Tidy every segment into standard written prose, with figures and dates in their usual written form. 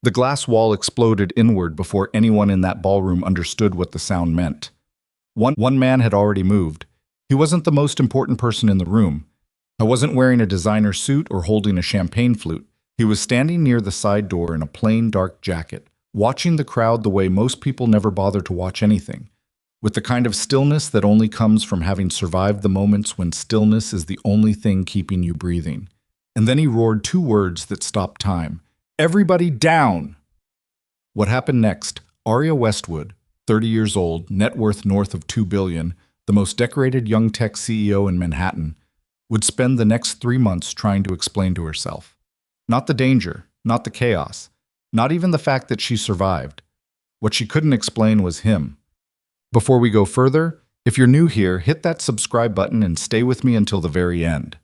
The glass wall exploded inward before anyone in that ballroom understood what the sound meant. One man had already moved. He wasn't the most important person in the room. I wasn't wearing a designer suit or holding a champagne flute. He was standing near the side door in a plain dark jacket, watching the crowd the way most people never bother to watch anything, with the kind of stillness that only comes from having survived the moments when stillness is the only thing keeping you breathing. And then he roared two words that stopped time. Everybody down! What happened next? Aria Westwood, 30 years old, net worth north of $2 billion, the most decorated young tech CEO in Manhattan, would spend the next 3 months trying to explain to herself. Not the danger, not the chaos, not even the fact that she survived. What she couldn't explain was him. Before we go further, if you're new here, hit that subscribe button and stay with me until the very end.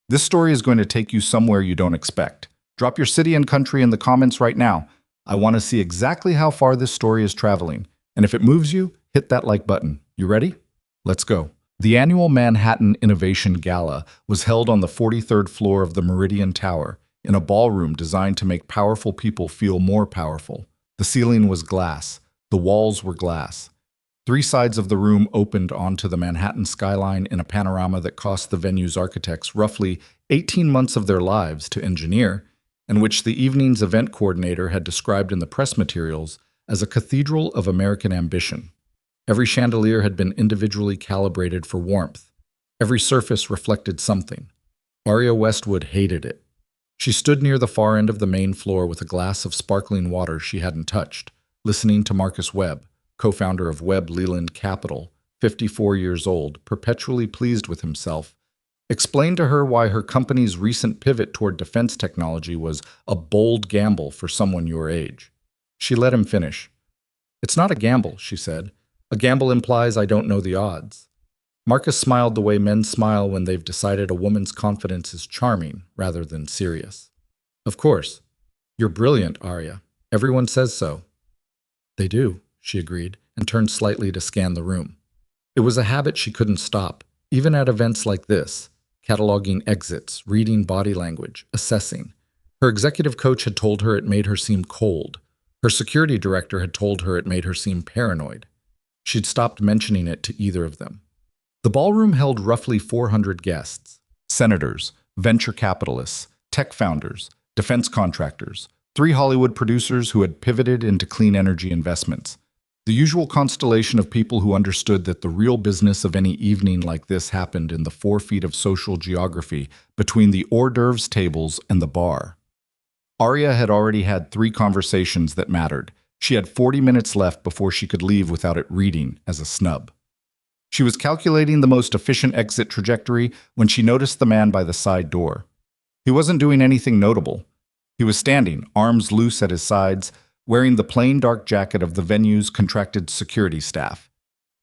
This story is going to take you somewhere you don't expect. Drop your city and country in the comments right now. I want to see exactly how far this story is traveling. And if it moves you, hit that like button. You ready? Let's go. The annual Manhattan Innovation Gala was held on the 43rd floor of the Meridian Tower, in a ballroom designed to make powerful people feel more powerful. The ceiling was glass. The walls were glass. 3 sides of the room opened onto the Manhattan skyline in a panorama that cost the venue's architects roughly 18 months of their lives to engineer, and which the evening's event coordinator had described in the press materials as a cathedral of American ambition. Every chandelier had been individually calibrated for warmth. Every surface reflected something. Aria Westwood hated it. She stood near the far end of the main floor with a glass of sparkling water she hadn't touched, listening to Marcus Webb, co-founder of Webb Leland Capital, 54 years old, perpetually pleased with himself, explain to her why her company's recent pivot toward defense technology was a bold gamble for someone your age. She let him finish. "It's not a gamble," she said. "A gamble implies I don't know the odds." Marcus smiled the way men smile when they've decided a woman's confidence is charming rather than serious. "Of course. You're brilliant, Aria. Everyone says so." "They do," she agreed, and turned slightly to scan the room. It was a habit she couldn't stop, even at events like this, cataloging exits, reading body language, assessing. Her executive coach had told her it made her seem cold. Her security director had told her it made her seem paranoid. She'd stopped mentioning it to either of them. The ballroom held roughly 400 guests: senators, venture capitalists, tech founders, defense contractors, 3 Hollywood producers who had pivoted into clean energy investments. The usual constellation of people who understood that the real business of any evening like this happened in the 4 feet of social geography between the hors d'oeuvres tables and the bar. Aria had already had 3 conversations that mattered. She had 40 minutes left before she could leave without it reading as a snub. She was calculating the most efficient exit trajectory when she noticed the man by the side door. He wasn't doing anything notable. He was standing, arms loose at his sides, wearing the plain dark jacket of the venue's contracted security staff.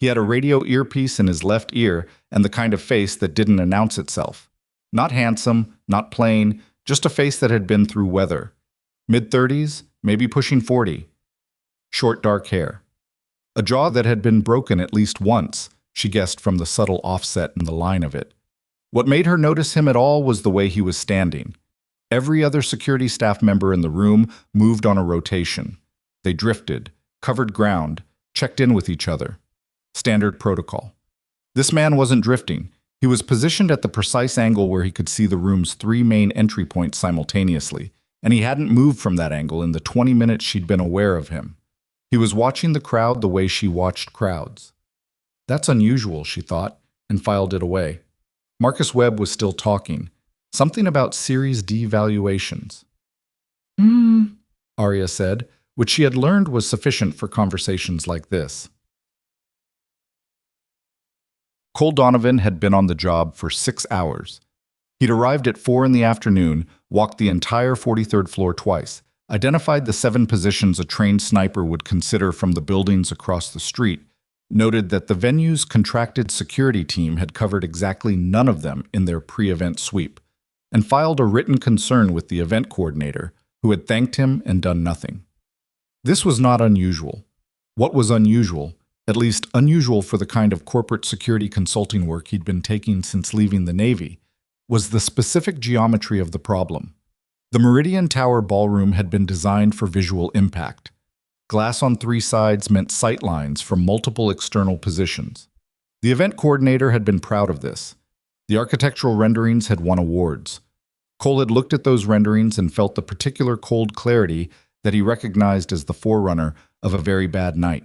He had a radio earpiece in his left ear and the kind of face that didn't announce itself. Not handsome, not plain, just a face that had been through weather. Mid-30s, maybe pushing 40. Short dark hair. A jaw that had been broken at least once, she guessed from the subtle offset in the line of it. What made her notice him at all was the way he was standing. Every other security staff member in the room moved on a rotation. They drifted, covered ground, checked in with each other. Standard protocol. This man wasn't drifting. He was positioned at the precise angle where he could see the room's 3 main entry points simultaneously, and he hadn't moved from that angle in the 20 minutes she'd been aware of him. He was watching the crowd the way she watched crowds. That's unusual, she thought, and filed it away. Marcus Webb was still talking. Something about Series D valuations. Aria said, which she had learned was sufficient for conversations like this. Cole Donovan had been on the job for 6 hours. He'd arrived at 4 in the afternoon, walked the entire 43rd floor twice, identified the 7 positions a trained sniper would consider from the buildings across the street, noted that the venue's contracted security team had covered exactly none of them in their pre-event sweep, and filed a written concern with the event coordinator, who had thanked him and done nothing. This was not unusual. What was unusual, at least unusual for the kind of corporate security consulting work he'd been taking since leaving the Navy, was the specific geometry of the problem. The Meridian Tower ballroom had been designed for visual impact. Glass on three sides meant sight lines from multiple external positions. The event coordinator had been proud of this. The architectural renderings had won awards. Cole had looked at those renderings and felt the particular cold clarity that he recognized as the forerunner of a very bad night.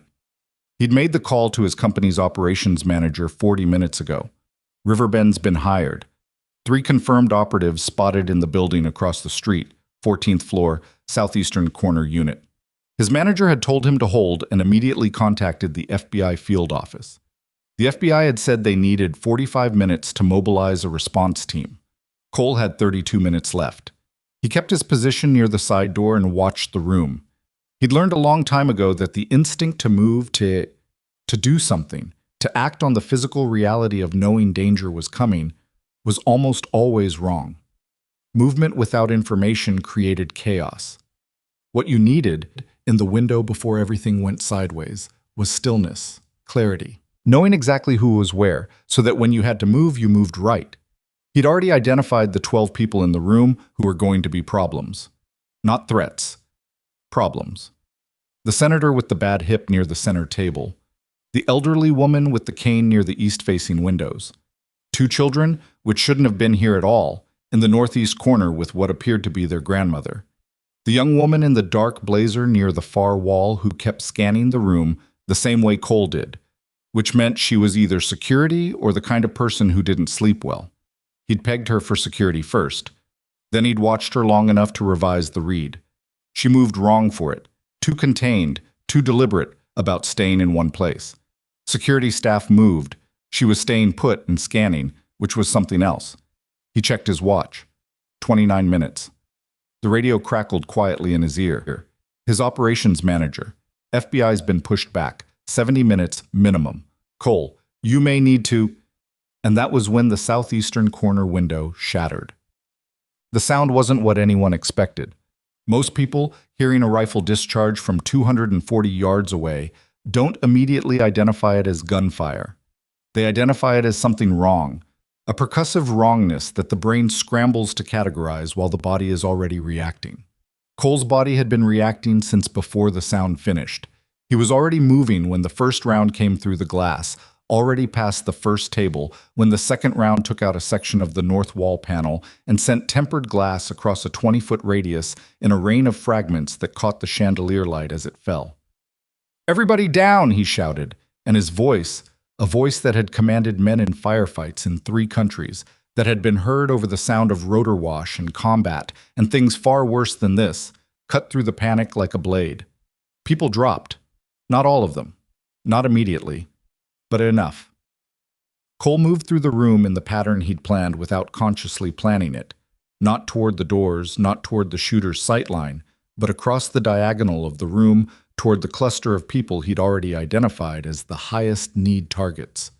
He'd made the call to his company's operations manager 40 minutes ago. Riverbend's been hired. 3 confirmed operatives spotted in the building across the street, 14th floor, southeastern corner unit. His manager had told him to hold and immediately contacted the FBI field office. The FBI had said they needed 45 minutes to mobilize a response team. Cole had 32 minutes left. He kept his position near the side door and watched the room. He'd learned a long time ago that the instinct to move, to do something, to act on the physical reality of knowing danger was coming, was almost always wrong. Movement without information created chaos. What you needed, in the window before everything went sideways, was stillness, clarity, knowing exactly who was where, so that when you had to move, you moved right. He'd already identified the 12 people in the room who were going to be problems. Not threats. Problems. The senator with the bad hip near the center table. The elderly woman with the cane near the east-facing windows. 2 children, which shouldn't have been here at all, in the northeast corner with what appeared to be their grandmother. The young woman in the dark blazer near the far wall who kept scanning the room the same way Cole did, which meant she was either security or the kind of person who didn't sleep well. He'd pegged her for security first. Then he'd watched her long enough to revise the read. She moved wrong for it, too contained, too deliberate about staying in one place. Security staff moved. She was staying put and scanning, which was something else. He checked his watch. 29 minutes. The radio crackled quietly in his ear. His operations manager. FBI's been pushed back. 70 minutes minimum. Cole, you may need to... And that was when the southeastern corner window shattered. The sound wasn't what anyone expected. Most people, hearing a rifle discharge from 240 yards away, don't immediately identify it as gunfire. They identify it as something wrong, a percussive wrongness that the brain scrambles to categorize while the body is already reacting. Cole's body had been reacting since before the sound finished. He was already moving when the first round came through the glass, already past the first table when the second round took out a section of the north wall panel and sent tempered glass across a 20-foot radius in a rain of fragments that caught the chandelier light as it fell. "Everybody down!" he shouted, and his voice, a voice that had commanded men in firefights in 3 countries, that had been heard over the sound of rotor wash and combat and things far worse than this, cut through the panic like a blade. People dropped. Not all of them. Not immediately. But enough. Cole moved through the room in the pattern he'd planned without consciously planning it. Not toward the doors, not toward the shooter's sight line, but across the diagonal of the room toward the cluster of people he'd already identified as the highest need targets.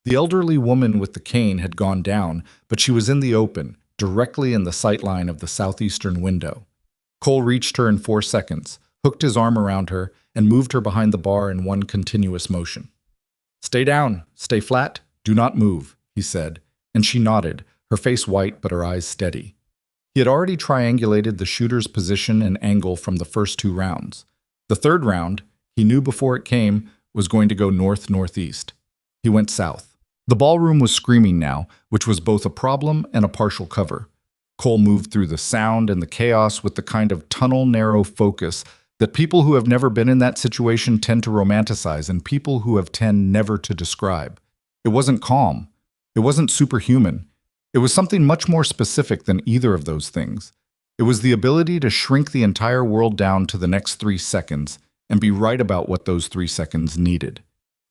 The elderly woman with the cane had gone down, but she was in the open, directly in the sight line of the southeastern window. Cole reached her in 4 seconds, hooked his arm around her, and moved her behind the bar in one continuous motion. "Stay down, stay flat, do not move," he said, and she nodded, her face white but her eyes steady. He had already triangulated the shooter's position and angle from the first 2 rounds. The third round, he knew before it came, was going to go north-northeast. He went south. The ballroom was screaming now, which was both a problem and a partial cover. Cole moved through the sound and the chaos with the kind of tunnel-narrow focus that people who have never been in that situation tend to romanticize and people who have tend never to describe. It wasn't calm. It wasn't superhuman. It was something much more specific than either of those things. It was the ability to shrink the entire world down to the next 3 seconds and be right about what those 3 seconds needed.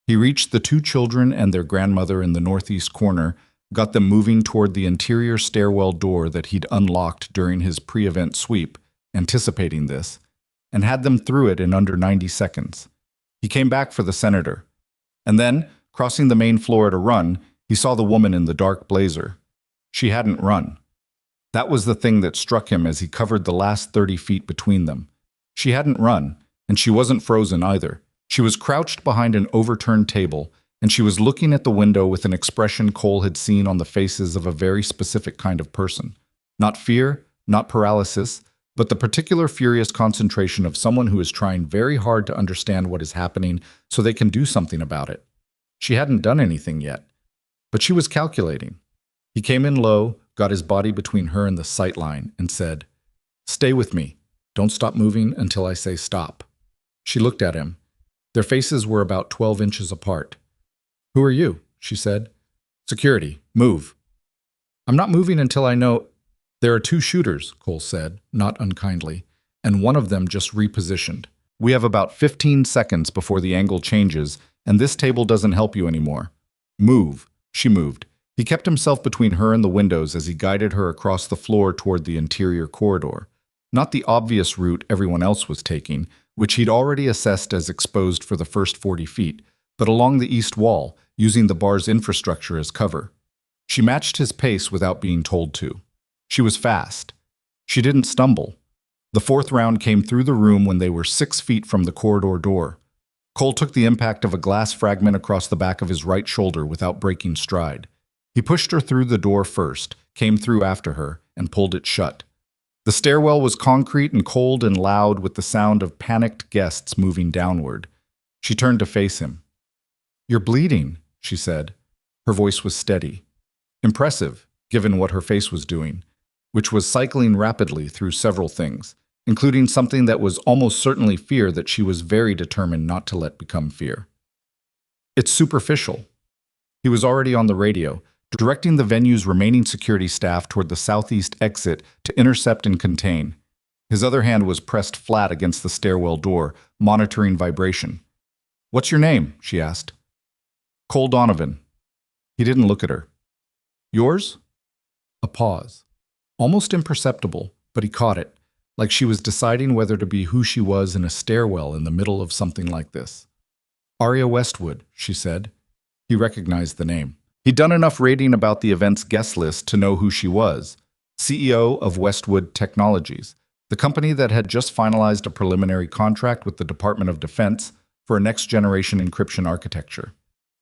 He reached the 2 children and their grandmother in the northeast corner, got them moving toward the interior stairwell door that he'd unlocked during his pre-event sweep, anticipating this, and had them through it in under 90 seconds. He came back for the senator. And then, crossing the main floor at a run, he saw the woman in the dark blazer. She hadn't run. That was the thing that struck him as he covered the last 30 feet between them. She hadn't run, and she wasn't frozen either. She was crouched behind an overturned table, and she was looking at the window with an expression Cole had seen on the faces of a very specific kind of person. Not fear, not paralysis, but the particular furious concentration of someone who is trying very hard to understand what is happening so they can do something about it. She hadn't done anything yet, but she was calculating. He came in low, got his body between her and the sight line, and said, "Stay with me. Don't stop moving until I say stop." She looked at him. Their faces were about 12 inches apart. "Who are you?" she said. "Security. Move." "I'm not moving until I know—" "There are two shooters," Cole said, not unkindly, "and one of them just repositioned. We have about 15 seconds before the angle changes, and this table doesn't help you anymore. Move." She moved. He kept himself between her and the windows as he guided her across the floor toward the interior corridor. Not the obvious route everyone else was taking, which he'd already assessed as exposed for the first 40 feet, but along the east wall, using the bar's infrastructure as cover. She matched his pace without being told to. She was fast. She didn't stumble. The fourth round came through the room when they were 6 feet from the corridor door. Cole took the impact of a glass fragment across the back of his right shoulder without breaking stride. He pushed her through the door first, came through after her, and pulled it shut. The stairwell was concrete and cold and loud with the sound of panicked guests moving downward. She turned to face him. "You're bleeding," she said. Her voice was steady. Impressive, given what her face was doing, which was cycling rapidly through several things, including something that was almost certainly fear that she was very determined not to let become fear. "It's superficial." He was already on the radio, directing the venue's remaining security staff toward the southeast exit to intercept and contain. His other hand was pressed flat against the stairwell door, monitoring vibration. "What's your name?" she asked. "Cole Donovan." He didn't look at her. "Yours?" A pause. Almost imperceptible, but he caught it, like she was deciding whether to be who she was in a stairwell in the middle of something like this. "Aria Westwood," she said. He recognized the name. He'd done enough reading about the event's guest list to know who she was. CEO of Westwood Technologies, the company that had just finalized a preliminary contract with the Department of Defense for a next-generation encryption architecture.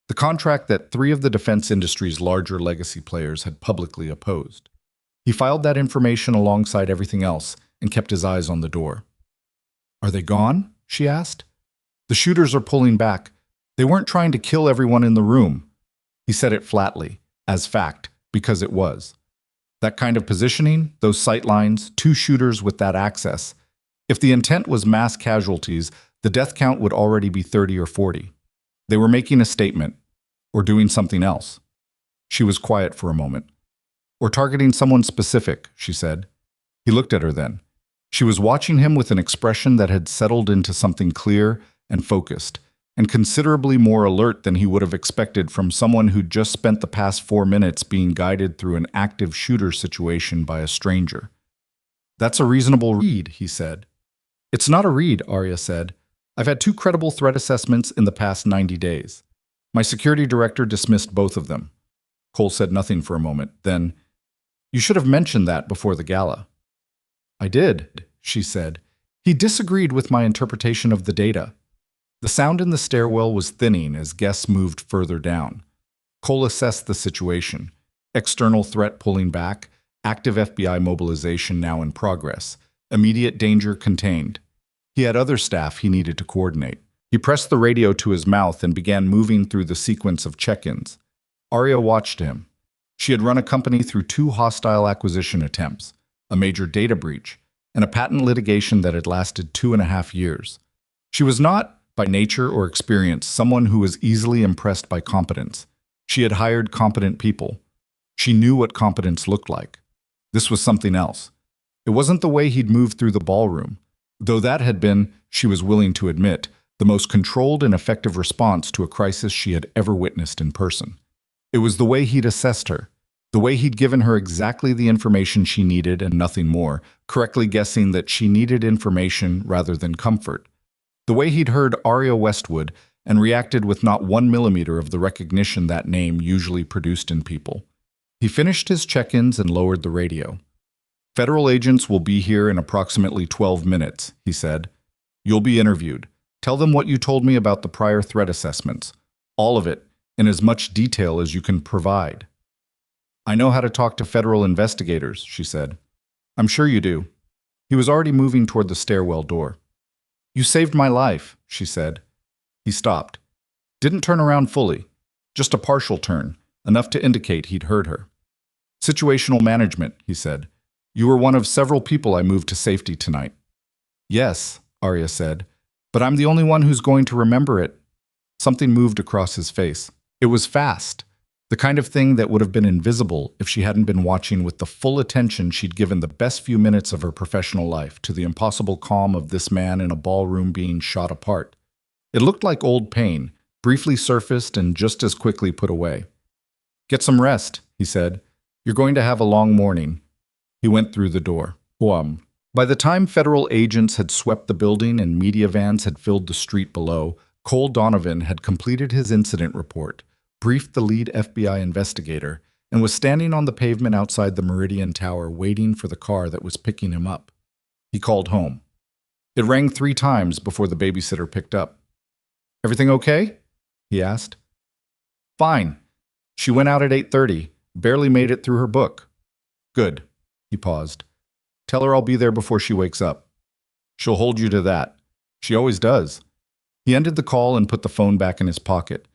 The contract that 3 of the defense industry's larger legacy players had publicly opposed. He filed that information alongside everything else and kept his eyes on the door. "Are they gone?" she asked. "The shooters are pulling back. They weren't trying to kill everyone in the room." He said it flatly, as fact, because it was. That kind of positioning, those sight lines, 2 shooters with that access. If the intent was mass casualties, the death count would already be 30 or 40. They were making a statement, or doing something else. She was quiet for a moment. "Or targeting someone specific," she said. He looked at her then. She was watching him with an expression that had settled into something clear and focused, and considerably more alert than he would have expected from someone who'd just spent the past 4 minutes being guided through an active shooter situation by a stranger. "That's a reasonable read," he said. "It's not a read," Aria said. "I've had 2 credible threat assessments in the past 90 days. My security director dismissed both of them." Cole said nothing for a moment. Then, "You should have mentioned that before the gala." "I did," she said. "He disagreed with my interpretation of the data." The sound in the stairwell was thinning as guests moved further down. Cole assessed the situation. External threat pulling back, active FBI mobilization now in progress, immediate danger contained. He had other staff he needed to coordinate. He pressed the radio to his mouth and began moving through the sequence of check-ins. Aria watched him. She had run a company through 2 hostile acquisition attempts, a major data breach, and a patent litigation that had lasted 2.5 years. She was not, by nature or experience, someone who was easily impressed by competence. She had hired competent people. She knew what competence looked like. This was something else. It wasn't the way he'd moved through the ballroom, though that had been, she was willing to admit, the most controlled and effective response to a crisis she had ever witnessed in person. It was the way he'd assessed her, the way he'd given her exactly the information she needed and nothing more, correctly guessing that she needed information rather than comfort. The way he'd heard Aria Westwood and reacted with not 1 millimeter of the recognition that name usually produced in people. He finished his check-ins and lowered the radio. "Federal agents will be here in approximately 12 minutes, he said. "You'll be interviewed. Tell them what you told me about the prior threat assessments. All of it, in as much detail as you can provide." "I know how to talk to federal investigators," she said. I'm sure you do. He was already moving toward the stairwell door. You saved my life, she said. He stopped. Didn't turn around fully, just a partial turn, enough to indicate he'd heard her. Situational management, he said. You were one of several people I moved to safety tonight. Yes, Arya said, but I'm the only one who's going to remember it. Something moved across his face. It was fast, the kind of thing that would have been invisible if she hadn't been watching with the full attention she'd given the best few minutes of her professional life to the impossible calm of this man in a ballroom being shot apart. It looked like old pain, briefly surfaced and just as quickly put away. Get some rest, he said. You're going to have a long morning. He went through the door. By the time federal agents had swept the building and media vans had filled the street below, Cole Donovan had completed his incident report, briefed the lead FBI investigator, and was standing on the pavement outside the Meridian Tower waiting for the car that was picking him up. He called home. It rang 3 times before the babysitter picked up. Everything okay? He asked. Fine. She went out at 8:30, barely made it through her book. Good. He paused. Tell her I'll be there before she wakes up. She'll hold you to that. She always does. He ended the call and put the phone back in his pocket.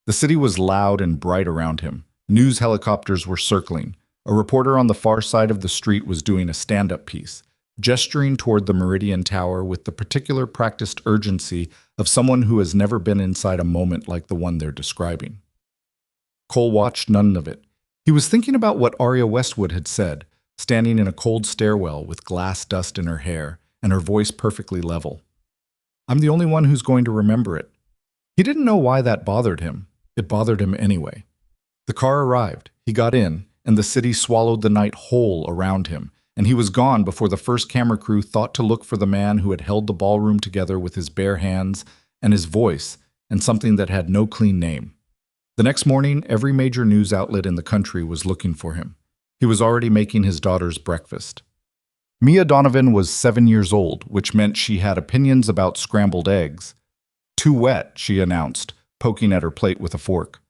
The city was loud and bright around him. News helicopters were circling. A reporter on the far side of the street was doing a stand-up piece, gesturing toward the Meridian Tower with the particular practiced urgency of someone who has never been inside a moment like the one they're describing. Cole watched none of it. He was thinking about what Arya Westwood had said, standing in a cold stairwell with glass dust in her hair and her voice perfectly level. I'm the only one who's going to remember it. He didn't know why that bothered him. It bothered him anyway. The car arrived, he got in, and the city swallowed the night whole around him, and he was gone before the first camera crew thought to look for the man who had held the ballroom together with his bare hands and his voice and something that had no clean name. The next morning, every major news outlet in the country was looking for him. He was already making his daughter's breakfast. Mia Donovan was 7 years old, which meant she had opinions about scrambled eggs. Too wet, she announced, poking at her plate with a fork.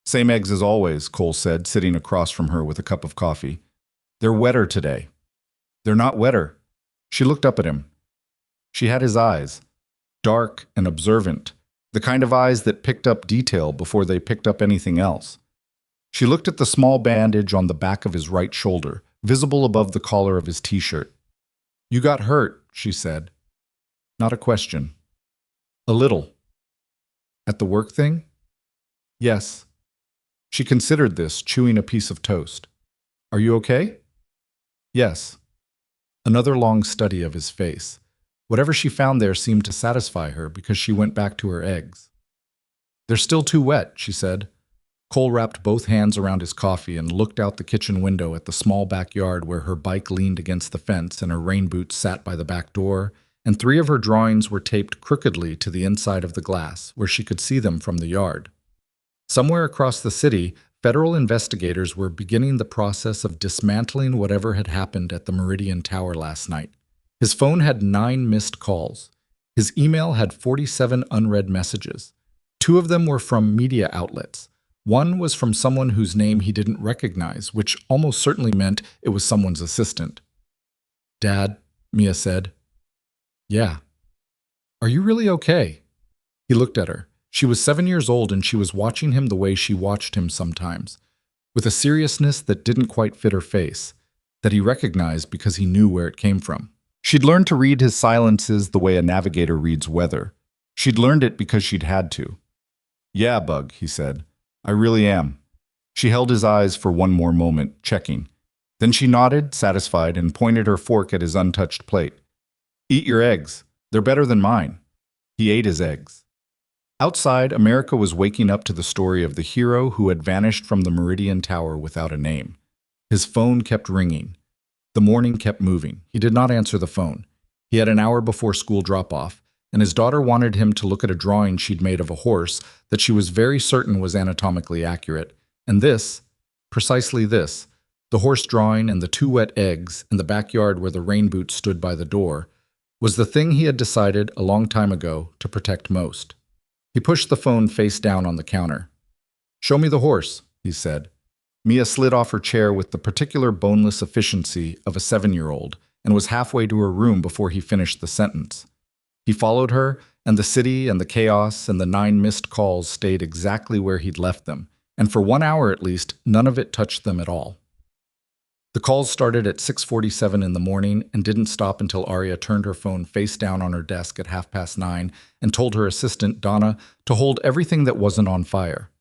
Same eggs as always, Cole said, sitting across from her with a cup of coffee. They're wetter today. They're not wetter. She looked up at him. She had his eyes, dark and observant, the kind of eyes that picked up detail before they picked up anything else. She looked at the small bandage on the back of his right shoulder, visible above the collar of his t-shirt. You got hurt, she said. Not a question. A little. At the work thing? Yes. She considered this, chewing a piece of toast. Are you okay? Yes. Another long study of his face. Whatever she found there seemed to satisfy her because she went back to her eggs. They're still too wet, she said. Cole wrapped both hands around his coffee and looked out the kitchen window at the small backyard where her bike leaned against the fence and her rain boots sat by the back door, and 3 of her drawings were taped crookedly to the inside of the glass, where she could see them from the yard. Somewhere across the city, federal investigators were beginning the process of dismantling whatever had happened at the Meridian Tower last night. His phone had 9 missed calls. His email had 47 unread messages. 2 of them were from media outlets. One was from someone whose name he didn't recognize, which almost certainly meant it was someone's assistant. Dad, Mia said. Yeah. Are you really okay? He looked at her. She was 7 years old and she was watching him the way she watched him sometimes, with a seriousness that didn't quite fit her face, that he recognized because he knew where it came from. She'd learned to read his silences the way a navigator reads weather. She'd learned it because she'd had to. Yeah, Bug, he said. I really am. She held his eyes for one more moment, checking. Then she nodded, satisfied, and pointed her fork at his untouched plate. Eat your eggs. They're better than mine. He ate his eggs. Outside, America was waking up to the story of the hero who had vanished from the Meridian Tower without a name. His phone kept ringing. The morning kept moving. He did not answer the phone. He had an hour before school drop-off, and his daughter wanted him to look at a drawing she'd made of a horse that she was very certain was anatomically accurate. And this, precisely this, the horse drawing and the 2 wet eggs in the backyard where the rain boot stood by the door, was the thing he had decided a long time ago to protect most. He pushed the phone face down on the counter. Show me the horse, he said. Mia slid off her chair with the particular boneless efficiency of a 7-year-old and was halfway to her room before he finished the sentence. He followed her, and the city and the chaos and the 9 missed calls stayed exactly where he'd left them, and for 1 hour at least, none of it touched them at all. The calls started at 6:47 in the morning and didn't stop until Arya turned her phone face down on her desk at 9:30 and told her assistant, Donna, to hold everything that wasn't on fire.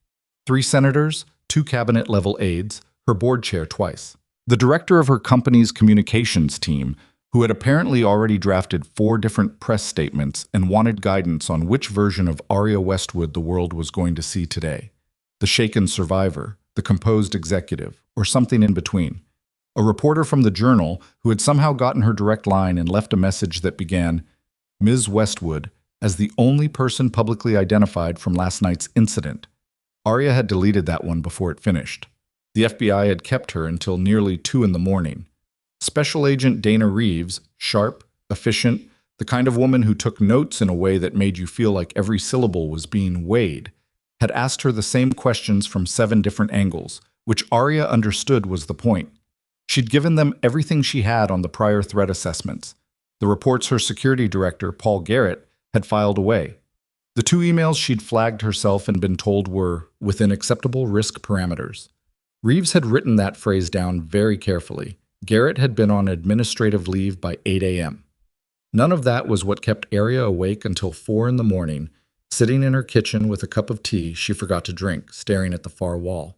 3 senators, 2 cabinet-level aides, her board chair twice. The director of her company's communications team, who had apparently already drafted 4 different press statements and wanted guidance on which version of Arya Westwood the world was going to see today. The shaken survivor, the composed executive, or something in between. A reporter from the Journal who had somehow gotten her direct line and left a message that began, Ms. Westwood, as the only person publicly identified from last night's incident. Arya had deleted that one before it finished. The FBI had kept her until nearly 2 in the morning. Special Agent Dana Reeves, sharp, efficient, the kind of woman who took notes in a way that made you feel like every syllable was being weighed, had asked her the same questions from 7 different angles, which Arya understood was the point. She'd given them everything she had on the prior threat assessments. The reports her security director, Paul Garrett, had filed away. The 2 emails she'd flagged herself and been told were within acceptable risk parameters. Reeves had written that phrase down very carefully. Garrett had been on administrative leave by 8 a.m. None of that was what kept Arya awake until 4 in the morning, sitting in her kitchen with a cup of tea she forgot to drink, staring at the far wall.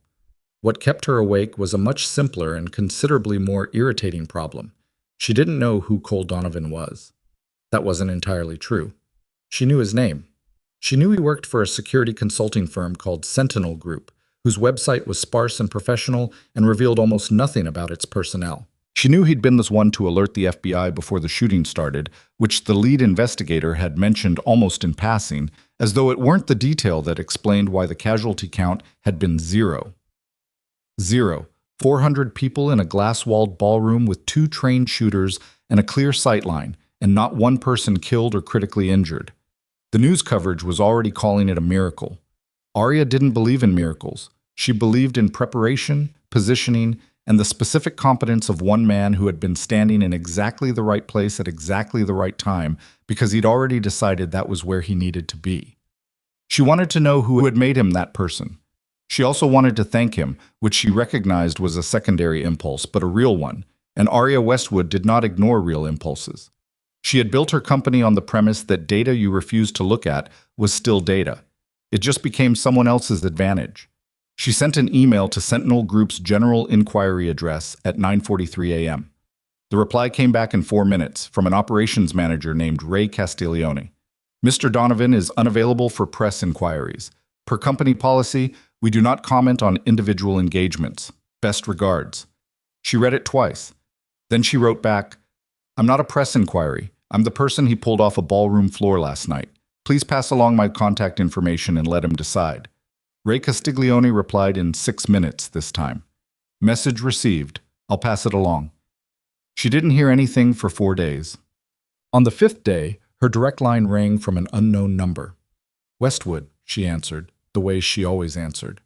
What kept her awake was a much simpler and considerably more irritating problem. She didn't know who Cole Donovan was. That wasn't entirely true. She knew his name. She knew he worked for a security consulting firm called Sentinel Group, whose website was sparse and professional and revealed almost nothing about its personnel. She knew he'd been the one to alert the FBI before the shooting started, which the lead investigator had mentioned almost in passing, as though it weren't the detail that explained why the casualty count had been 0. 0. 400 people in a glass-walled ballroom with 2 trained shooters and a clear sightline, and not one person killed or critically injured. The news coverage was already calling it a miracle. Arya didn't believe in miracles. She believed in preparation, positioning, and the specific competence of one man who had been standing in exactly the right place at exactly the right time because he'd already decided that was where he needed to be. She wanted to know who had made him that person. She also wanted to thank him, which she recognized was a secondary impulse, but a real one, and Arya Westwood did not ignore real impulses. She had built her company on the premise that data you refused to look at was still data. It just became someone else's advantage. She sent an email to Sentinel Group's general inquiry address at 9:43 a.m. The reply came back in 4 minutes from an operations manager named Ray Castiglione. Mr. Donovan is unavailable for press inquiries. Per company policy, we do not comment on individual engagements. Best regards. She read it twice. Then she wrote back, I'm not a press inquiry. I'm the person he pulled off a ballroom floor last night. Please pass along my contact information and let him decide. Ray Castiglione replied in 6 minutes this time. Message received. I'll pass it along. She didn't hear anything for 4 days. On the 5th day, her direct line rang from an unknown number. Westwood, she answered, the way she always answered.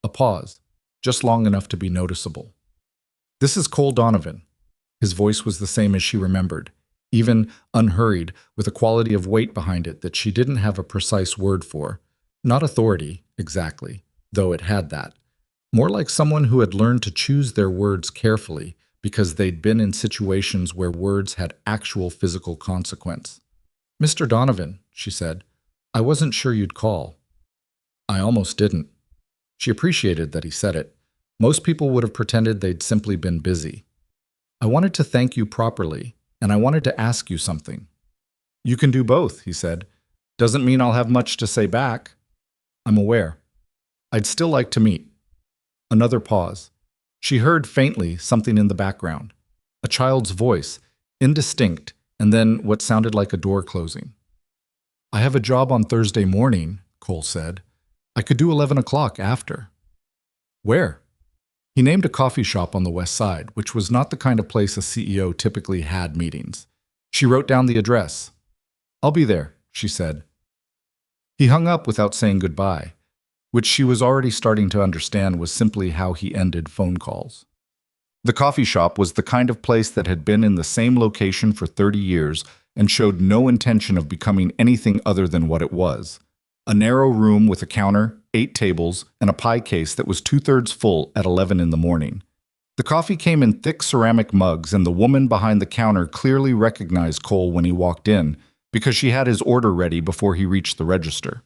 A pause, just long enough to be noticeable. This is Cole Donovan. His voice was the same as she remembered, even unhurried, with a quality of weight behind it that she didn't have a precise word for. Not authority, exactly, though it had that. More like someone who had learned to choose their words carefully because they'd been in situations where words had actual physical consequence. Mr. Donovan, she said, I wasn't sure you'd call. I almost didn't. She appreciated that he said it. Most people would have pretended they'd simply been busy. I wanted to thank you properly, and I wanted to ask you something. You can do both, he said. Doesn't mean I'll have much to say back. I'm aware. I'd still like to meet. Another pause. She heard faintly something in the background. A child's voice, indistinct, and then what sounded like a door closing. I have a job on Thursday morning, Cole said. I could do 11 o'clock after. Where? He named a coffee shop on the west side, which was not the kind of place a CEO typically had meetings. She wrote down the address. I'll be there, she said. He hung up without saying goodbye. which she was already starting to understand was simply how he ended phone calls. The coffee shop was the kind of place that had been in the same location for 30 years and showed no intention of becoming anything other than what it was. A narrow room with a counter, 8 tables, and a pie case that was 2/3 full at 11 in the morning. The coffee came in thick ceramic mugs, and the woman behind the counter clearly recognized Cole when he walked in because she had his order ready before he reached the register.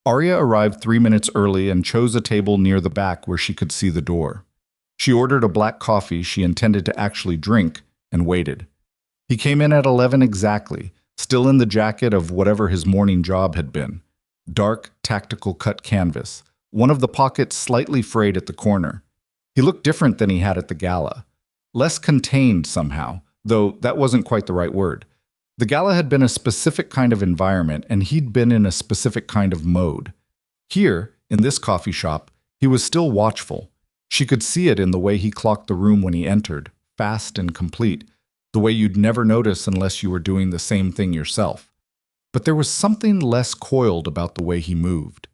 Arya arrived 3 minutes early and chose a table near the back where she could see the door. She ordered a black coffee she intended to actually drink and waited. He came in at 11 exactly, still in the jacket of whatever his morning job had been. Dark, tactical cut canvas, one of the pockets slightly frayed at the corner. He looked different than he had at the gala. Less contained somehow, though that wasn't quite the right word. The gala had been a specific kind of environment, and he'd been in a specific kind of mode. Here, in this coffee shop, he was still watchful. She could see it in the way he clocked the room when he entered, fast and complete, the way you'd never notice unless you were doing the same thing yourself. But there was something less coiled about the way he moved.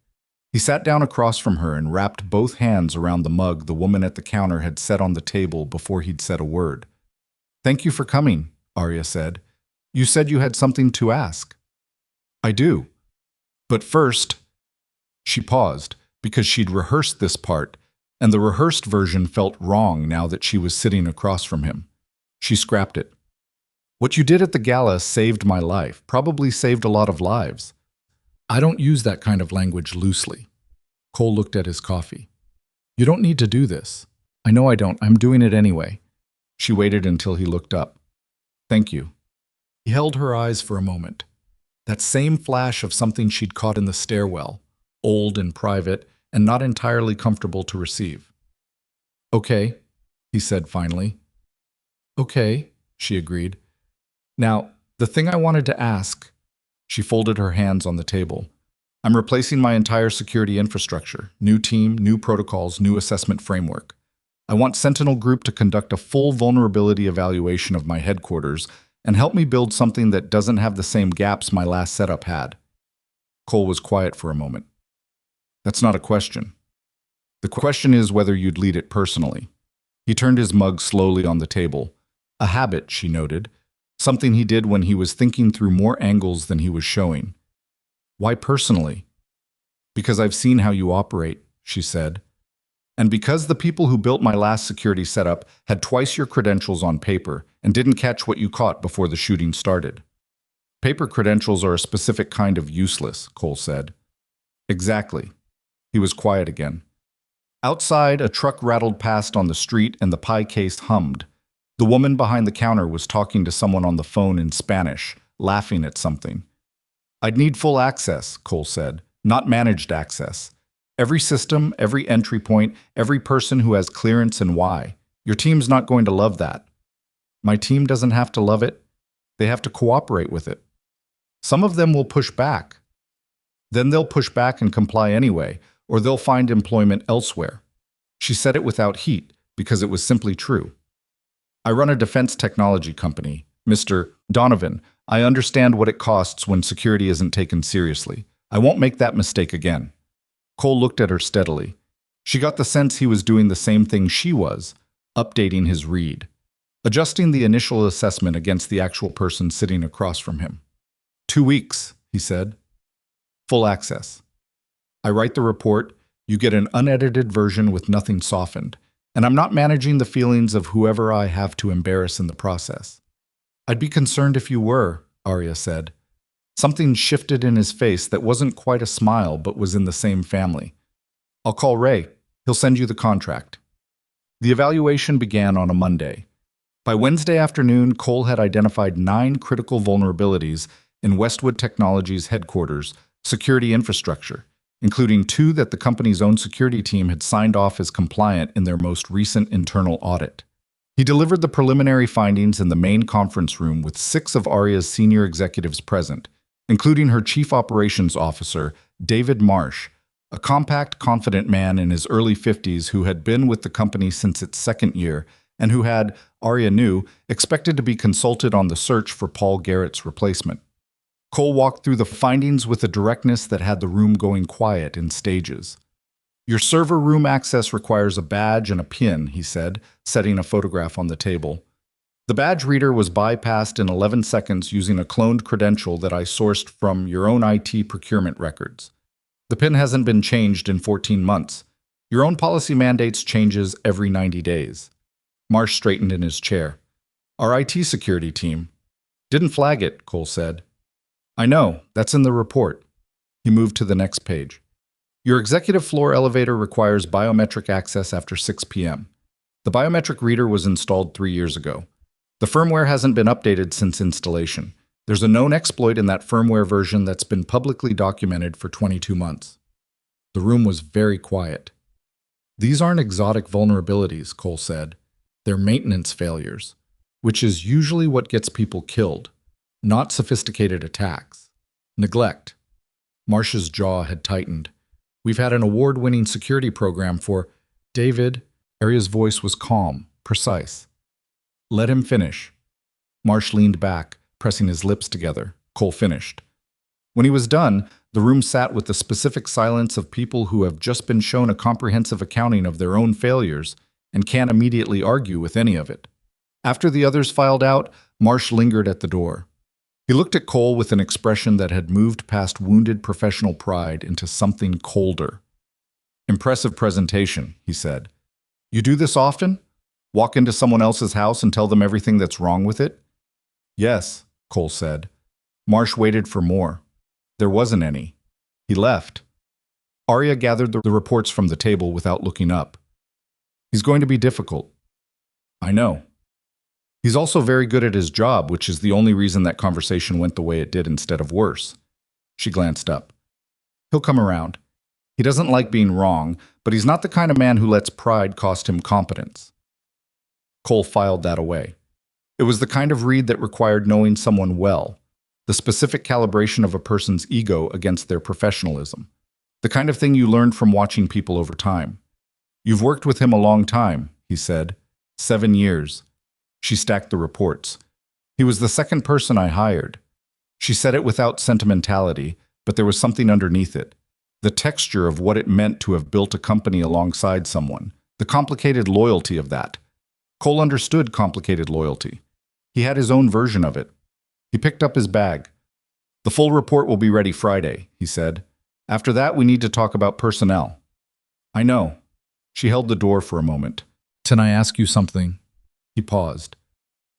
He sat down across from her and wrapped both hands around the mug the woman at the counter had set on the table before he'd said a word. "Thank you for coming," Arya said. "You said you had something to ask." "I do. But first—" She paused, because she'd rehearsed this part, and the rehearsed version felt wrong now that she was sitting across from him. She scrapped it. "What you did at the gala saved my life, probably saved a lot of lives." "I don't use that kind of language loosely." Cole looked at his coffee. "You don't need to do this." "I know I don't. I'm doing it anyway." She waited until he looked up. "Thank you." He held her eyes for a moment. That same flash of something she'd caught in the stairwell, old and private, and not entirely comfortable to receive. "Okay," he said finally. "Okay," she agreed. "Now, the thing I wanted to ask—" She folded her hands on the table. "I'm replacing my entire security infrastructure. New team, new protocols, new assessment framework. I want Sentinel Group to conduct a full vulnerability evaluation of my headquarters and help me build something that doesn't have the same gaps my last setup had." Cole was quiet for a moment. "That's not a question. The question is whether you'd lead it personally." He turned his mug slowly on the table. A habit, she noted. Something he did when he was thinking through more angles than he was showing. "Why personally?" "Because I've seen how you operate," she said. "And because the people who built my last security setup had twice your credentials on paper and didn't catch what you caught before the shooting started." "Paper credentials are a specific kind of useless," Cole said. "Exactly." He was quiet again. Outside, a truck rattled past on the street and the pie case hummed. The woman behind the counter was talking to someone on the phone in Spanish, laughing at something. "I'd need full access," Cole said, "not managed access. Every system, every entry point, every person who has clearance and why. Your team's not going to love that." "My team doesn't have to love it. They have to cooperate with it. Some of them will push back. Then they'll push back and comply anyway, or they'll find employment elsewhere." She said it without heat, because it was simply true. "I run a defense technology company. Mr. Donovan, I understand what it costs when security isn't taken seriously. I won't make that mistake again." Cole looked at her steadily. She got the sense he was doing the same thing she was, updating his read, adjusting the initial assessment against the actual person sitting across from him. 2 weeks, he said. Full access. I write the report, you get an unedited version with nothing softened, and I'm not managing the feelings of whoever I have to embarrass in the process. I'd be concerned if you were, Arya said. Something shifted in his face that wasn't quite a smile but was in the same family. I'll call Ray. He'll send you the contract. The evaluation began on a Monday. By Wednesday afternoon, Cole had identified 9 critical vulnerabilities in Westwood Technologies' headquarters, security infrastructure, including 2 that the company's own security team had signed off as compliant in their most recent internal audit. He delivered the preliminary findings in the main conference room with 6 of Arya's senior executives present, including her chief operations officer, David Marsh, a compact, confident man in his early 50s who had been with the company since its second year and who had, Arya knew, expected to be consulted on the search for Paul Garrett's replacement. Cole walked through the findings with a directness that had the room going quiet in stages. Your server room access requires a badge and a PIN, he said, setting a photograph on the table. The badge reader was bypassed in 11 seconds using a cloned credential that I sourced from your own IT procurement records. The PIN hasn't been changed in 14 months. Your own policy mandates changes every 90 days. Marsh straightened in his chair. Our IT security team didn't flag it, Cole said. I know, that's in the report. He moved to the next page. Your executive floor elevator requires biometric access after 6 p.m. The biometric reader was installed 3 years ago. The firmware hasn't been updated since installation. There's a known exploit in that firmware version that's been publicly documented for 22 months. The room was very quiet. These aren't exotic vulnerabilities, Cole said. They're maintenance failures, which is usually what gets people killed, not sophisticated attacks. Neglect. Marsh's jaw had tightened. We've had an award-winning security program for David. Arya's voice was calm, precise. Let him finish. Marsh leaned back, pressing his lips together. Cole finished. When he was done, the room sat with the specific silence of people who have just been shown a comprehensive accounting of their own failures and can't immediately argue with any of it. After the others filed out, Marsh lingered at the door. He looked at Cole with an expression that had moved past wounded professional pride into something colder. Impressive presentation, he said. You do this often? Walk into someone else's house and tell them everything that's wrong with it? Yes, Cole said. Marsh waited for more. There wasn't any. He left. Arya gathered the reports from the table without looking up. He's going to be difficult. I know. He's also very good at his job, which is the only reason that conversation went the way it did instead of worse. She glanced up. He'll come around. He doesn't like being wrong, but he's not the kind of man who lets pride cost him competence. Cole filed that away. It was the kind of read that required knowing someone well, the specific calibration of a person's ego against their professionalism, the kind of thing you learned from watching people over time. You've worked with him a long time, he said. 7 years. She stacked the reports. He was the second person I hired. She said it without sentimentality, but there was something underneath it. The texture of what it meant to have built a company alongside someone. The complicated loyalty of that. Cole understood complicated loyalty. He had his own version of it. He picked up his bag. The full report will be ready Friday, he said. After that, we need to talk about personnel. I know. She held the door for a moment. Can I ask you something? He paused.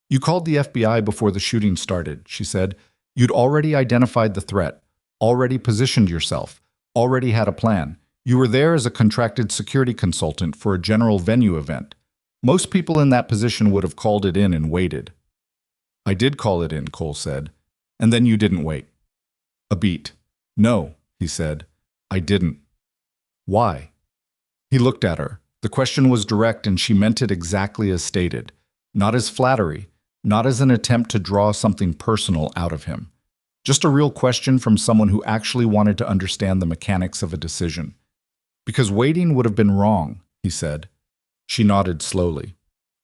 You called the FBI before the shooting started, she said. You'd already identified the threat, already positioned yourself, already had a plan. You were there as a contracted security consultant for a general venue event. Most people in that position would have called it in and waited. I did call it in, Cole said. And then you didn't wait. A beat. No, he said. I didn't. Why? He looked at her. The question was direct and she meant it exactly as stated. Not as flattery, not as an attempt to draw something personal out of him. Just a real question from someone who actually wanted to understand the mechanics of a decision. Because waiting would have been wrong, he said. She nodded slowly.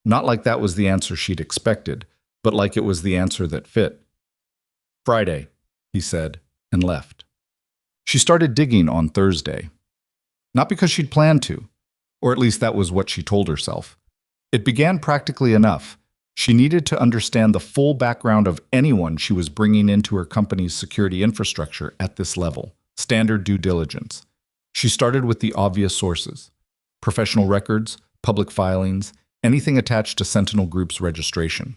Not like that was the answer she'd expected, but like it was the answer that fit. Friday, he said, and left. She started digging on Thursday. Not because she'd planned to, or at least that was what she told herself. It began practically enough. She needed to understand the full background of anyone she was bringing into her company's security infrastructure at this level, standard due diligence. She started with the obvious sources: professional records, public filings, anything attached to Sentinel Group's registration.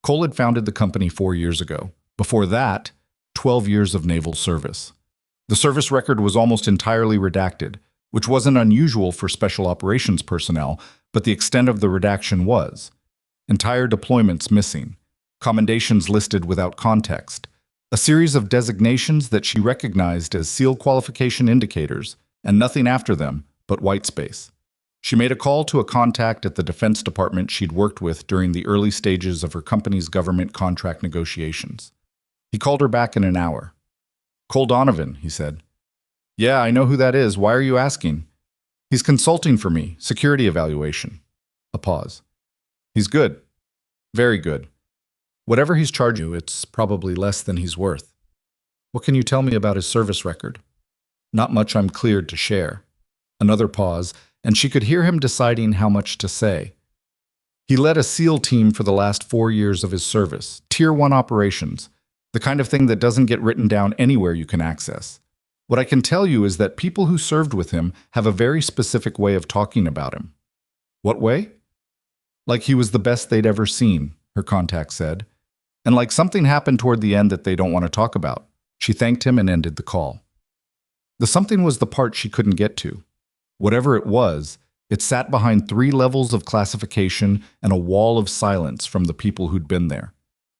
Cole had founded the company 4 years ago. Before that, 12 years of naval service. The service record was almost entirely redacted, which wasn't unusual for special operations personnel, but the extent of the redaction was. Entire deployments missing, commendations listed without context, a series of designations that she recognized as SEAL qualification indicators, and nothing after them but white space. She made a call to a contact at the Defense Department she'd worked with during the early stages of her company's government contract negotiations. He called her back in an hour. Cole Donovan, he said. Yeah, I know who that is. Why are you asking? He's consulting for me, security evaluation. A pause. He's good. Very good. Whatever he's charging you, it's probably less than he's worth. What can you tell me about his service record? Not much I'm cleared to share. Another pause, and she could hear him deciding how much to say. He led a SEAL team for the last 4 years of his service, Tier 1 operations, the kind of thing that doesn't get written down anywhere you can access. What I can tell you is that people who served with him have a very specific way of talking about him. What way? Like he was the best they'd ever seen, her contact said. And like something happened toward the end that they don't want to talk about. She thanked him and ended the call. The something was the part she couldn't get to. Whatever it was, it sat behind 3 levels of classification and a wall of silence from the people who'd been there.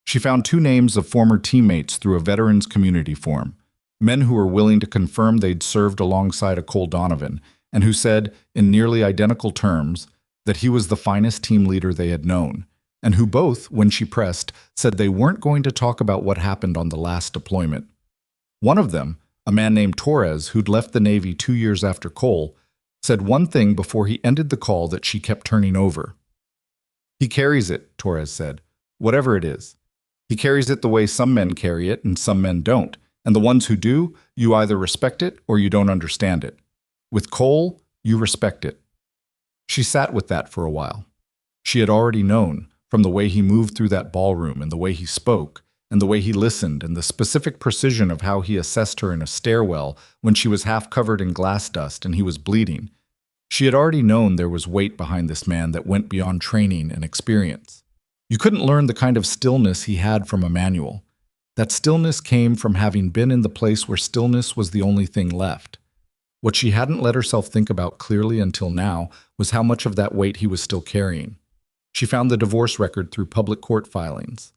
She found 2 names of former teammates through a veterans community forum, men who were willing to confirm they'd served alongside a Cole Donovan, and who said, in nearly identical terms, that he was the finest team leader they had known, and who both, when she pressed, said they weren't going to talk about what happened on the last deployment. One of them, a man named Torres, who'd left the Navy 2 years after Cole, said one thing before he ended the call that she kept turning over. "He carries it," Torres said, "whatever it is. He carries it the way some men carry it and some men don't, and the ones who do, you either respect it or you don't understand it. With Cole, you respect it." She sat with that for a while. She had already known, from the way he moved through that ballroom and the way he spoke, and the way he listened and the specific precision of how he assessed her in a stairwell when she was half covered in glass dust and he was bleeding. She had already known there was weight behind this man that went beyond training and experience. You couldn't learn the kind of stillness he had from a manual. That stillness came from having been in the place where stillness was the only thing left. What she hadn't let herself think about clearly until now was how much of that weight he was still carrying. She found the divorce record through public court filings.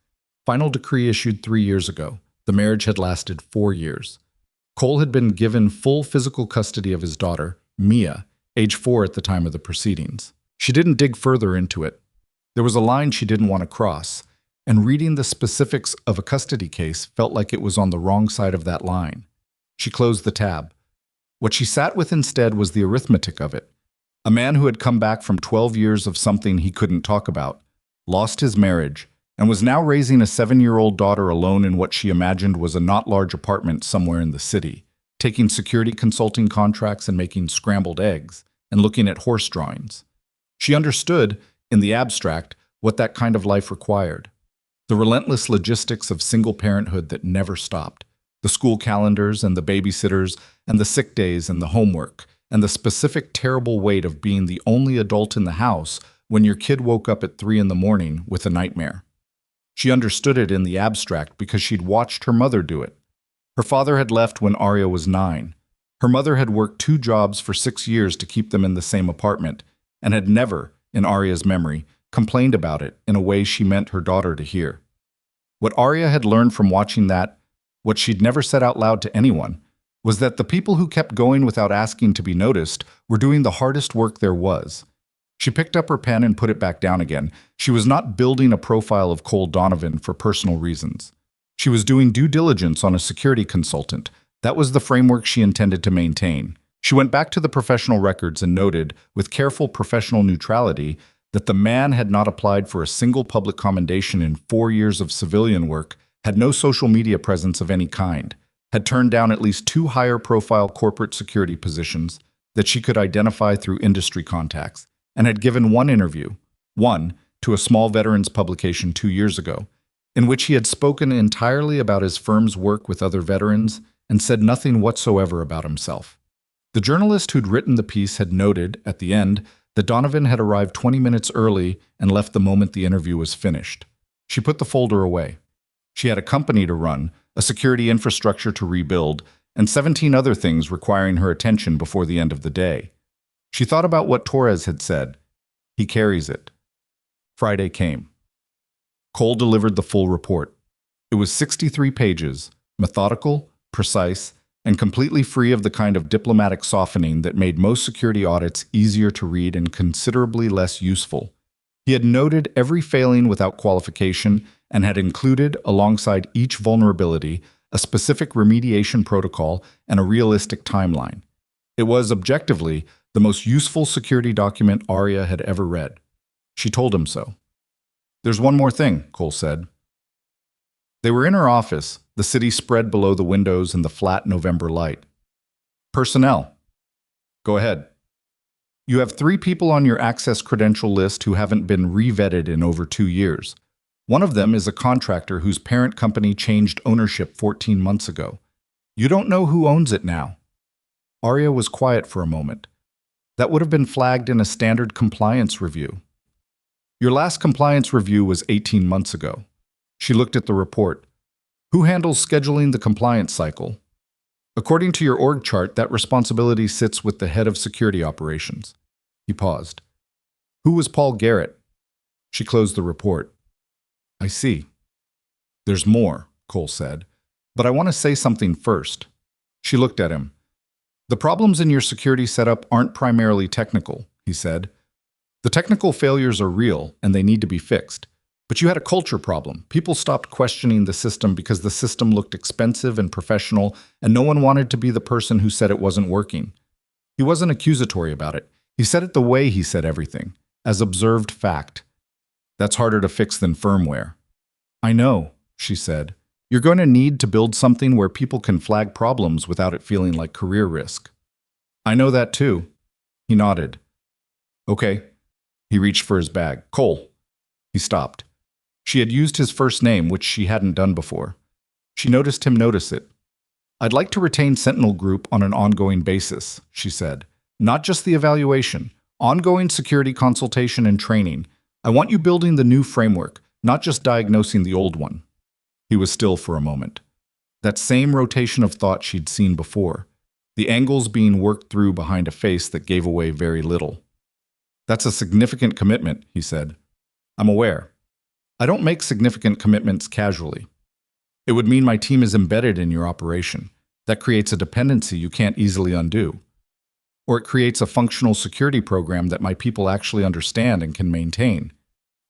Final decree issued 3 years ago. The marriage had lasted 4 years. Cole had been given full physical custody of his daughter, Mia, age 4 at the time of the proceedings. She didn't dig further into it. There was a line she didn't want to cross, and reading the specifics of a custody case felt like it was on the wrong side of that line. She closed the tab. What she sat with instead was the arithmetic of it. A man who had come back from 12 years of something he couldn't talk about, lost his marriage, and was now raising a 7-year-old daughter alone in what she imagined was a not large apartment somewhere in the city, taking security consulting contracts and making scrambled eggs, and looking at horse drawings. She understood, in the abstract, what that kind of life required. The relentless logistics of single parenthood that never stopped, the school calendars and the babysitters and the sick days and the homework, and the specific terrible weight of being the only adult in the house when your kid woke up at 3 in the morning with a nightmare. She understood it in the abstract because she'd watched her mother do it. Her father had left when Arya was 9. Her mother had worked 2 jobs for 6 years to keep them in the same apartment, and had never, in Arya's memory, complained about it in a way she meant her daughter to hear. What Arya had learned from watching that, what she'd never said out loud to anyone, was that the people who kept going without asking to be noticed were doing the hardest work there was. She picked up her pen and put it back down again. She was not building a profile of Cole Donovan for personal reasons. She was doing due diligence on a security consultant. That was the framework she intended to maintain. She went back to the professional records and noted, with careful professional neutrality, that the man had not applied for a single public commendation in 4 years of civilian work, had no social media presence of any kind, had turned down at least 2 higher-profile corporate security positions that she could identify through industry contacts, and had given one interview, to a small veterans publication 2 years ago, in which he had spoken entirely about his firm's work with other veterans and said nothing whatsoever about himself. The journalist who'd written the piece had noted, at the end, that Donovan had arrived 20 minutes early and left the moment the interview was finished. She put the folder away. She had a company to run, a security infrastructure to rebuild, and 17 other things requiring her attention before the end of the day. She thought about what Torres had said. He carries it. Friday came. Cole delivered the full report. It was 63 pages, methodical, precise, and completely free of the kind of diplomatic softening that made most security audits easier to read and considerably less useful. He had noted every failing without qualification and had included, alongside each vulnerability, a specific remediation protocol and a realistic timeline. It was, objectively, the most useful security document Arya had ever read. She told him so. "There's one more thing," Cole said. They were in her office, the city spread below the windows in the flat November light. "Personnel." "Go ahead." You have 3 people on your access credential list who haven't been re-vetted in over 2 years. One of them is a contractor whose parent company changed ownership 14 months ago. You don't know who owns it now. Arya was quiet for a moment. That would have been flagged in a standard compliance review. Your last compliance review was 18 months ago. She looked at the report. Who handles scheduling the compliance cycle? According to your org chart, that responsibility sits with the head of security operations. He paused. Who was Paul Garrett? She closed the report. I see. There's more, Cole said. But I want to say something first. She looked at him. The problems in your security setup aren't primarily technical, he said. The technical failures are real and they need to be fixed. But you had a culture problem. People stopped questioning the system because the system looked expensive and professional, and no one wanted to be the person who said it wasn't working. He wasn't accusatory about it. He said it the way he said everything, as observed fact. That's harder to fix than firmware. I know, she said. You're going to need to build something where people can flag problems without it feeling like career risk. I know that too. He nodded. Okay. He reached for his bag. Cole. He stopped. She had used his first name, which she hadn't done before. She noticed him notice it. I'd like to retain Sentinel Group on an ongoing basis, she said. Not just the evaluation, ongoing security consultation and training. I want you building the new framework, not just diagnosing the old one. He was still for a moment. That same rotation of thought she'd seen before, the angles being worked through behind a face that gave away very little. That's a significant commitment, he said. I'm aware. I don't make significant commitments casually. It would mean my team is embedded in your operation. That creates a dependency you can't easily undo. Or it creates a functional security program that my people actually understand and can maintain.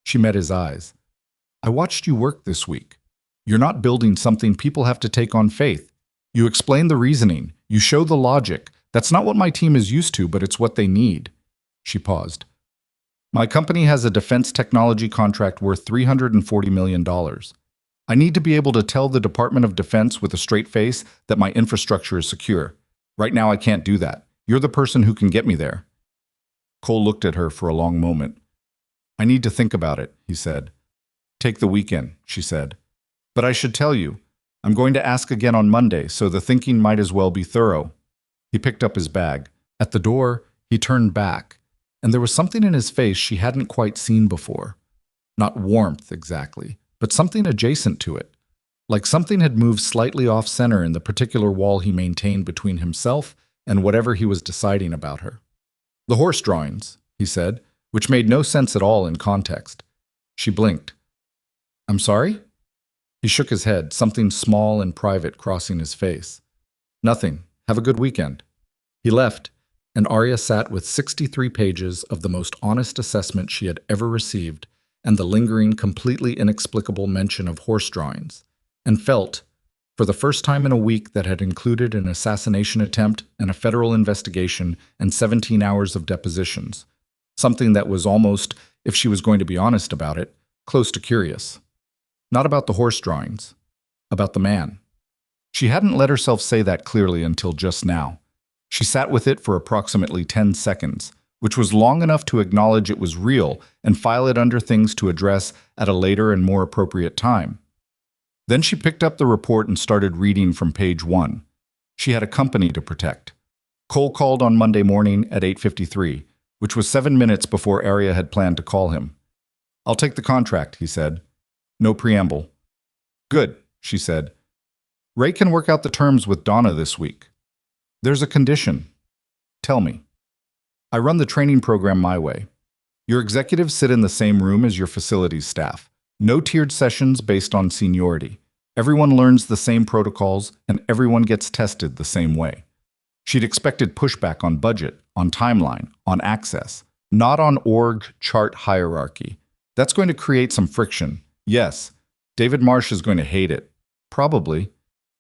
She met his eyes. I watched you work this week. You're not building something people have to take on faith. You explain the reasoning. You show the logic. That's not what my team is used to, but it's what they need. She paused. My company has a defense technology contract worth $340 million. I need to be able to tell the Department of Defense with a straight face that my infrastructure is secure. Right now I can't do that. You're the person who can get me there. Cole looked at her for a long moment. I need to think about it, he said. Take the weekend, she said. But I should tell you, I'm going to ask again on Monday, so the thinking might as well be thorough. He picked up his bag. At the door, he turned back, and there was something in his face she hadn't quite seen before. Not warmth exactly, but something adjacent to it. Like something had moved slightly off-center in the particular wall he maintained between himself and whatever he was deciding about her. The horse drawings, he said, which made no sense at all in context. She blinked. I'm sorry? He shook his head, something small and private crossing his face. Nothing. Have a good weekend. He left, and Arya sat with 63 pages of the most honest assessment she had ever received and the lingering, completely inexplicable mention of horse drawings, and felt, for the first time in a week that had included an assassination attempt and a federal investigation and 17 hours of depositions, something that was almost, if she was going to be honest about it, close to curious. Not about the horse drawings, about the man. She hadn't let herself say that clearly until just now. She sat with it for approximately 10 seconds, which was long enough to acknowledge it was real and file it under things to address at a later and more appropriate time. Then she picked up the report and started reading from page 1. She had a company to protect. Cole called on Monday morning at 8:53, which was 7 minutes before Arya had planned to call him. I'll take the contract, he said. No preamble. Good, she said. Ray can work out the terms with Donna this week. There's a condition. Tell me. I run the training program my way. Your executives sit in the same room as your facilities staff. No tiered sessions based on seniority. Everyone learns the same protocols, and everyone gets tested the same way. She'd expected pushback on budget, on timeline, on access, not on org chart hierarchy. That's going to create some friction. Yes, David Marsh is going to hate it. Probably.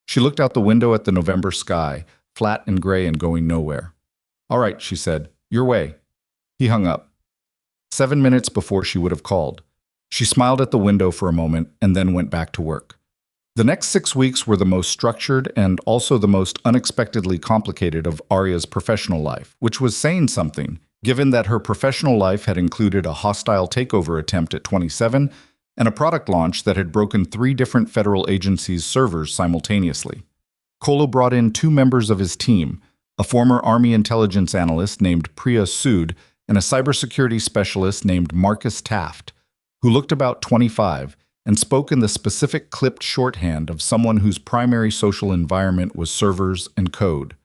She looked out the window at the November sky, flat and gray and going nowhere. All right, she said. Your way. He hung up. 7 minutes before she would have called. She smiled at the window for a moment and then went back to work. The next 6 weeks were the most structured and also the most unexpectedly complicated of Arya's professional life, which was saying something, given that her professional life had included a hostile takeover attempt at 27 and a product launch that had broken 3 different federal agencies' servers simultaneously. Kolo brought in 2 members of his team, a former Army intelligence analyst named Priya Sood and a cybersecurity specialist named Marcus Taft, who looked about 25 and spoke in the specific clipped shorthand of someone whose primary social environment was servers and code.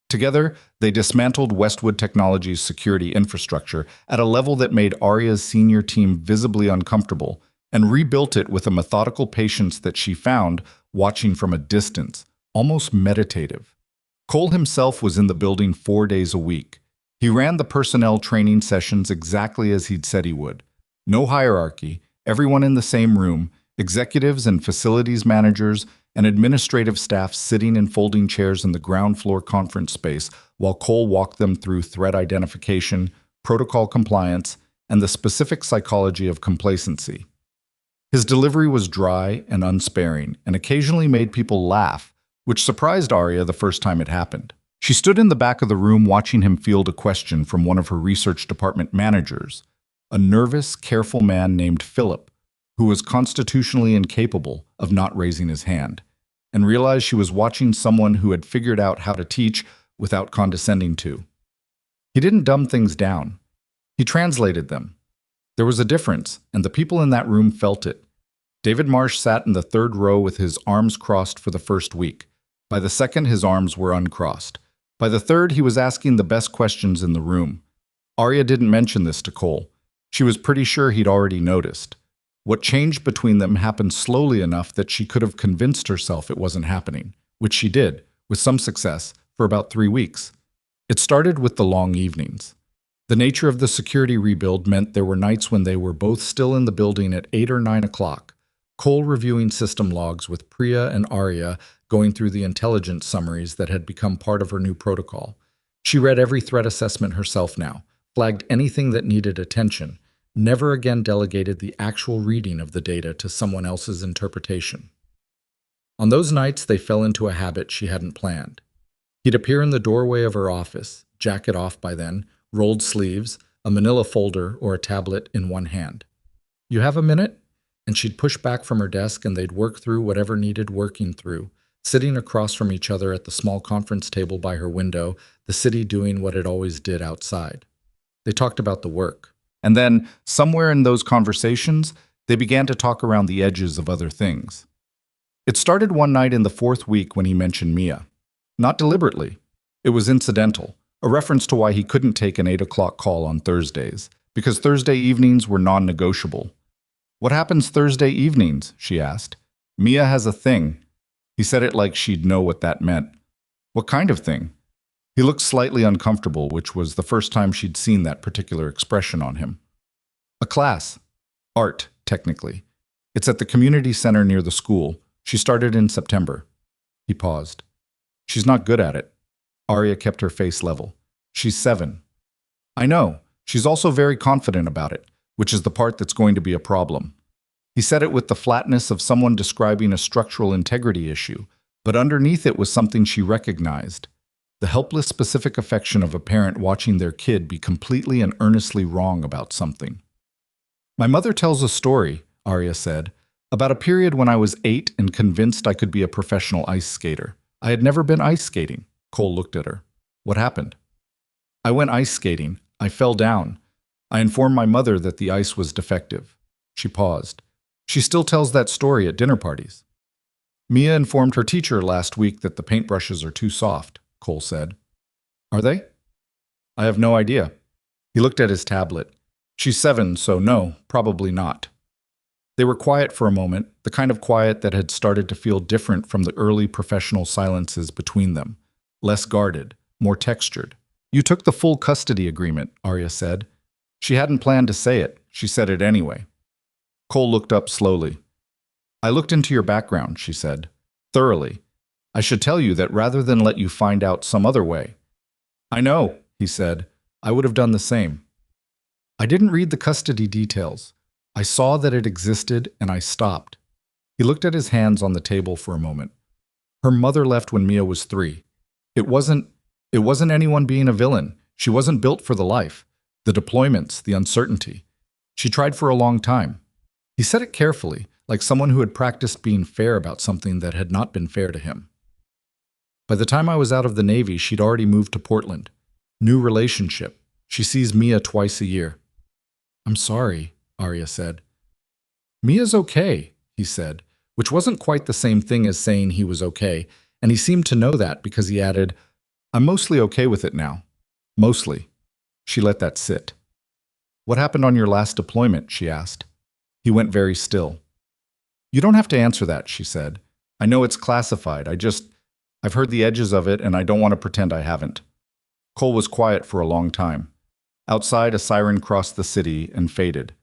Together, they dismantled Westwood Technologies' security infrastructure at a level that made Arya's senior team visibly uncomfortable and rebuilt it with a methodical patience that she found watching from a distance, almost meditative. Cole himself was in the building 4 days a week. He ran the personnel training sessions exactly as he'd said he would. No hierarchy, everyone in the same room, executives and facilities managers and administrative staff sitting in folding chairs in the ground floor conference space while Cole walked them through threat identification, protocol compliance, and the specific psychology of complacency. His delivery was dry and unsparing and occasionally made people laugh, which surprised Arya the first time it happened. She stood in the back of the room watching him field a question from one of her research department managers, a nervous, careful man named Philip, who was constitutionally incapable of not raising his hand, and realized she was watching someone who had figured out how to teach without condescending to. He didn't dumb things down. He translated them. There was a difference, and the people in that room felt it. David Marsh sat in the 3rd row with his arms crossed for the first week. By the second, his arms were uncrossed. By the third, he was asking the best questions in the room. Arya didn't mention this to Cole. She was pretty sure he'd already noticed. What changed between them happened slowly enough that she could have convinced herself it wasn't happening, which she did, with some success, for about 3 weeks. It started with the long evenings. The nature of the security rebuild meant there were nights when they were both still in the building at 8 or 9 o'clock, Cole reviewing system logs with Priya and Arya going through the intelligence summaries that had become part of her new protocol. She read every threat assessment herself now, flagged anything that needed attention, never again delegated the actual reading of the data to someone else's interpretation. On those nights, they fell into a habit she hadn't planned. He'd appear in the doorway of her office, jacket off by then, rolled sleeves, a manila folder or a tablet in one hand. "You have a minute?" And she'd push back from her desk and they'd work through whatever needed working through, sitting across from each other at the small conference table by her window, the city doing what it always did outside. They talked about the work. And then, somewhere in those conversations, they began to talk around the edges of other things. It started one night in the 4th week when he mentioned Mia. Not deliberately. It was incidental, a reference to why he couldn't take an 8 o'clock call on Thursdays, because Thursday evenings were non-negotiable. "What happens Thursday evenings?" she asked. "Mia has a thing." He said it like she'd know what that meant. "What kind of thing?" He looked slightly uncomfortable, which was the first time she'd seen that particular expression on him. "A class. Art, technically. It's at the community center near the school. She started in September." He paused. "She's not good at it." Arya kept her face level. "She's 7. "I know. She's also very confident about it, which is the part that's going to be a problem." He said it with the flatness of someone describing a structural integrity issue, but underneath it was something she recognized. The helpless specific affection of a parent watching their kid be completely and earnestly wrong about something. "My mother tells a story," Arya said, "about a period when I was 8 and convinced I could be a professional ice skater. I had never been ice skating." Cole looked at her. "What happened?" "I went ice skating. I fell down. I informed my mother that the ice was defective." She paused. "She still tells that story at dinner parties." "Mia informed her teacher last week that the paintbrushes are too soft," Cole said. "Are they?" "I have no idea." He looked at his tablet. "She's 7, so no, probably not." They were quiet for a moment, the kind of quiet that had started to feel different from the early professional silences between them. Less guarded, more textured. "You took the full custody agreement," Arya said. She hadn't planned to say it. She said it anyway. Cole looked up slowly. "I looked into your background," she said. "Thoroughly. I should tell you that rather than let you find out some other way." "I know," he said. "I would have done the same." "I didn't read the custody details. I saw that it existed and I stopped." He looked at his hands on the table for a moment. "Her mother left when Mia was 3. It wasn't anyone being a villain. She wasn't built for the life. The deployments, the uncertainty. She tried for a long time. He said it carefully, like someone who had practiced being fair about something that had not been fair to him. By the time I was out of the Navy, she'd already moved to Portland. New relationship. She sees Mia twice a year. I'm sorry, Arya said. Mia's okay, he said, which wasn't quite the same thing as saying he was okay, and he seemed to know that because he added, I'm mostly okay with it now. Mostly. She let that sit. What happened on your last deployment? She asked. He went very still. You don't have to answer that, she said. I know it's classified. I've heard the edges of it and I don't want to pretend I haven't. Cole was quiet for a long time. Outside, a siren crossed the city and faded.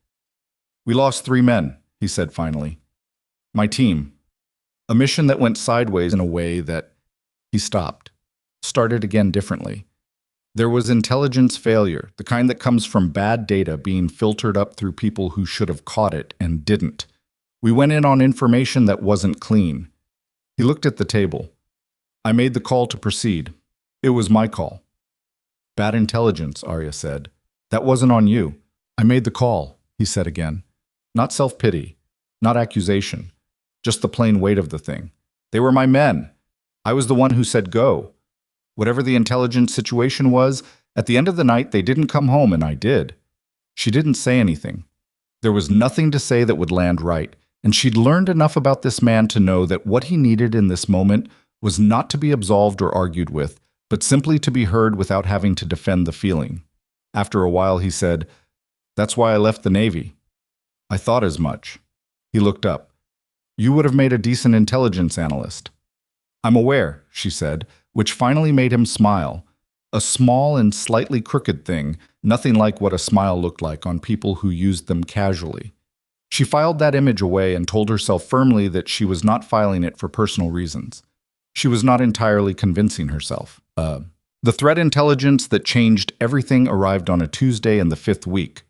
We lost 3 men, he said finally. My team. A mission that went sideways in a way that he stopped. Started again differently. There was intelligence failure, the kind that comes from bad data being filtered up through people who should have caught it and didn't. We went in on information that wasn't clean. He looked at the table. I made the call to proceed. It was my call. Bad intelligence, Arya said. That wasn't on you. I made the call, he said again. Not self-pity, not accusation, just the plain weight of the thing. They were my men. I was the one who said go. Whatever the intelligence situation was, at the end of the night they didn't come home and I did. She didn't say anything. There was nothing to say that would land right, and she'd learned enough about this man to know that what he needed in this moment was not to be absolved or argued with, but simply to be heard without having to defend the feeling. After a while he said, That's why I left the Navy. I thought as much. He looked up. You would have made a decent intelligence analyst. I'm aware, she said, which finally made him smile. A small and slightly crooked thing, nothing like what a smile looked like on people who used them casually. She filed that image away and told herself firmly that she was not filing it for personal reasons. She was not entirely convincing herself. The threat intelligence that changed everything arrived on a Tuesday in the 5th week.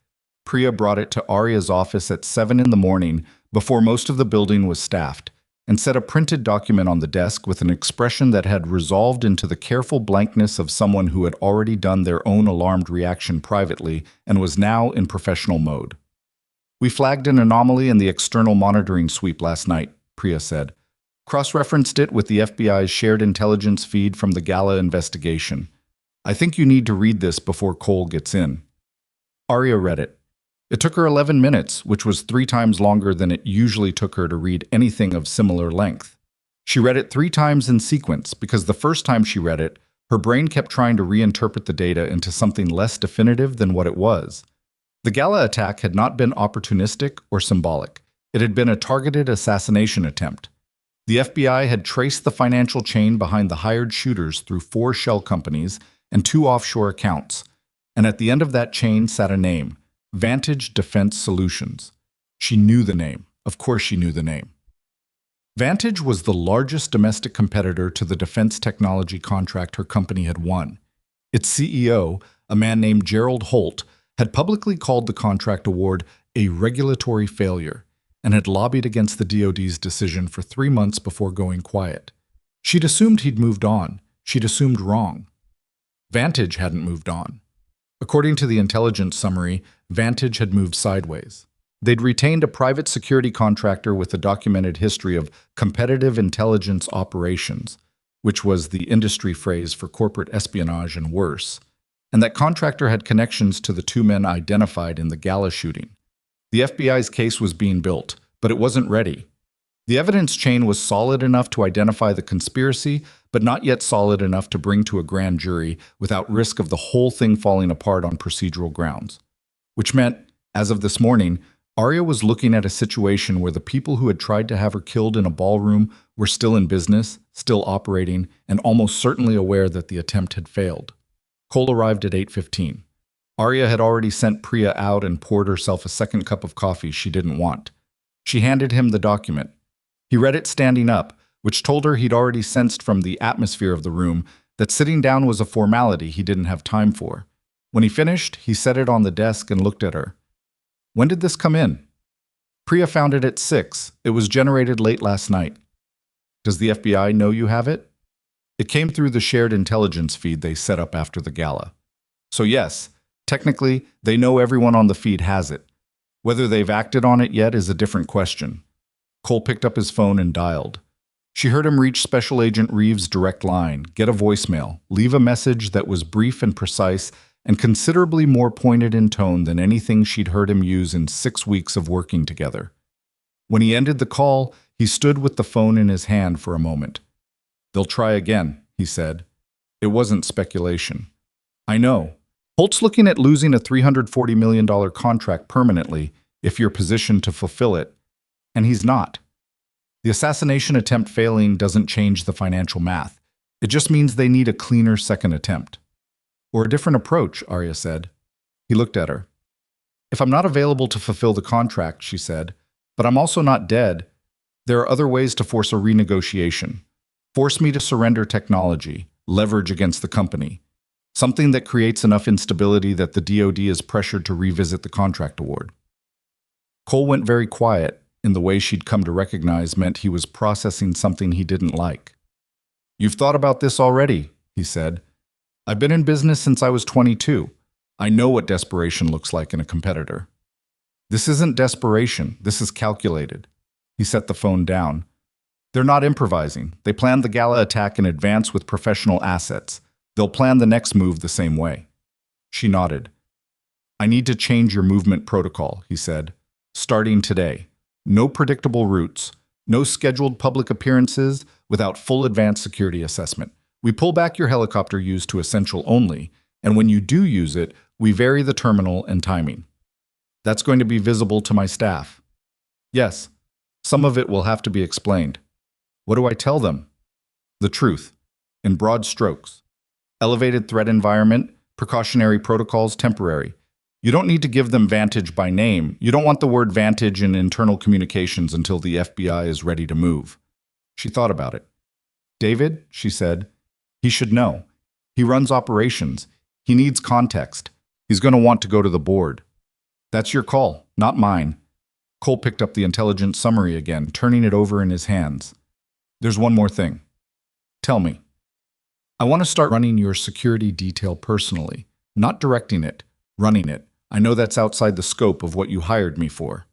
Priya brought it to Arya's office at 7 in the morning before most of the building was staffed, and set a printed document on the desk with an expression that had resolved into the careful blankness of someone who had already done their own alarmed reaction privately and was now in professional mode. We flagged an anomaly in the external monitoring sweep last night, Priya said. Cross-referenced it with the FBI's shared intelligence feed from the Gala investigation. I think you need to read this before Cole gets in. Arya read it. It took her 11 minutes, which was 3 times longer than it usually took her to read anything of similar length. She read it 3 times in sequence because the first time she read it, her brain kept trying to reinterpret the data into something less definitive than what it was. The Gala attack had not been opportunistic or symbolic. It had been a targeted assassination attempt. The FBI had traced the financial chain behind the hired shooters through 4 shell companies and 2 offshore accounts. And at the end of that chain sat a name, Vantage Defense Solutions. She knew the name. Of course she knew the name. Vantage was the largest domestic competitor to the defense technology contract her company had won. Its CEO, a man named Gerald Holt, had publicly called the contract award a regulatory failure and had lobbied against the DoD's decision for 3 months before going quiet. She'd assumed he'd moved on. She'd assumed wrong. Vantage hadn't moved on. According to the intelligence summary, Vantage had moved sideways. They'd retained a private security contractor with a documented history of competitive intelligence operations, which was the industry phrase for corporate espionage and worse, and that contractor had connections to the 2 men identified in the Gala shooting. The FBI's case was being built, but it wasn't ready. The evidence chain was solid enough to identify the conspiracy, but not yet solid enough to bring to a grand jury without risk of the whole thing falling apart on procedural grounds. Which meant, as of this morning, Arya was looking at a situation where the people who had tried to have her killed in a ballroom were still in business, still operating, and almost certainly aware that the attempt had failed. Cole arrived at 8:15. Arya had already sent Priya out and poured herself a second cup of coffee she didn't want. She handed him the document. He read it standing up, which told her he'd already sensed from the atmosphere of the room that sitting down was a formality he didn't have time for. When he finished, he set it on the desk and looked at her. When did this come in? Priya found it at 6. It was generated late last night. Does the FBI know you have it? It came through the shared intelligence feed they set up after the Gala. So yes, Technically, they know everyone on the feed has it. Whether they've acted on it yet is a different question. Cole picked up his phone and dialed. She heard him reach Special Agent Reeves' direct line, get a voicemail, leave a message that was brief and precise and considerably more pointed in tone than anything she'd heard him use in 6 weeks of working together. When he ended the call, he stood with the phone in his hand for a moment. "They'll try again," he said. It wasn't speculation. "I know. Holt's looking at losing a $340 million contract permanently if you're positioned to fulfill it, and he's not. The assassination attempt failing doesn't change the financial math. It just means they need a cleaner second attempt." "Or a different approach," Arya said. He looked at her. "If I'm not available to fulfill the contract," she said, "but I'm also not dead, there are other ways to force a renegotiation. Force me to surrender technology, leverage against the company. Something that creates enough instability that the DoD is pressured to revisit the contract award." Cole went very quiet, in the way she'd come to recognize meant he was processing something he didn't like. "You've thought about this already," he said. "I've been in business since I was 22. I know what desperation looks like in a competitor." "This isn't desperation, this is calculated." He set the phone down. "They're not improvising. They planned the gala attack in advance with professional assets. They'll plan the next move the same way." She nodded. "I need to change your movement protocol," he said. "Starting today. No predictable routes, no scheduled public appearances without full advanced security assessment. We pull back your helicopter use to essential only, and when you do use it, we vary the terminal and timing. That's going to be visible to my staff." "Yes, some of it will have to be explained." "What do I tell them?" "The truth, in broad strokes. Elevated threat environment, precautionary protocols temporary. You don't need to give them Vantage by name. You don't want the word Vantage in internal communications until the FBI is ready to move." She thought about it. "David," she said, "he should know. He runs operations. He needs context. He's going to want to go to the board." "That's your call, not mine." Cole picked up the intelligence summary again, turning it over in his hands. "There's one more thing. Tell me. I want to start running your security detail personally, not directing it, running it. I know that's outside the scope of what you hired me for."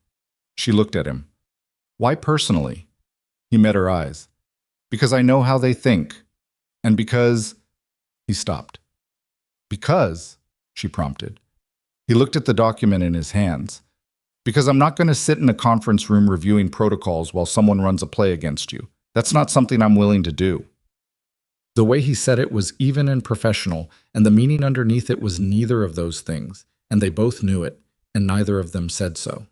She looked at him. "Why personally?" He met her eyes. "Because I know how they think. And because—" He stopped. "Because," she prompted. He looked at the document in his hands. "Because I'm not going to sit in a conference room reviewing protocols while someone runs a play against you. That's not something I'm willing to do." The way he said it was even and professional, and the meaning underneath it was neither of those things, and they both knew it, and neither of them said so.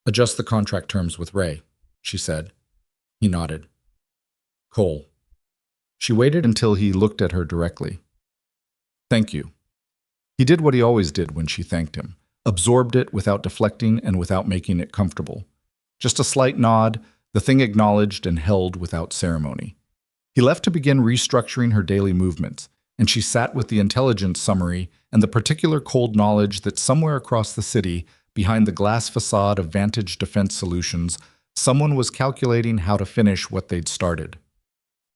"Adjust the contract terms with Ray," she said. He nodded. "Cole." She waited until he looked at her directly. "Thank you." He did what he always did when she thanked him, absorbed it without deflecting and without making it comfortable. Just a slight nod, the thing acknowledged and held without ceremony. He left to begin restructuring her daily movements, and she sat with the intelligence summary and the particular cold knowledge that somewhere across the city, behind the glass facade of Vantage Defense Solutions, someone was calculating how to finish what they'd started.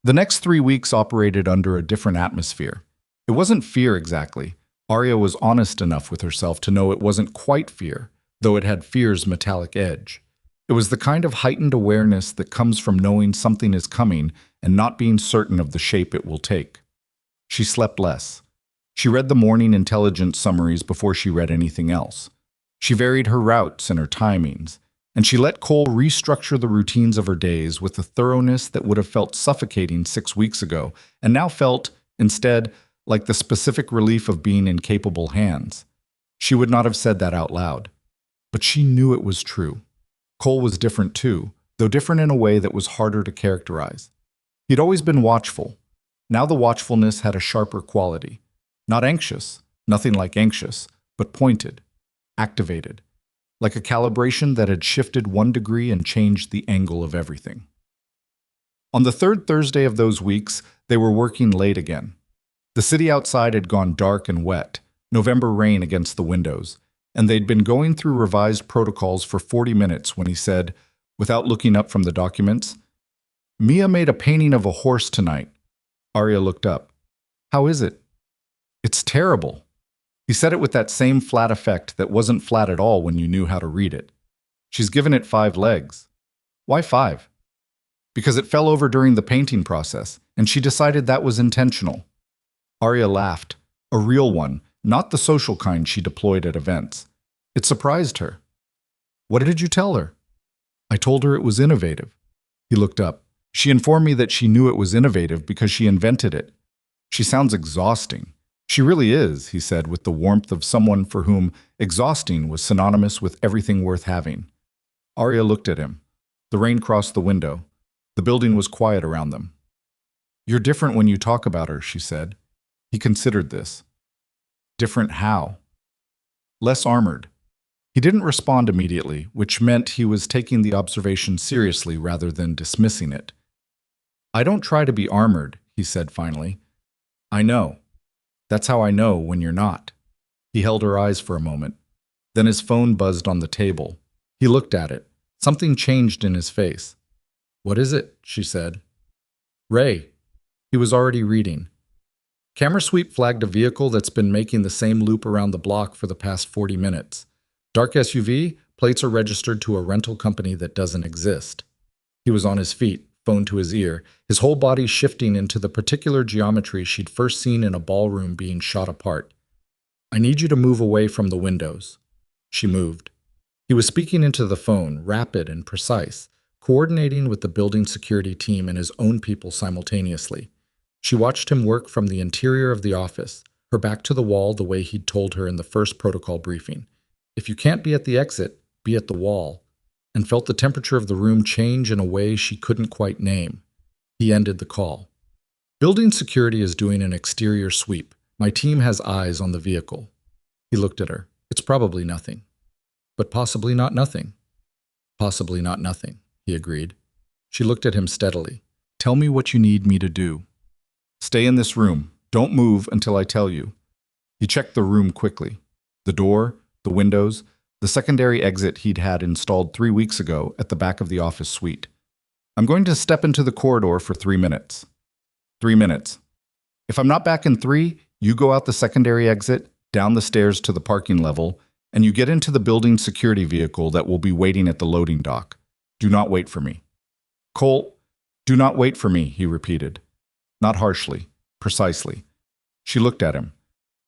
The next 3 weeks operated under a different atmosphere. It wasn't fear exactly. Arya was honest enough with herself to know it wasn't quite fear, though it had fear's metallic edge. It was the kind of heightened awareness that comes from knowing something is coming and not being certain of the shape it will take. She slept less. She read the morning intelligence summaries before she read anything else. She varied her routes and her timings, and she let Cole restructure the routines of her days with a thoroughness that would have felt suffocating 6 weeks ago, and now felt, instead, like the specific relief of being in capable hands. She would not have said that out loud, but she knew it was true. Cole was different too, though different in a way that was harder to characterize. He'd always been watchful. Now the watchfulness had a sharper quality. Not anxious, nothing like anxious, but pointed, activated, like a calibration that had shifted 1 degree and changed the angle of everything. On the 3rd Thursday of those weeks, they were working late again. The city outside had gone dark and wet, November rain against the windows, and they'd been going through revised protocols for 40 minutes when he said, without looking up from the documents, "Mia made a painting of a horse tonight." Arya looked up. "How is it?" "It's terrible." He said it with that same flat effect that wasn't flat at all when you knew how to read it. She's given it 5 legs. Why 5? Because it fell over during the painting process, and she decided that was intentional. Arya laughed. A real one, not the social kind she deployed at events. It surprised her. What did you tell her? I told her it was innovative. He looked up. She informed me that she knew it was innovative because she invented it. She sounds exhausting. She really is, he said with the warmth of someone for whom exhausting was synonymous with everything worth having. Arya looked at him. The rain crossed the window. The building was quiet around them. You're different when you talk about her, she said. He considered this. Different how? Less armored. He didn't respond immediately, which meant he was taking the observation seriously rather than dismissing it. I don't try to be armored, he said finally. I know. That's how I know when you're not. He held her eyes for a moment. Then his phone buzzed on the table. He looked at it. Something changed in his face. What is it? She said. Ray. He was already reading. Camera sweep flagged a vehicle that's been making the same loop around the block for the past 40 minutes. Dark SUV, plates are registered to a rental company that doesn't exist. He was on his feet, phone to his ear, his whole body shifting into the particular geometry she'd first seen in a ballroom being shot apart. I need you to move away from the windows. She moved. He was speaking into the phone, rapid and precise, coordinating with the building security team and his own people simultaneously. She watched him work from the interior of the office, her back to the wall the way he'd told her in the first protocol briefing. If you can't be at the exit, be at the wall, and felt the temperature of the room change in a way she couldn't quite name. He ended the call. Building security is doing an exterior sweep. My team has eyes on the vehicle. He looked at her. It's probably nothing. But possibly not nothing. Possibly not nothing, he agreed. She looked at him steadily. Tell me what you need me to do. Stay in this room. Don't move until I tell you. He checked the room quickly. The door, the windows, the secondary exit he'd had installed 3 weeks ago at the back of the office suite. I'm going to step into the corridor for 3 minutes. 3 minutes. If I'm not back in 3, you go out the secondary exit, down the stairs to the parking level, and you get into the building security vehicle that will be waiting at the loading dock. Do not wait for me. Cole, do not wait for me, he repeated. Not harshly, precisely. She looked at him.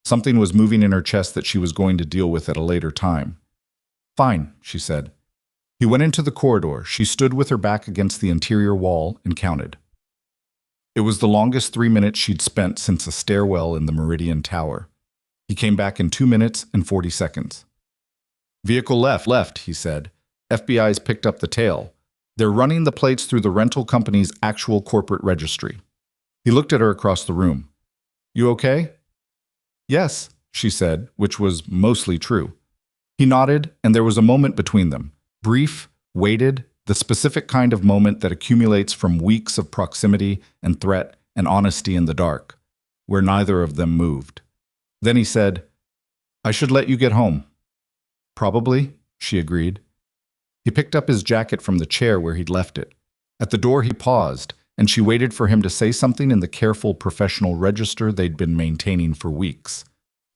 Something was moving in her chest that she was going to deal with at a later time. Fine, she said. He went into the corridor. She stood with her back against the interior wall and counted. It was the longest 3 minutes she'd spent since a stairwell in the Meridian Tower. He came back in 2 minutes and 40 seconds. Vehicle left, he said. FBI's picked up the tail. They're running the plates through the rental company's actual corporate registry. He looked at her across the room. You okay? Yes, she said, which was mostly true. He nodded, and there was a moment between them. Brief, weighted, the specific kind of moment that accumulates from weeks of proximity and threat and honesty in the dark, where neither of them moved. Then he said, I should let you get home. Probably, she agreed. He picked up his jacket from the chair where he'd left it. At the door he paused, and she waited for him to say something in the careful professional register they'd been maintaining for weeks.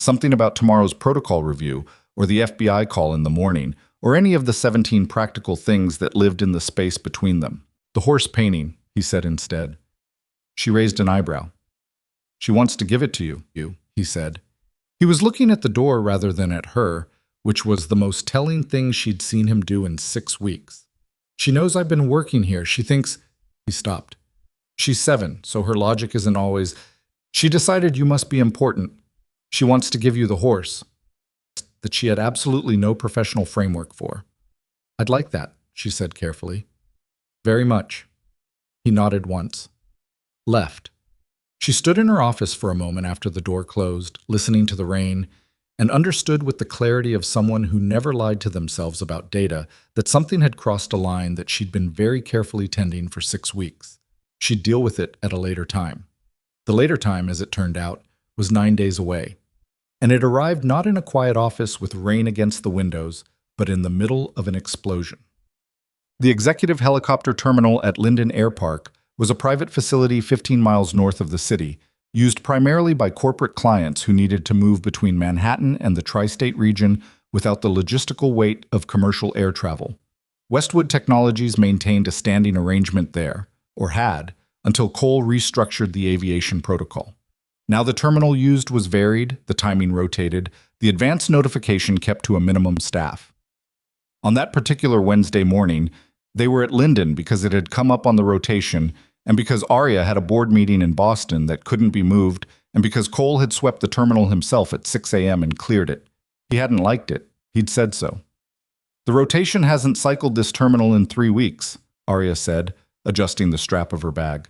Something about tomorrow's protocol review, or the FBI call in the morning, or any of the 17 practical things that lived in the space between them. The horse painting, he said instead. She raised an eyebrow. She wants to give it to you, he said. He was looking at the door rather than at her, which was the most telling thing she'd seen him do in 6 weeks. She knows I've been working here. She thinks... He stopped. She's 7, so her logic isn't always... She decided you must be important. She wants to give you the horse. That she had absolutely no professional framework for. I'd like that, she said carefully. Very much. He nodded once. Left. She stood in her office for a moment after the door closed, listening to the rain, and understood with the clarity of someone who never lied to themselves about data that something had crossed a line that she'd been very carefully tending for 6 weeks. She'd deal with it at a later time. The later time, as it turned out, was 9 days away. And it arrived not in a quiet office with rain against the windows, but in the middle of an explosion. The executive helicopter terminal at Linden Air Park was a private facility 15 miles north of the city, used primarily by corporate clients who needed to move between Manhattan and the tri-state region without the logistical weight of commercial air travel. Westwood Technologies maintained a standing arrangement there, or had, until Cole restructured the aviation protocol. Now the terminal used was varied, the timing rotated, the advance notification kept to a minimum staff. On that particular Wednesday morning, they were at Linden because it had come up on the rotation, and because Arya had a board meeting in Boston that couldn't be moved, and because Cole had swept the terminal himself at 6 a.m. and cleared it. He hadn't liked it. He'd said so. "The rotation hasn't cycled this terminal in 3 weeks," Arya said, adjusting the strap of her bag.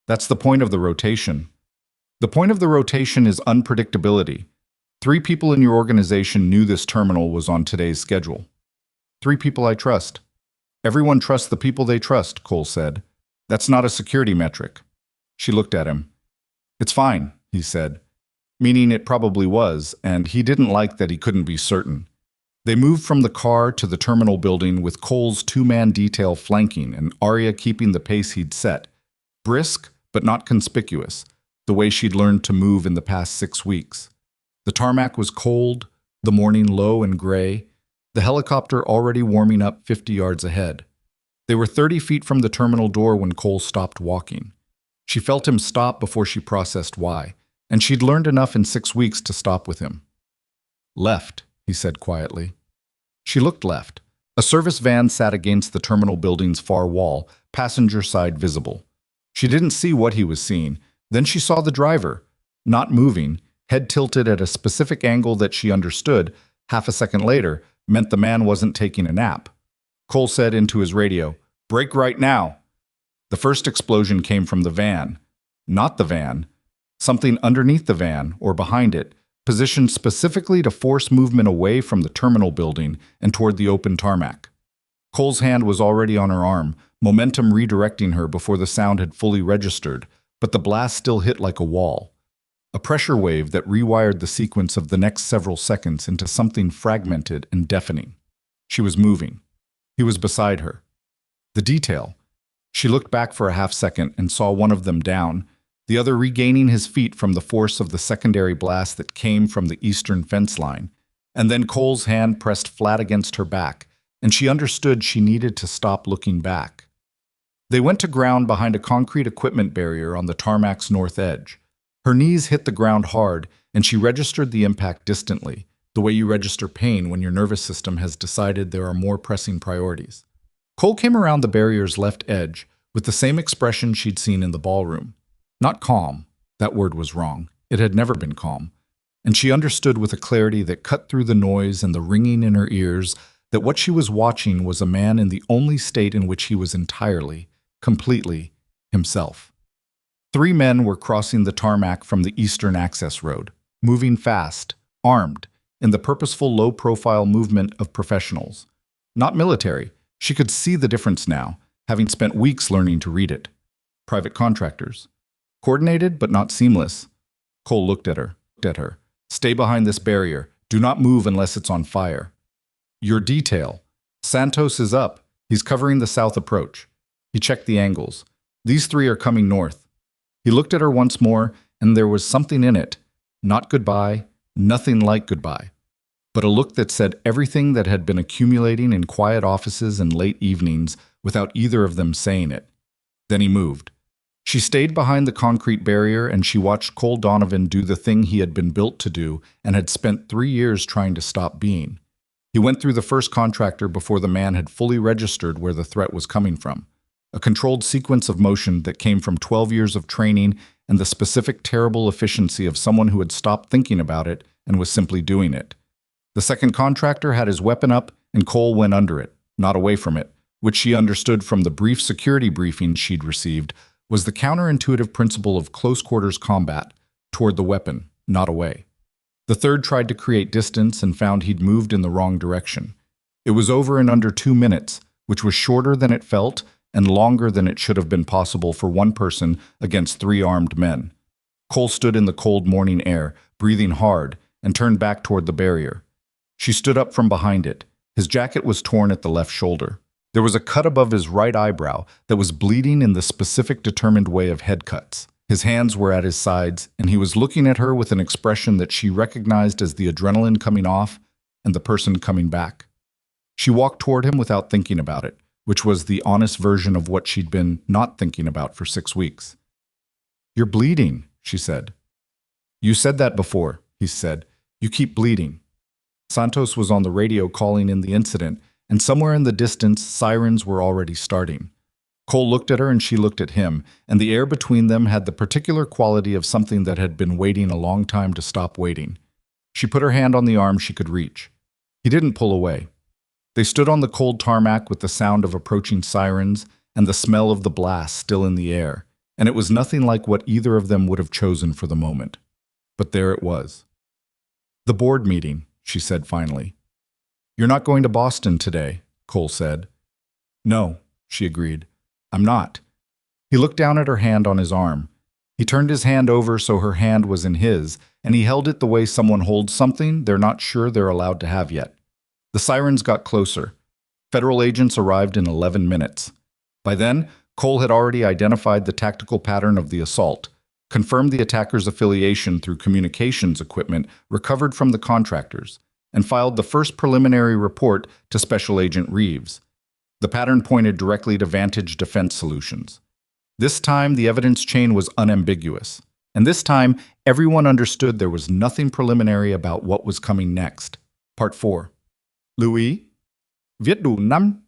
"That's the point of the rotation. The point of the rotation is unpredictability. 3 people in your organization knew this terminal was on today's schedule. 3 people I trust." "Everyone trusts the people they trust," Cole said. "That's not a security metric." She looked at him. "It's fine," he said, meaning it probably was, and he didn't like that he couldn't be certain. They moved from the car to the terminal building with Cole's 2-man detail flanking and Arya keeping the pace he'd set. Brisk, but not conspicuous, the way she'd learned to move in the past 6 weeks. The tarmac was cold, the morning low and gray, the helicopter already warming up 50 yards ahead. They were 30 feet from the terminal door when Cole stopped walking. She felt him stop before she processed why, and she'd learned enough in 6 weeks to stop with him. "Left," he said quietly. She looked left. A service van sat against the terminal building's far wall, passenger side visible. She didn't see what he was seeing. Then she saw the driver, not moving, head tilted at a specific angle that she understood, half a second later, meant the man wasn't taking a nap. Cole said into his radio, "Brake right now." The first explosion came from the van. Not the van. Something underneath the van, or behind it, positioned specifically to force movement away from the terminal building and toward the open tarmac. Cole's hand was already on her arm, momentum redirecting her before the sound had fully registered, but the blast still hit like a wall. A pressure wave that rewired the sequence of the next several seconds into something fragmented and deafening. She was moving. He was beside her. The detail. She looked back for a half second and saw one of them down, the other regaining his feet from the force of the secondary blast that came from the eastern fence line. And then Cole's hand pressed flat against her back, and she understood she needed to stop looking back. They went to ground behind a concrete equipment barrier on the tarmac's north edge. Her knees hit the ground hard, and she registered the impact distantly, the way you register pain when your nervous system has decided there are more pressing priorities. Cole came around the barrier's left edge with the same expression she'd seen in the ballroom. Not calm. That word was wrong. It had never been calm. And she understood with a clarity that cut through the noise and the ringing in her ears that what she was watching was a man in the only state in which he was entirely, completely, himself. 3 men were crossing the tarmac from the eastern access road, moving fast, armed, in the purposeful low-profile movement of professionals. Not military. She could see the difference now, having spent weeks learning to read it. Private contractors. Coordinated but not seamless. Cole looked at her. "Stay behind this barrier. Do not move unless it's on fire." "Your detail. Santos is up. He's covering the south approach." He checked the angles. "These 3 are coming north." He looked at her once more, and there was something in it. Not goodbye, nothing like goodbye, but a look that said everything that had been accumulating in quiet offices and late evenings without either of them saying it. Then he moved. She stayed behind the concrete barrier, and she watched Cole Donovan do the thing he had been built to do and had spent 3 years trying to stop being. He went through the first contractor before the man had fully registered where the threat was coming from. A controlled sequence of motion that came from 12 years of training and the specific terrible efficiency of someone who had stopped thinking about it and was simply doing it. The second contractor had his weapon up, and Cole went under it, not away from it, which she understood from the brief security briefing she'd received was the counterintuitive principle of close-quarters combat, toward the weapon, not away. The third tried to create distance and found he'd moved in the wrong direction. It was over in under 2 minutes, which was shorter than it felt and longer than it should have been possible for one person against 3 armed men. Cole stood in the cold morning air, breathing hard, and turned back toward the barrier. She stood up from behind it. His jacket was torn at the left shoulder. There was a cut above his right eyebrow that was bleeding in the specific determined way of head cuts. His hands were at his sides, and he was looking at her with an expression that she recognized as the adrenaline coming off and the person coming back. She walked toward him without thinking about it, which was the honest version of what she'd been not thinking about for 6 weeks. "You're bleeding," she said. "You said that before," he said. "You keep bleeding." Santos was on the radio calling in the incident, and somewhere in the distance, sirens were already starting. Cole looked at her and she looked at him, and the air between them had the particular quality of something that had been waiting a long time to stop waiting. She put her hand on the arm she could reach. He didn't pull away. They stood on the cold tarmac with the sound of approaching sirens and the smell of the blast still in the air, and it was nothing like what either of them would have chosen for the moment. But there it was. "The board meeting," she said finally. "You're not going to Boston today," Cole said. "No," she agreed. "I'm not." He looked down at her hand on his arm. He turned his hand over so her hand was in his, and he held it the way someone holds something they're not sure they're allowed to have yet. The sirens got closer. Federal agents arrived in 11 minutes. By then, Cole had already identified the tactical pattern of the assault, confirmed the attacker's affiliation through communications equipment recovered from the contractors, and filed the first preliminary report to Special Agent Reeves. The pattern pointed directly to Vantage Defense Solutions. This time, the evidence chain was unambiguous. And this time, everyone understood there was nothing preliminary about what was coming next. Part 4. Lưu ý, viết đủ 5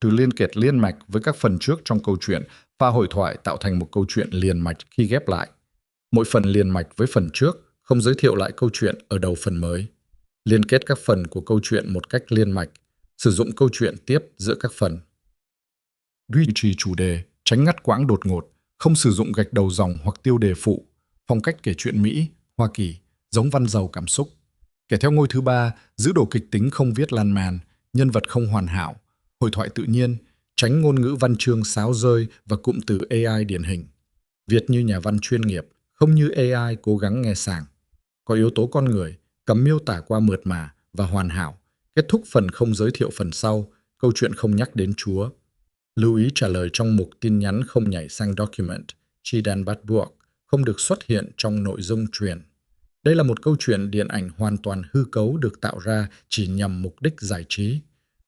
từ liên kết liên mạch với các phần trước trong câu chuyện, pha hội thoại tạo thành một câu chuyện liền mạch khi ghép lại. Mỗi phần liền mạch với phần trước không giới thiệu lại câu chuyện ở đầu phần mới. Liên kết các phần của câu chuyện một cách liên mạch, sử dụng câu chuyện tiếp giữa các phần. Duy trì chủ đề, tránh ngắt quãng đột ngột, không sử dụng gạch đầu dòng hoặc tiêu đề phụ, phong cách kể chuyện Mỹ, Hoa Kỳ, giống văn giàu cảm xúc. Kể theo ngôi thứ 3, giữ độ kịch tính không viết lan man, nhân vật không hoàn hảo, hội thoại tự nhiên, tránh ngôn ngữ văn chương sáo rơi và cụm từ AI điển hình. Viết như nhà văn chuyên nghiệp, không như AI cố gắng nghe sảng. Có yếu tố con người, cấm miêu tả qua mượt mà và hoàn hảo. Kết thúc phần không giới thiệu phần sau, câu chuyện không nhắc đến Chúa. Lưu ý trả lời trong mục tin nhắn không nhảy sang document, chi đan bắt buộc, không được xuất hiện trong nội dung truyền. Đây là một câu chuyện điện ảnh hoàn toàn hư cấu được tạo ra chỉ nhằm mục đích giải trí.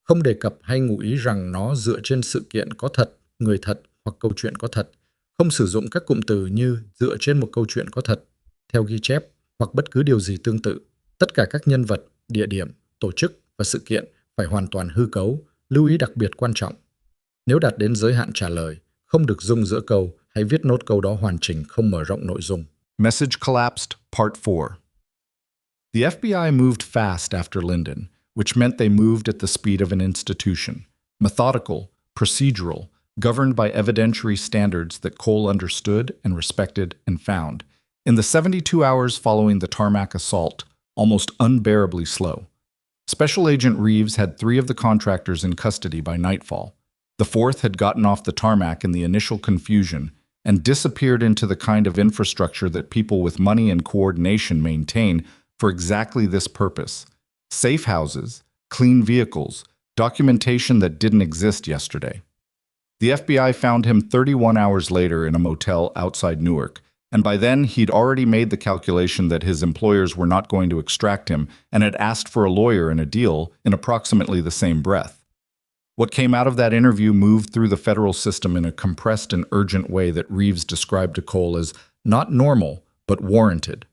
Không đề cập hay ngụ ý rằng nó dựa trên sự kiện có thật, người thật hoặc câu chuyện có thật. Không sử dụng các cụm từ như dựa trên một câu chuyện có thật, theo ghi chép hoặc bất cứ điều gì tương tự. Tất cả các nhân vật, địa điểm, tổ chức và sự kiện phải hoàn toàn hư cấu, lưu ý đặc biệt quan trọng. Nếu đạt đến giới hạn trả lời, không được dung giữa câu hay viết nốt câu đó hoàn chỉnh không mở rộng nội dung. Message collapsed, Part 4. The FBI moved fast after Linden, which meant they moved at the speed of an institution, methodical, procedural, governed by evidentiary standards that Cole understood and respected and found. In the 72 hours following the tarmac assault, almost unbearably slow. Special Agent Reeves had 3 of the contractors in custody by nightfall. The 4th had gotten off the tarmac in the initial confusion and disappeared into the kind of infrastructure that people with money and coordination maintain for exactly this purpose. Safe houses, clean vehicles, documentation that didn't exist yesterday. The FBI found him 31 hours later in a motel outside Newark, and by then he'd already made the calculation that his employers were not going to extract him and had asked for a lawyer and a deal in approximately the same breath. What came out of that interview moved through the federal system in a compressed and urgent way that Reeves described to Cole as not normal, but warranted.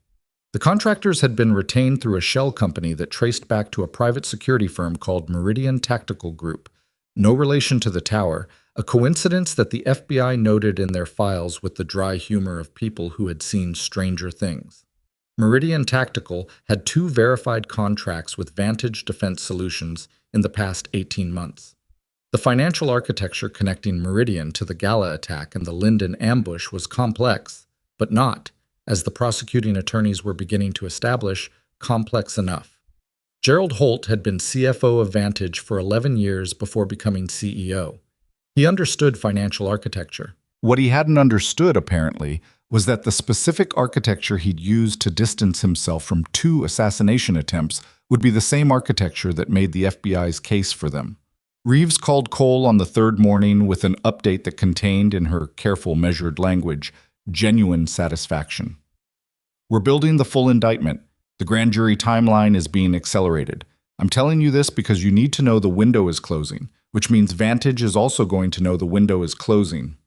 The contractors had been retained through a shell company that traced back to a private security firm called Meridian Tactical Group. No relation to the tower, a coincidence that the FBI noted in their files with the dry humor of people who had seen stranger things. Meridian Tactical had 2 verified contracts with Vantage Defense Solutions in the past 18 months. The financial architecture connecting Meridian to the Gala attack and the Linden ambush was complex, but not, as the prosecuting attorneys were beginning to establish, complex enough. Gerald Holt had been CFO of Vantage for 11 years before becoming CEO. He understood financial architecture. What he hadn't understood, apparently, was that the specific architecture he'd used to distance himself from 2 assassination attempts would be the same architecture that made the FBI's case for them. Reeves called Cole on the third morning with an update that contained, in her careful, measured language, genuine satisfaction. We're building the full indictment. The grand jury timeline is being accelerated. I'm telling you this because you need to know the window is closing, which means Vantage is also going to know the window is closing.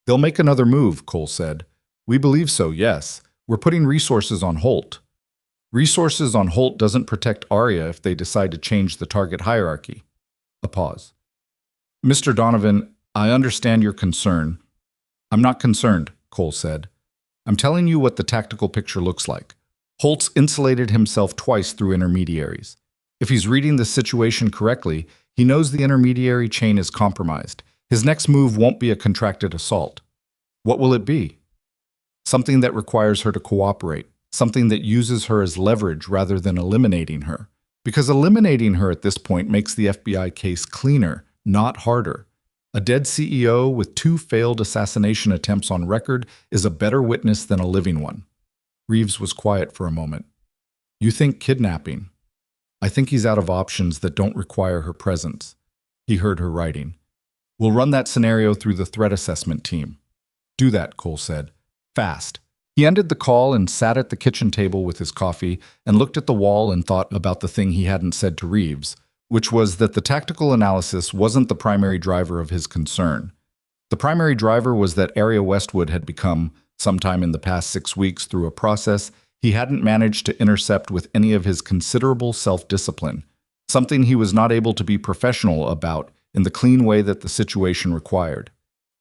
They'll make another move, Cole said. We believe so, yes. We're putting resources on Holt. Resources on Holt doesn't protect Arya if they decide to change the target hierarchy. A pause. Mr. Donovan, I understand your concern. I'm not concerned, Cole said. I'm telling you what the tactical picture looks like. Holt's insulated himself twice through intermediaries. If he's reading the situation correctly, he knows the intermediary chain is compromised. His next move won't be a contracted assault. What will it be? Something that requires her to cooperate, something that uses her as leverage rather than eliminating her. Because eliminating her at this point makes the FBI case cleaner, not harder. A dead CEO with 2 failed assassination attempts on record is a better witness than a living one. Reeves was quiet for a moment. You think kidnapping? I think he's out of options that don't require her presence. He heard her writing. We'll run that scenario through the threat assessment team. Do that, Cole said. Fast. He ended the call and sat at the kitchen table with his coffee and looked at the wall and thought about the thing he hadn't said to Reeves, which was that the tactical analysis wasn't the primary driver of his concern. The primary driver was that Arya Westwood had become, sometime in the past 6 weeks through a process he hadn't managed to intercept with any of his considerable self-discipline, something he was not able to be professional about in the clean way that the situation required.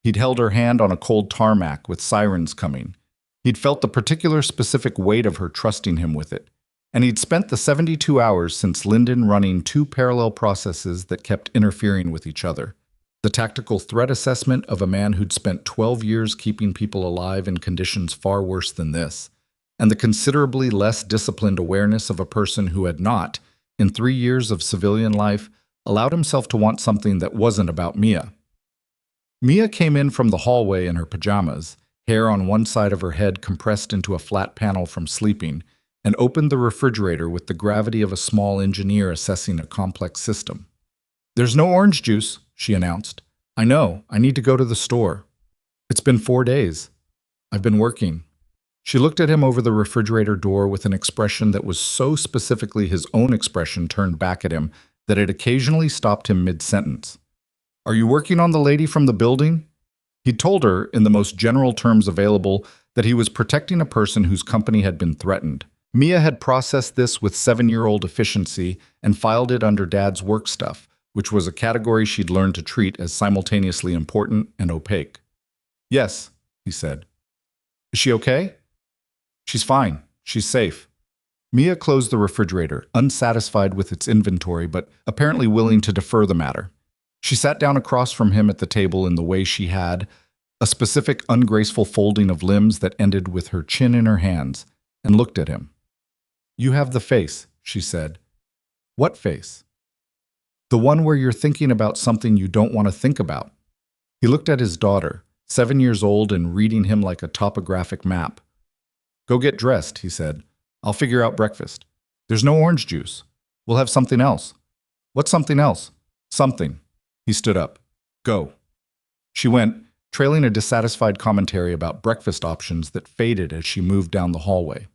He'd held her hand on a cold tarmac with sirens coming. He'd felt the particular specific weight of her trusting him with it. And he'd spent the 72 hours since Lyndon running 2 parallel processes that kept interfering with each other. The tactical threat assessment of a man who'd spent 12 years keeping people alive in conditions far worse than this, and the considerably less disciplined awareness of a person who had not, in 3 years of civilian life, allowed himself to want something that wasn't about Mia. Mia came in from the hallway in her pajamas, hair on one side of her head compressed into a flat panel from sleeping, and opened the refrigerator with the gravity of a small engineer assessing a complex system. There's no orange juice, she announced. I know, I need to go to the store. It's been 4 days. I've been working. She looked at him over the refrigerator door with an expression that was so specifically his own expression turned back at him that it occasionally stopped him mid-sentence. Are you working on the lady from the building? He'd told her, in the most general terms available, that he was protecting a person whose company had been threatened. Mia had processed this with 7-year-old efficiency and filed it under Dad's work stuff, which was a category she'd learned to treat as simultaneously important and opaque. Yes, he said. Is she okay? She's fine. She's safe. Mia closed the refrigerator, unsatisfied with its inventory, but apparently willing to defer the matter. She sat down across from him at the table in the way she had, a specific ungraceful folding of limbs that ended with her chin in her hands, and looked at him. You have the face, she said. What face? The one where you're thinking about something you don't want to think about. He looked at his daughter, 7 years old and reading him like a topographic map. Go get dressed, he said. I'll figure out breakfast. There's no orange juice. We'll have something else. What's something else? Something. He stood up. Go. She went, trailing a dissatisfied commentary about breakfast options that faded as she moved down the hallway.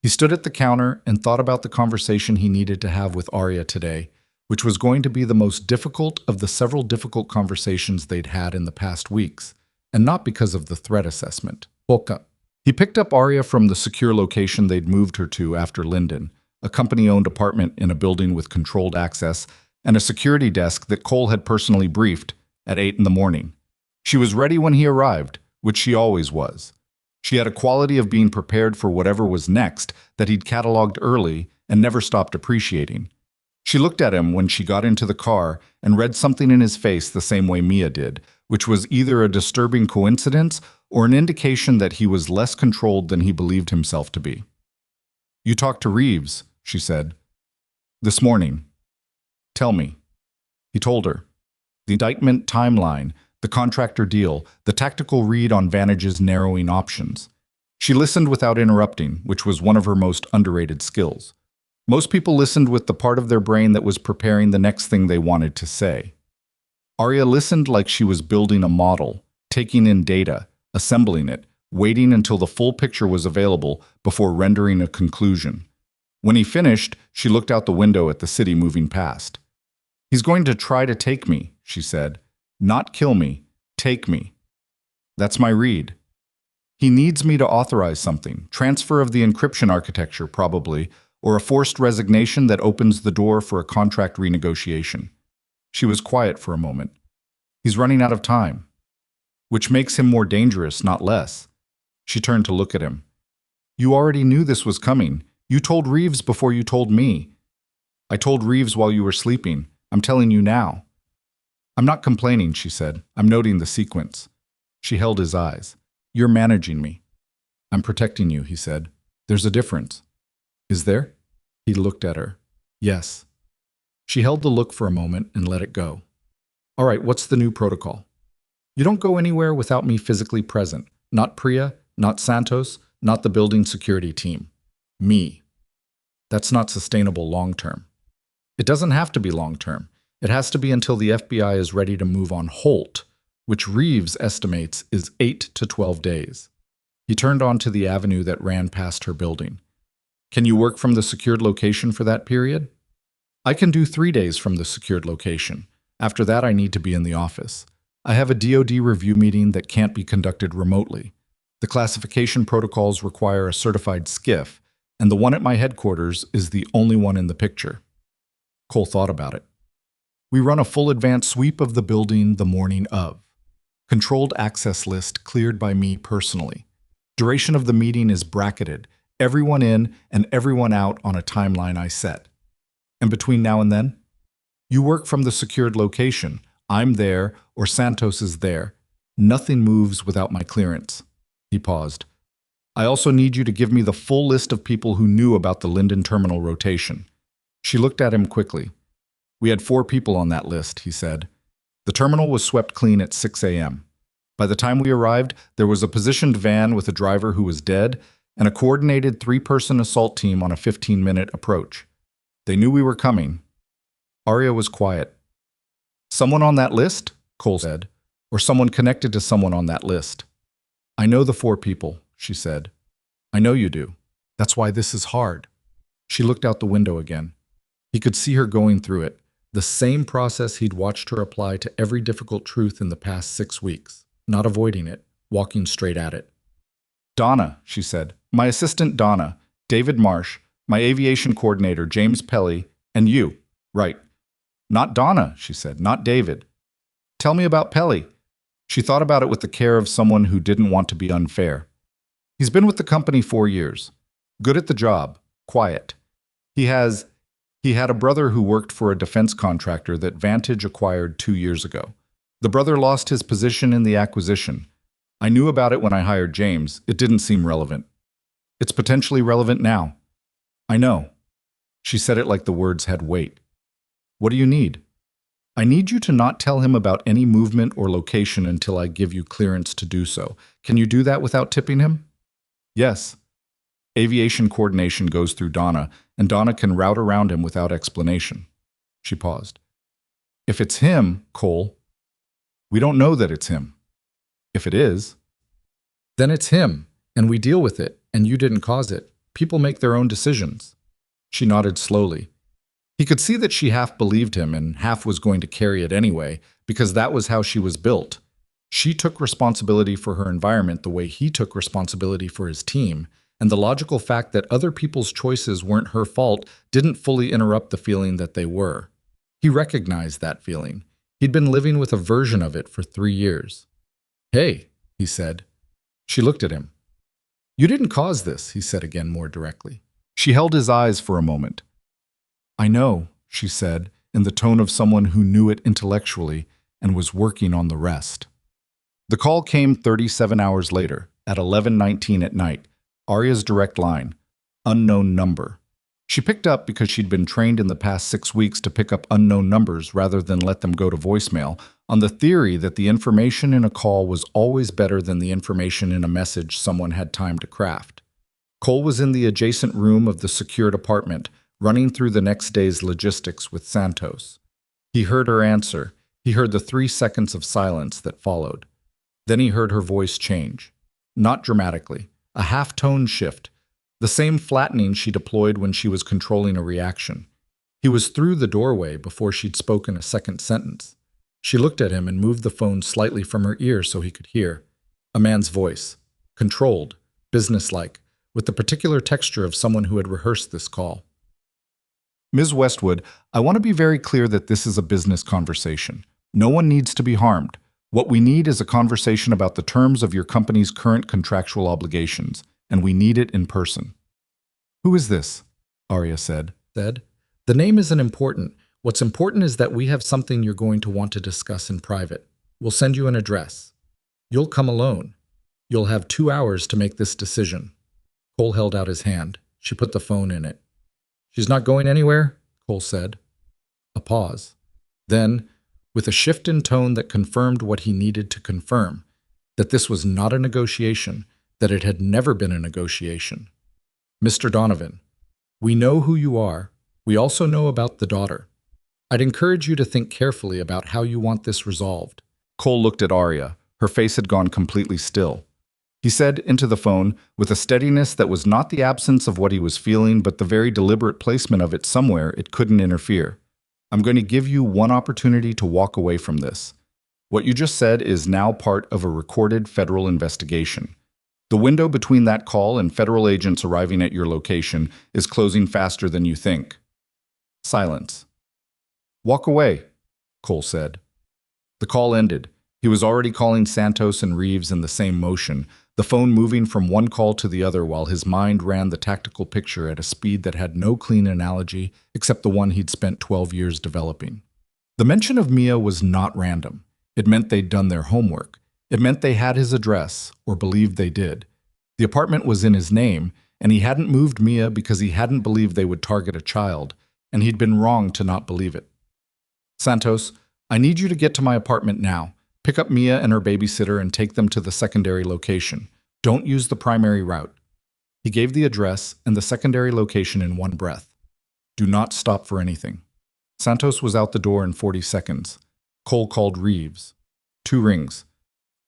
He stood at the counter and thought about the conversation he needed to have with Arya today, which was going to be the most difficult of the several difficult conversations they'd had in the past weeks, and not because of the threat assessment. Polka. He picked up Arya from the secure location they'd moved her to after Lyndon, a company-owned apartment in a building with controlled access and a security desk that Cole had personally briefed at 8 in the morning. She was ready when he arrived, which she always was. She had a quality of being prepared for whatever was next that he'd cataloged early and never stopped appreciating. She looked at him when she got into the car and read something in his face the same way Mia did, which was either a disturbing coincidence or an indication that he was less controlled than he believed himself to be. You talked to Reeves, she said. This morning. Tell me. He told her. The indictment timeline, the contractor deal, the tactical read on Vantage's narrowing options. She listened without interrupting, which was one of her most underrated skills. Most people listened with the part of their brain that was preparing the next thing they wanted to say. Arya listened like she was building a model, taking in data, assembling it, waiting until the full picture was available before rendering a conclusion. When he finished, she looked out the window at the city moving past. "He's going to try to take me," she said. "Not kill me, take me. That's my read. He needs me to authorize something, transfer of the encryption architecture probably, or a forced resignation that opens the door for a contract renegotiation." She was quiet for a moment. "He's running out of time." "Which makes him more dangerous, not less." She turned to look at him. "You already knew this was coming. You told Reeves before you told me." "I told Reeves while you were sleeping. I'm telling you now." "I'm not complaining," she said. "I'm noting the sequence." She held his eyes. "You're managing me." "I'm protecting you," he said. "There's a difference." "Is there?" He looked at her. "Yes." She held the look for a moment and let it go. "All right, what's the new protocol?" "You don't go anywhere without me physically present. Not Priya, not Santos, not the building security team. Me. That's not sustainable long-term." "It doesn't have to be long-term. It has to be until the FBI is ready to move on Holt, which Reeves estimates is 8 to 12 days. He turned onto the avenue that ran past her building. "Can you work from the secured location for that period?" "I can do 3 days from the secured location. After that, I need to be in the office. I have a DoD review meeting that can't be conducted remotely. The classification protocols require a certified SCIF, and the one at my headquarters is the only one in the picture." Cole thought about it. "We run a full advanced sweep of the building the morning of. Controlled access list cleared by me personally. Duration of the meeting is bracketed, everyone in and everyone out on a timeline I set. And between now and then? You work from the secured location. I'm there, or Santos is there. Nothing moves without my clearance." He paused. "I also need you to give me the full list of people who knew about the Linden terminal rotation." She looked at him quickly. "We had 4 people on that list," he said. "The terminal was swept clean at 6 a.m. By the time we arrived, there was a positioned van with a driver who was dead and a coordinated 3-person assault team on a 15-minute approach. They knew we were coming." Arya was quiet. "Someone on that list?" Cole said. "Or someone connected to someone on that list?" "I know the 4 people," she said. "I know you do. That's why this is hard." She looked out the window again. He could see her going through it, the same process he'd watched her apply to every difficult truth in the past 6 weeks, not avoiding it, walking straight at it. "Donna," she said. "My assistant Donna, David Marsh, my aviation coordinator James Pelly, and you." "Right." "Not Donna," she said, "not David." "Tell me about Pelly." She thought about it with the care of someone who didn't want to be unfair. "He's been with the company 4 years. Good at the job. Quiet. He had a brother who worked for a defense contractor that Vantage acquired 2 years ago. The brother lost his position in the acquisition. I knew about it when I hired James. It didn't seem relevant. It's potentially relevant now." "I know." She said it like the words had weight. "What do you need?" "I need you to not tell him about any movement or location until I give you clearance to do so. Can you do that without tipping him?" "Yes." Aviation coordination goes through Donna, and Donna can route around him without explanation. She paused. "If it's him, Cole..." "We don't know that it's him." "If it is..." "Then it's him, and we deal with it, and you didn't cause it. People make their own decisions." She nodded slowly. He could see that she half believed him and half was going to carry it anyway, because that was how she was built. She took responsibility for her environment the way he took responsibility for his team, and the logical fact that other people's choices weren't her fault didn't fully interrupt the feeling that they were. He recognized that feeling. He'd been living with a version of it for 3 years. "Hey," he said. She looked at him. "You didn't cause this," he said again more directly. She held his eyes for a moment. "I know," she said, in the tone of someone who knew it intellectually and was working on the rest. The call came 37 hours later, at 11:19 at night. Arya's direct line. Unknown number. She picked up because she'd been trained in the past 6 weeks to pick up unknown numbers rather than let them go to voicemail, on the theory that the information in a call was always better than the information in a message someone had time to craft. Cole was in the adjacent room of the secured apartment, running through the next day's logistics with Santos. He heard her answer. He heard the 3 seconds of silence that followed. Then he heard her voice change. Not dramatically, a half-tone shift, the same flattening she deployed when she was controlling a reaction. He was through the doorway before she'd spoken a second sentence. She looked at him and moved the phone slightly from her ear so he could hear. A man's voice, controlled, businesslike, with the particular texture of someone who had rehearsed this call. Ms. Westwood, I want to be very clear that this is a business conversation. No one needs to be harmed. What we need is a conversation about the terms of your company's current contractual obligations, and we need it in person. Who is this? Arya said. The name isn't important. What's important is that we have something you're going to want to discuss in private. We'll send you an address. You'll come alone. You'll have 2 hours to make this decision. Cole held out his hand. She put the phone in it. She's not going anywhere, Cole said. A pause. Then, with a shift in tone that confirmed what he needed to confirm, that this was not a negotiation, that it had never been a negotiation. Mr. Donovan, we know who you are. We also know about the daughter. I'd encourage you to think carefully about how you want this resolved. Cole looked at Arya. Her face had gone completely still. He said into the phone, with a steadiness that was not the absence of what he was feeling, but the very deliberate placement of it somewhere it couldn't interfere. I'm going to give you one opportunity to walk away from this. What you just said is now part of a recorded federal investigation. The window between that call and federal agents arriving at your location is closing faster than you think. Silence. Walk away, Cole said. The call ended. He was already calling Santos and Reeves in the same motion, the phone moving from one call to the other while his mind ran the tactical picture at a speed that had no clean analogy except the one he'd spent 12 years developing. The mention of Mia was not random. It meant they'd done their homework. It meant they had his address, or believed they did. The apartment was in his name, and he hadn't moved Mia because he hadn't believed they would target a child, and he'd been wrong to not believe it. Santos, I need you to get to my apartment now. Pick up Mia and her babysitter and take them to the secondary location. Don't use the primary route. He gave the address and the secondary location in one breath. Do not stop for anything. Santos was out the door in 40 seconds. Cole called Reeves. 2 rings.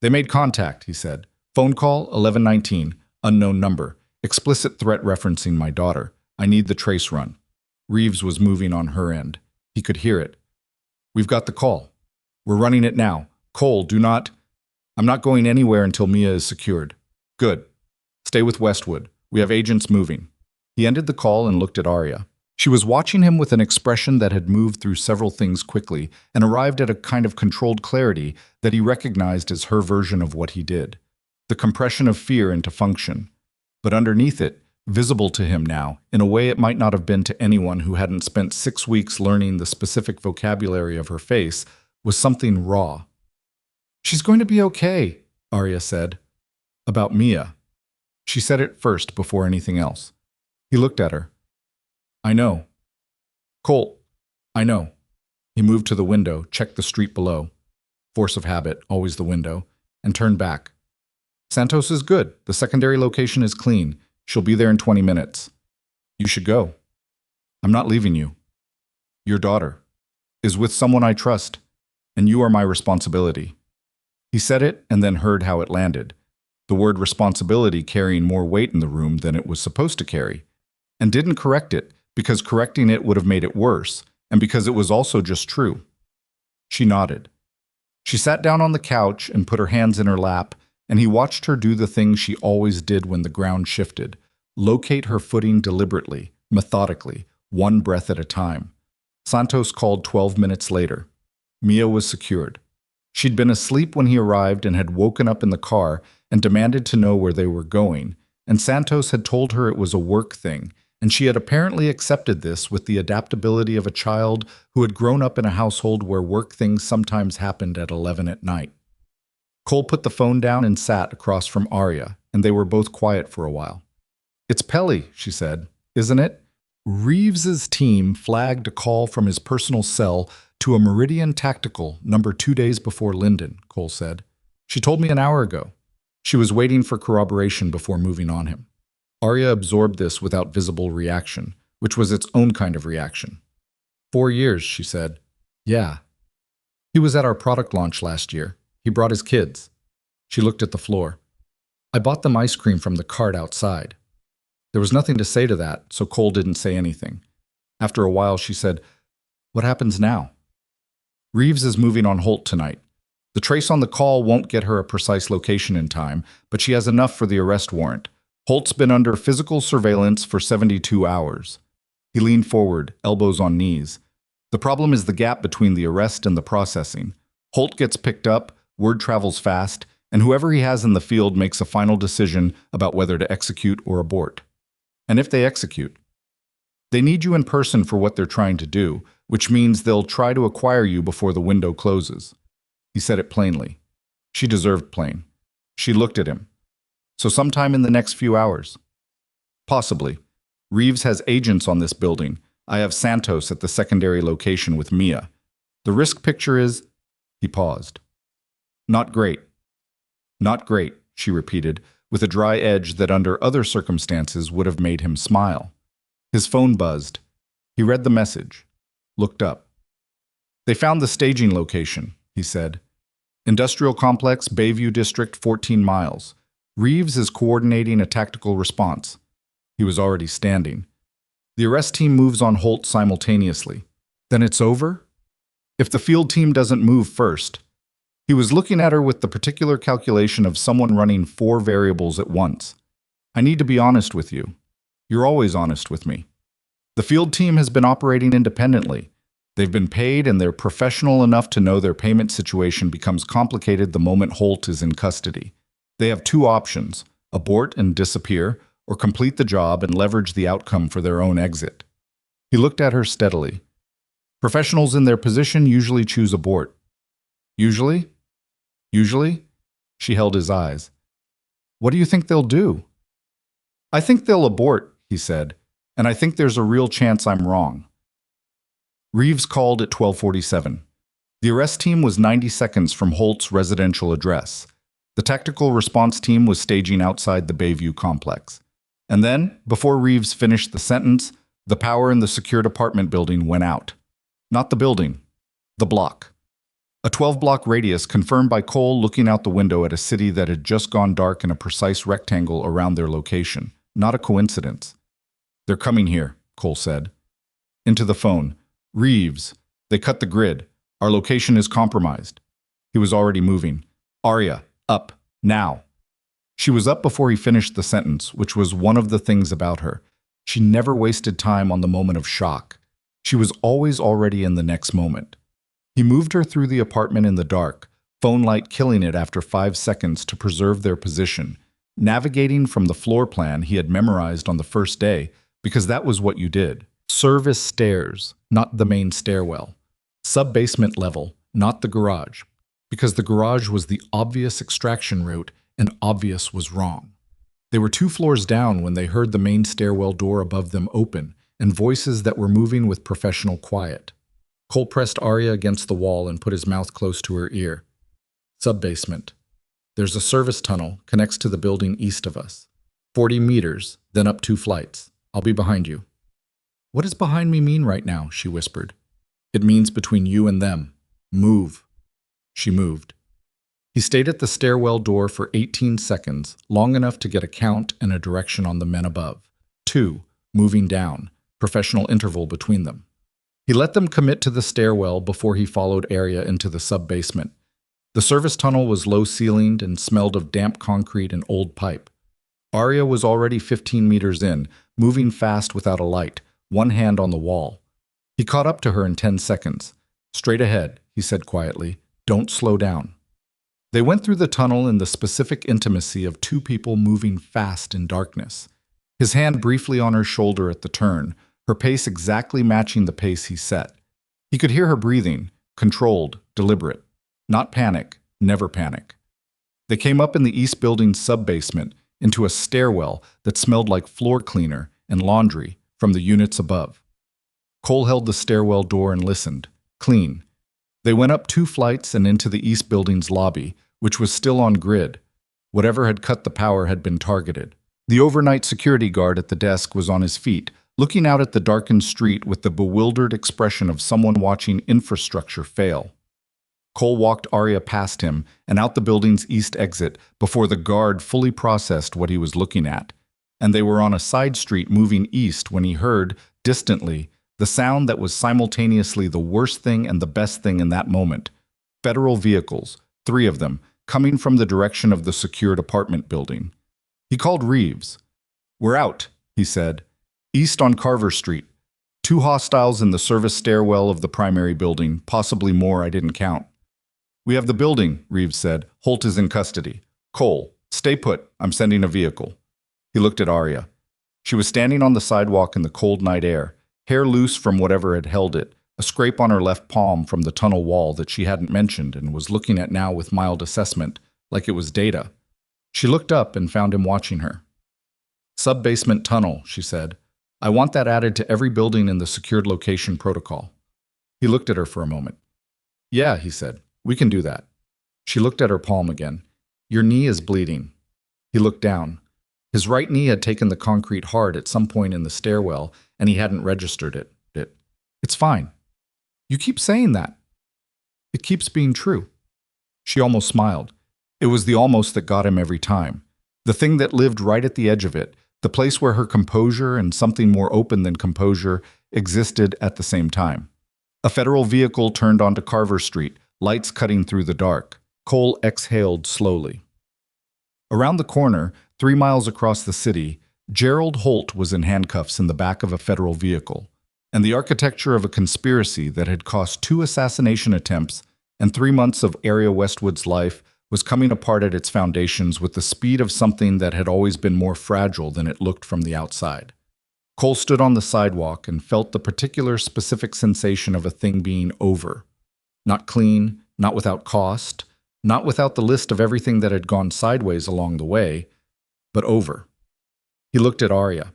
They made contact, he said. Phone call 1119, unknown number. Explicit threat referencing my daughter. I need the trace run. Reeves was moving on her end. He could hear it. We've got the call. We're running it now. Cole, do not... I'm not going anywhere until Mia is secured. Good. Stay with Westwood. We have agents moving. He ended the call and looked at Arya. She was watching him with an expression that had moved through several things quickly and arrived at a kind of controlled clarity that he recognized as her version of what he did. The compression of fear into function. But underneath it, visible to him now, in a way it might not have been to anyone who hadn't spent 6 weeks learning the specific vocabulary of her face, was something raw. She's going to be okay, Arya said. About Mia. She said it first before anything else. He looked at her. I know. Cole, I know. He moved to the window, checked the street below. Force of habit, always the window, and turned back. Santos is good. The secondary location is clean. She'll be there in 20 minutes. You should go. I'm not leaving you. Your daughter is with someone I trust, and you are my responsibility. He said it and then heard how it landed. The word responsibility carrying more weight in the room than it was supposed to carry. And didn't correct it, because correcting it would have made it worse, and because it was also just true. She nodded. She sat down on the couch and put her hands in her lap, and he watched her do the thing she always did when the ground shifted, locate her footing deliberately, methodically, one breath at a time. Santos called 12 minutes later. Mia was secured. She'd been asleep when he arrived and had woken up in the car and demanded to know where they were going, and Santos had told her it was a work thing, and she had apparently accepted this with the adaptability of a child who had grown up in a household where work things sometimes happened at 11 at night. Cole put the phone down and sat across from Arya, and they were both quiet for a while. It's Pelly, she said, isn't it? Reeves's team flagged a call from his personal cell to a Meridian Tactical number 2 days before Linden, Cole said. She told me an hour ago. She was waiting for corroboration before moving on him. Arya absorbed this without visible reaction, which was its own kind of reaction. 4 years, she said. Yeah. He was at our product launch last year. He brought his kids. She looked at the floor. I bought them ice cream from the cart outside. There was nothing to say to that, so Cole didn't say anything. After a while, she said, "What happens now?" "Reeves is moving on Holt tonight. The trace on the call won't get her a precise location in time, but she has enough for the arrest warrant. Holt's been under physical surveillance for 72 hours. He leaned forward, elbows on knees. The problem is the gap between the arrest and the processing. Holt gets picked up, word travels fast, and whoever he has in the field makes a final decision about whether to execute or abort. And if they execute, they need you in person for what they're trying to do, which means they'll try to acquire you before the window closes." He said it plainly. She deserved plain. She looked at him. "So sometime in the next few hours?" "Possibly. Reeves has agents on this building. I have Santos at the secondary location with Mia. The risk picture is—" He paused. "Not great." "Not great," she repeated, with a dry edge that under other circumstances would have made him smile. His phone buzzed. He read the message. Looked up. "They found the staging location," he said. "Industrial complex, Bayview District, 14 miles. Reeves is coordinating a tactical response." He was already standing. "The arrest team moves on Holt simultaneously. Then it's over? If the field team doesn't move first." He was looking at her with the particular calculation of someone running 4 variables at once. "I need to be honest with you. You're always honest with me. The field team has been operating independently. They've been paid and they're professional enough to know their payment situation becomes complicated the moment Holt is in custody. They have 2 options, abort and disappear, or complete the job and leverage the outcome for their own exit." He looked at her steadily. "Professionals in their position usually choose abort." "Usually? Usually?" She held his eyes. "What do you think they'll do?" "I think they'll abort," he said, "and I think there's a real chance I'm wrong." Reeves called at 12:47. The arrest team was 90 seconds from Holt's residential address. The tactical response team was staging outside the Bayview complex. And then, before Reeves finished the sentence, the power in the secured apartment building went out. Not the building, the block. A 12-block radius confirmed by Cole looking out the window at a city that had just gone dark in a precise rectangle around their location. Not a coincidence. "They're coming here," Cole said. Into the phone. "Reeves, they cut the grid. Our location is compromised." He was already moving. "Arya, up, now." She was up before he finished the sentence, which was one of the things about her. She never wasted time on the moment of shock. She was always already in the next moment. He moved her through the apartment in the dark, phone light killing it after 5 seconds to preserve their position, navigating from the floor plan he had memorized on the first day, because that was what you did. Service stairs, not the main stairwell. Sub-basement level, not the garage, because the garage was the obvious extraction route and obvious was wrong. They were 2 floors down when they heard the main stairwell door above them open and voices that were moving with professional quiet. Cole pressed Arya against the wall and put his mouth close to her ear. "Sub-basement. There's a service tunnel, connects to the building east of us. 40 meters, then up 2 flights. I'll be behind you." "What does behind me mean right now?" she whispered. "It means between you and them. Move." She moved. He stayed at the stairwell door for 18 seconds, long enough to get a count and a direction on the men above. 2, moving down, professional interval between them. He let them commit to the stairwell before he followed Arya into the sub-basement. The service tunnel was low-ceilinged and smelled of damp concrete and old pipe. Arya was already 15 meters in, moving fast without a light, one hand on the wall. He caught up to her in 10 seconds. "Straight ahead," he said quietly. "Don't slow down." They went through the tunnel in the specific intimacy of 2 people moving fast in darkness. His hand briefly on her shoulder at the turn, her pace exactly matching the pace he set. He could hear her breathing, controlled, deliberate. Not panic, never panic. They came up in the East Building's sub-basement into a stairwell that smelled like floor cleaner and laundry from the units above. Cole held the stairwell door and listened. Clean. They went up 2 flights and into the East Building's lobby, which was still on grid. Whatever had cut the power had been targeted. The overnight security guard at the desk was on his feet, looking out at the darkened street with the bewildered expression of someone watching infrastructure fail. Cole walked Arya past him and out the building's east exit before the guard fully processed what he was looking at. And they were on a side street moving east when he heard, distantly, the sound that was simultaneously the worst thing and the best thing in that moment. Federal vehicles, 3 of them, coming from the direction of the secured apartment building. He called Reeves. "We're out," he said. "East on Carver Street. 2 hostiles in the service stairwell of the primary building, possibly more, I didn't count." "We have the building," Reeves said. "Holt is in custody. Cole, stay put. I'm sending a vehicle." He looked at Arya. She was standing on the sidewalk in the cold night air, hair loose from whatever had held it, a scrape on her left palm from the tunnel wall that she hadn't mentioned and was looking at now with mild assessment, like it was data. She looked up and found him watching her. "Sub-basement tunnel," she said. "I want that added to every building in the secured location protocol." He looked at her for a moment. "Yeah," he said. "We can do that." She looked at her palm again. "Your knee is bleeding." He looked down. His right knee had taken the concrete hard at some point in the stairwell, and he hadn't registered it. "It's fine." "You keep saying that." "It keeps being true." She almost smiled. It was the almost that got him every time. The thing that lived right at the edge of it, the place where her composure and something more open than composure existed at the same time. A federal vehicle turned onto Carver Street, lights cutting through the dark. Cole exhaled slowly. Around the corner, 3 miles across the city, Gerald Holt was in handcuffs in the back of a federal vehicle, and the architecture of a conspiracy that had cost 2 assassination attempts and 3 months of Arya Westwood's life was coming apart at its foundations with the speed of something that had always been more fragile than it looked from the outside. Cole stood on the sidewalk and felt the particular specific sensation of a thing being over. Not clean, not without cost, not without the list of everything that had gone sideways along the way, but over. He looked at Arya.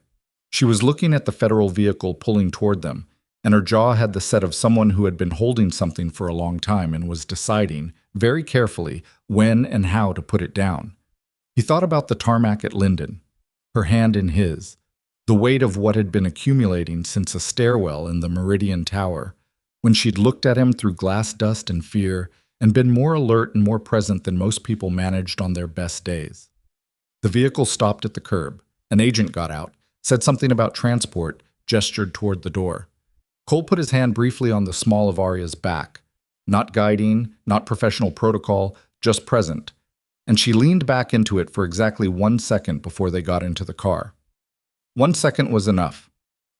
She was looking at the federal vehicle pulling toward them, and her jaw had the set of someone who had been holding something for a long time and was deciding, very carefully, when and how to put it down. He thought about the tarmac at Linden, her hand in his, the weight of what had been accumulating since a stairwell in the Meridian Tower, when she'd looked at him through glass dust and fear and been more alert and more present than most people managed on their best days. The vehicle stopped at the curb. An agent got out, said something about transport, gestured toward the door. Cole put his hand briefly on the small of Arya's back. Not guiding, not professional protocol, just present. And she leaned back into it for exactly 1 second before they got into the car. 1 second was enough.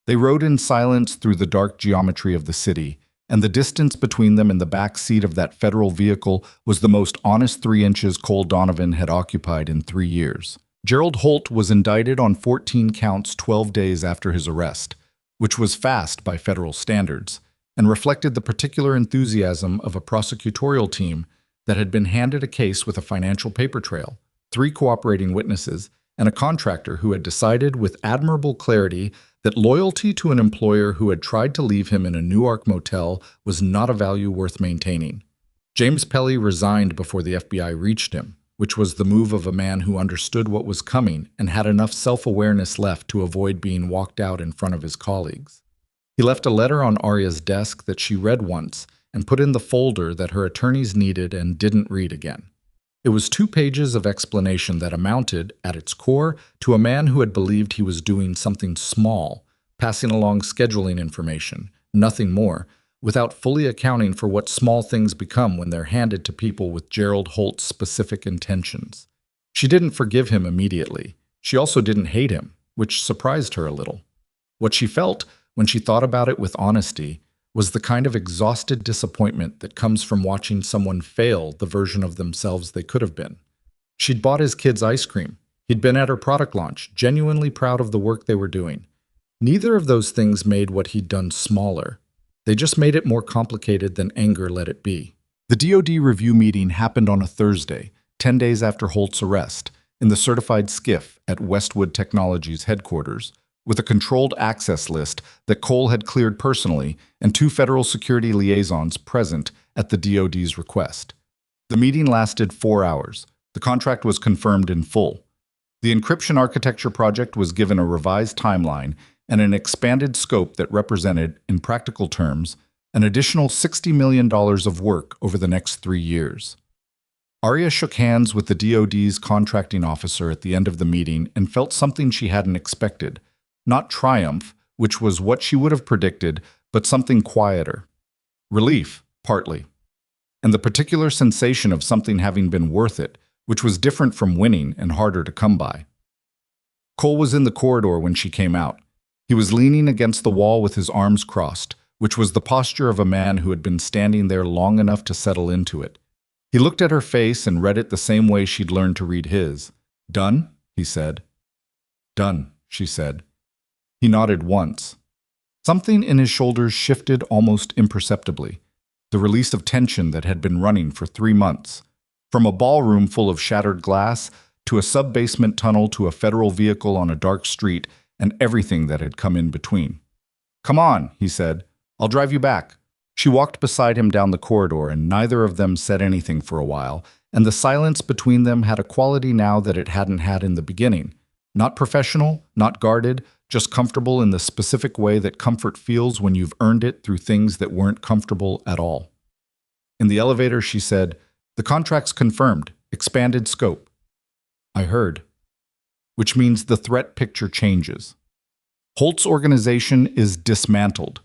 They rode in silence through the dark geometry of the city, and the distance between them and the back seat of that federal vehicle was the most honest 3 inches Cole Donovan had occupied in 3 years. Gerald Holt was indicted on 14 counts 12 days after his arrest, which was fast by federal standards, and reflected the particular enthusiasm of a prosecutorial team that had been handed a case with a financial paper trail, 3 cooperating witnesses, and a contractor who had decided with admirable clarity that loyalty to an employer who had tried to leave him in a Newark motel was not a value worth maintaining. James Pelly resigned before the FBI reached him, which was the move of a man who understood what was coming and had enough self-awareness left to avoid being walked out in front of his colleagues. He left a letter on Arya's desk that she read once and put in the folder that her attorneys needed and didn't read again. It was 2 pages of explanation that amounted, at its core, to a man who had believed he was doing something small, passing along scheduling information, nothing more, without fully accounting for what small things become when they're handed to people with Gerald Holt's specific intentions. She didn't forgive him immediately. She also didn't hate him, which surprised her a little. What she felt, when she thought about it with honesty, was the kind of exhausted disappointment that comes from watching someone fail the version of themselves they could have been. She'd bought his kids ice cream. He'd been at her product launch, genuinely proud of the work they were doing. Neither of those things made what he'd done smaller. They just made it more complicated than anger let it be. The DoD review meeting happened on a Thursday, 10 days after Holt's arrest, in the certified SCIF at Westwood Technologies headquarters, with a controlled access list that Cole had cleared personally and 2 federal security liaisons present at the DoD's request. The meeting lasted 4 hours. The contract was confirmed in full. The encryption architecture project was given a revised timeline and an expanded scope that represented, in practical terms, An additional $60 million of work over the next 3 years. Arya shook hands with the DoD's contracting officer at the end of the meeting and felt something she hadn't expected. Not triumph, which was what she would have predicted, but something quieter. Relief, partly. And the particular sensation of something having been worth it, which was different from winning and harder to come by. Cole was in the corridor when she came out. He was leaning against the wall with his arms crossed, which was the posture of a man who had been standing there long enough to settle into it. He looked at her face and read it the same way she'd learned to read his. "Done?" he said. "Done," she said. He nodded once. Something in his shoulders shifted almost imperceptibly. The release of tension that had been running for 3 months. From a ballroom full of shattered glass, to a sub-basement tunnel to a federal vehicle on a dark street, and everything that had come in between. "Come on," he said. "I'll drive you back." She walked beside him down the corridor, and neither of them said anything for a while, and the silence between them had a quality now that it hadn't had in the beginning. Not professional, not guarded, just comfortable in the specific way that comfort feels when you've earned it through things that weren't comfortable at all. In the elevator, she said, "The contract's confirmed. Expanded scope." "I heard." Which means the threat picture changes. Holt's organization is dismantled.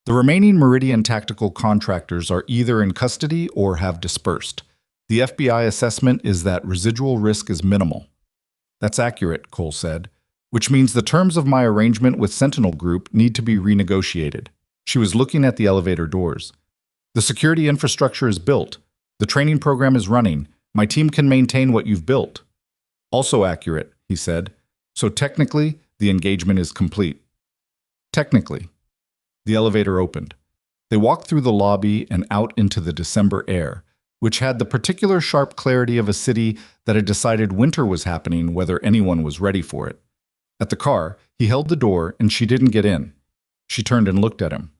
The remaining Meridian tactical contractors are either in custody or have dispersed. The FBI assessment is that residual risk is minimal. "That's accurate," Cole said, "which means the terms of my arrangement with Sentinel Group need to be renegotiated." She was looking at the elevator doors. "The security infrastructure is built. The training program is running. My team can maintain what you've built." "Also accurate," he said. "So technically, the engagement is complete." "Technically." The elevator opened. They walked through the lobby and out into the December air, which had the particular sharp clarity of a city that had decided winter was happening whether anyone was ready for it. At the car, he held the door and she didn't get in. She turned and looked at him.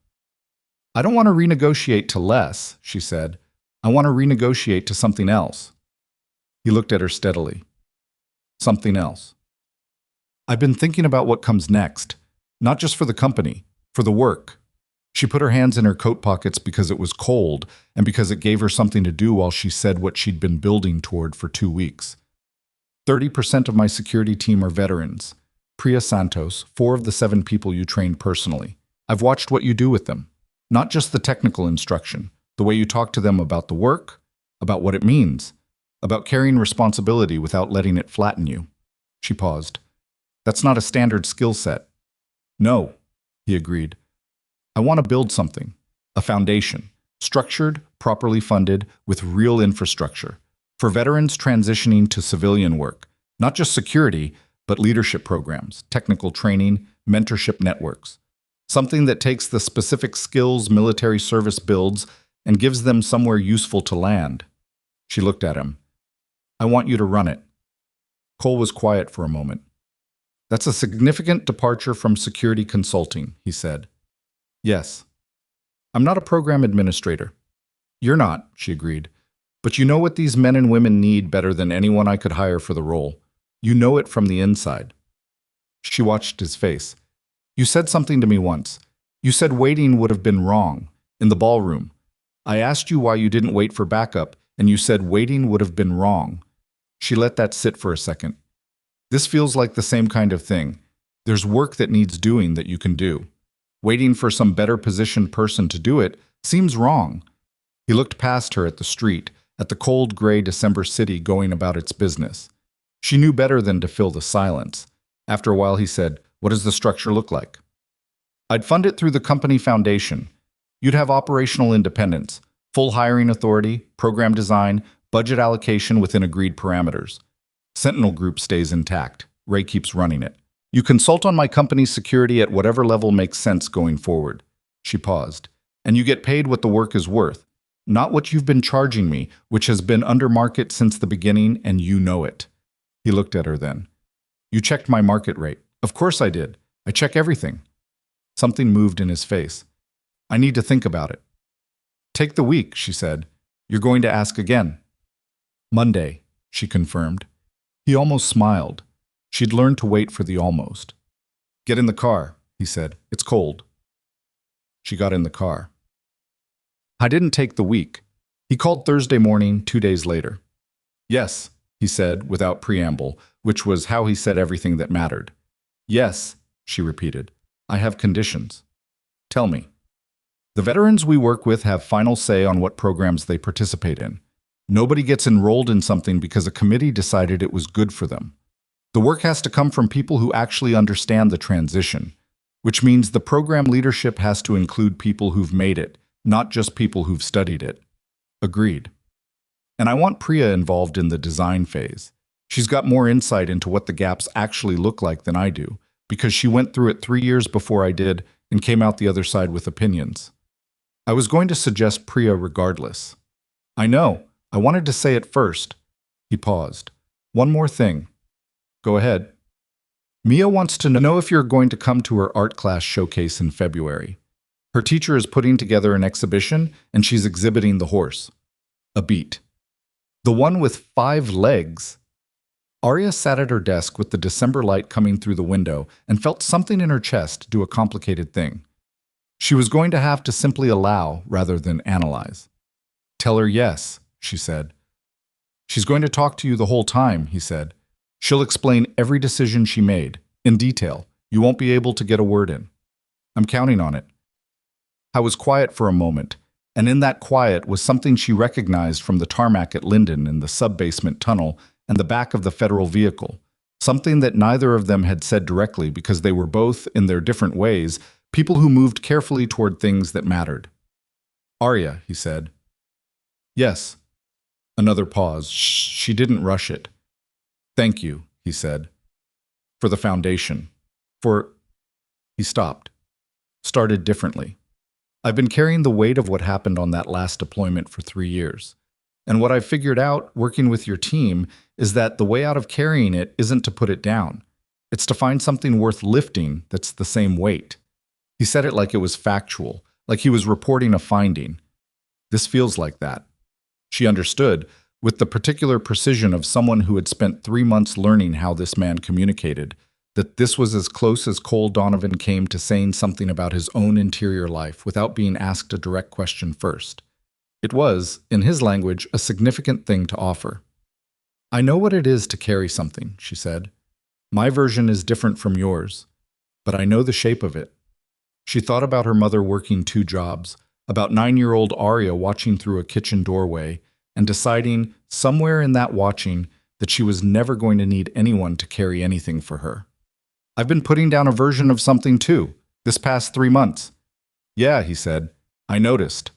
"I don't want to renegotiate to less," she said. "I want to renegotiate to something else." He looked at her steadily. "Something else." "I've been thinking about what comes next, not just for the company, for the work." She put her hands in her coat pockets because it was cold and because it gave her something to do while she said what she'd been building toward for 2 weeks. 30% of my security team are veterans. Priya Santos, 4 of the 7 people you trained personally. I've watched what you do with them. Not just the technical instruction, the way you talk to them about the work, about what it means, about carrying responsibility without letting it flatten you. She paused. "That's not a standard skill set." "No," he agreed. "I want to build something, a foundation, structured, properly funded, with real infrastructure, for veterans transitioning to civilian work, not just security, but leadership programs, technical training, mentorship networks. Something that takes the specific skills military service builds and gives them somewhere useful to land." She looked at him. "I want you to run it." Cole was quiet for a moment. "That's a significant departure from security consulting," he said. "Yes. I'm not a program administrator." "You're not," she agreed. "But you know what these men and women need better than anyone I could hire for the role. You know it from the inside." She watched his face. "You said something to me once. You said waiting would have been wrong, in the ballroom. I asked you why you didn't wait for backup, and you said waiting would have been wrong." She let that sit for a second. "This feels like the same kind of thing. There's work that needs doing that you can do. Waiting for some better positioned person to do it seems wrong." He looked past her at the street, at the cold gray December city going about its business. She knew better than to fill the silence. After a while he said, "What does the structure look like?" "I'd fund it through the company foundation. You'd have operational independence, full hiring authority, program design, budget allocation within agreed parameters. Sentinel Group stays intact. Ray keeps running it. You consult on my company's security at whatever level makes sense going forward." She paused. "And you get paid what the work is worth, not what you've been charging me, which has been under market since the beginning, and you know it." He looked at her then. "You checked my market rate." "Of course I did. I check everything." Something moved in his face. "I need to think about it." "Take the week," she said. "You're going to ask again." "Monday," she confirmed. He almost smiled. She'd learned to wait for the almost. "Get in the car," he said. "It's cold." She got in the car. I didn't take the week. He called Thursday morning, 2 days later. Yes, he said, without preamble, which was how he said everything that mattered. Yes, she repeated. I have conditions. Tell me. The veterans we work with have final say on what programs they participate in. Nobody gets enrolled in something because a committee decided it was good for them. The work has to come from people who actually understand the transition, which means the program leadership has to include people who've made it, not just people who've studied it. Agreed. And I want Priya involved in the design phase. She's got more insight into what the gaps actually look like than I do, because she went through it 3 years before I did and came out the other side with opinions. I was going to suggest Priya regardless. I know. I wanted to say it first. He paused. One more thing. Go ahead. Mia wants to know if you're going to come to her art class showcase in February. Her teacher is putting together an exhibition, and she's exhibiting the horse. A beat. The one with 5 legs. Arya sat at her desk with the December light coming through the window and felt something in her chest do a complicated thing. She was going to have to simply allow rather than analyze. Tell her yes, she said. She's going to talk to you the whole time, he said. She'll explain every decision she made, in detail. You won't be able to get a word in. I'm counting on it. I was quiet for a moment, and in that quiet was something she recognized from the tarmac at Linden in the sub-basement tunnel and the back of the federal vehicle, something that neither of them had said directly because they were both, in their different ways, people who moved carefully toward things that mattered. Arya, he said. Yes. Another pause. She didn't rush it. Thank you, he said. For the foundation. For... He stopped. Started differently. I've been carrying the weight of what happened on that last deployment for 3 years. And what I've figured out, working with your team, is that the way out of carrying it isn't to put it down. It's to find something worth lifting that's the same weight. He said it like it was factual, like he was reporting a finding. This feels like that. She understood, with the particular precision of someone who had spent 3 months learning how this man communicated, that this was as close as Cole Donovan came to saying something about his own interior life without being asked a direct question first. It was, in his language, a significant thing to offer. I know what it is to carry something, she said. My version is different from yours, but I know the shape of it. She thought about her mother working 2 jobs, about 9-year-old Arya watching through a kitchen doorway, and deciding, somewhere in that watching, that she was never going to need anyone to carry anything for her. I've been putting down a version of something too, this past 3 months. Yeah, he said. I noticed.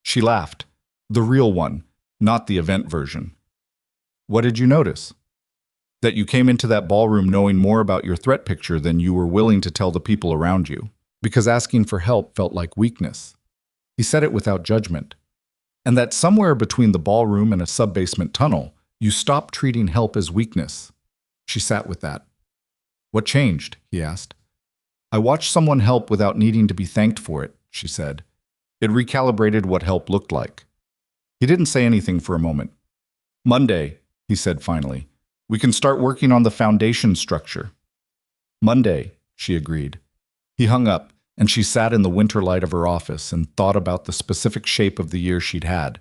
She laughed. The real one, not the event version. What did you notice? That you came into that ballroom knowing more about your threat picture than you were willing to tell the people around you, because asking for help felt like weakness. He said it without judgment. And that somewhere between the ballroom and a sub-basement tunnel, you stopped treating help as weakness. She sat with that. What changed? He asked. I watched someone help without needing to be thanked for it, she said. It recalibrated what help looked like. He didn't say anything for a moment. Monday, he said finally. We can start working on the foundation structure. Monday, she agreed. He hung up, and she sat in the winter light of her office and thought about the specific shape of the year she'd had.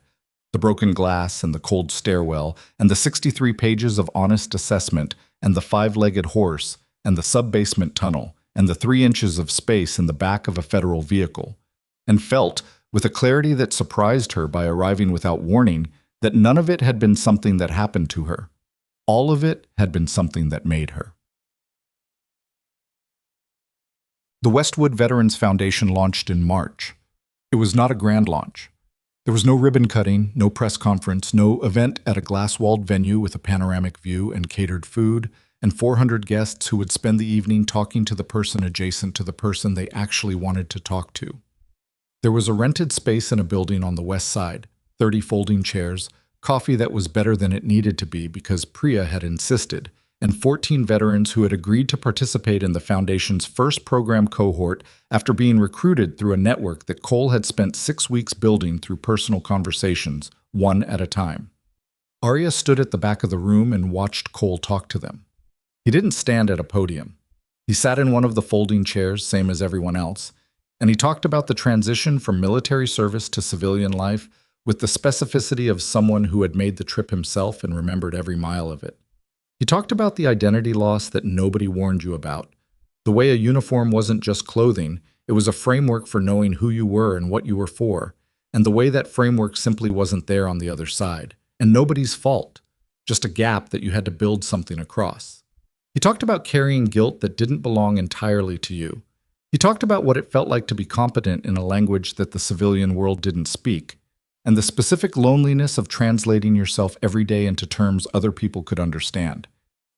The broken glass and the cold stairwell and the 63 pages of honest assessment and the 5-legged horse and the sub-basement tunnel and the 3 inches of space in the back of a federal vehicle, and felt, with a clarity that surprised her by arriving without warning, that none of it had been something that happened to her. All of it had been something that made her. The Westwood Veterans Foundation launched in March. It was not a grand launch. There was no ribbon cutting, no press conference, no event at a glass-walled venue with a panoramic view and catered food, and 400 guests who would spend the evening talking to the person adjacent to the person they actually wanted to talk to. There was a rented space in a building on the west side, 30 folding chairs, coffee that was better than it needed to be because Priya had insisted, and 14 veterans who had agreed to participate in the Foundation's first program cohort after being recruited through a network that Cole had spent 6 weeks building through personal conversations, one at a time. Arya stood at the back of the room and watched Cole talk to them. He didn't stand at a podium. He sat in one of the folding chairs, same as everyone else, And he talked about the transition from military service to civilian life with the specificity of someone who had made the trip himself and remembered every mile of it. He talked about the identity loss that nobody warned you about. The way a uniform wasn't just clothing, it was a framework for knowing who you were and what you were for, and the way that framework simply wasn't there on the other side. And nobody's fault, just a gap that you had to build something across. He talked about carrying guilt that didn't belong entirely to you. He talked about what it felt like to be competent in a language that the civilian world didn't speak, and the specific loneliness of translating yourself every day into terms other people could understand.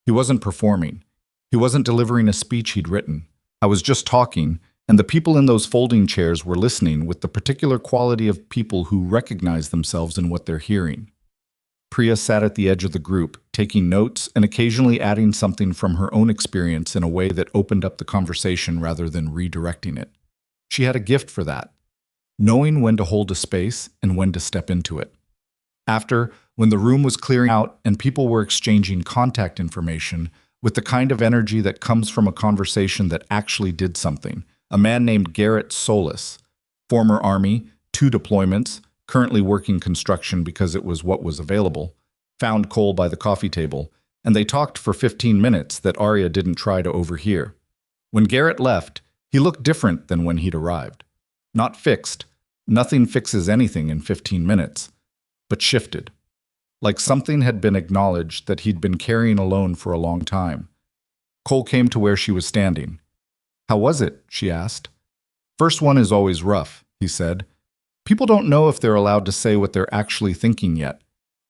He wasn't performing. He wasn't delivering a speech he'd written. I was just talking, and the people in those folding chairs were listening with the particular quality of people who recognize themselves in what they're hearing. Priya sat at the edge of the group, taking notes and occasionally adding something from her own experience in a way that opened up the conversation rather than redirecting it. She had a gift for that, knowing when to hold a space and when to step into it. After, when the room was clearing out and people were exchanging contact information with the kind of energy that comes from a conversation that actually did something, a man named Garrett Solis, former Army, 2 deployments, currently working construction because it was what was available, found Cole by the coffee table, and they talked for 15 minutes that Arya didn't try to overhear. When Garrett left, he looked different than when he'd arrived. Not fixed. Nothing fixes anything in 15 minutes. But shifted. Like something had been acknowledged that he'd been carrying alone for a long time. Cole came to where she was standing. "How was it?" she asked. "First one is always rough," he said. "People don't know if they're allowed to say what they're actually thinking yet.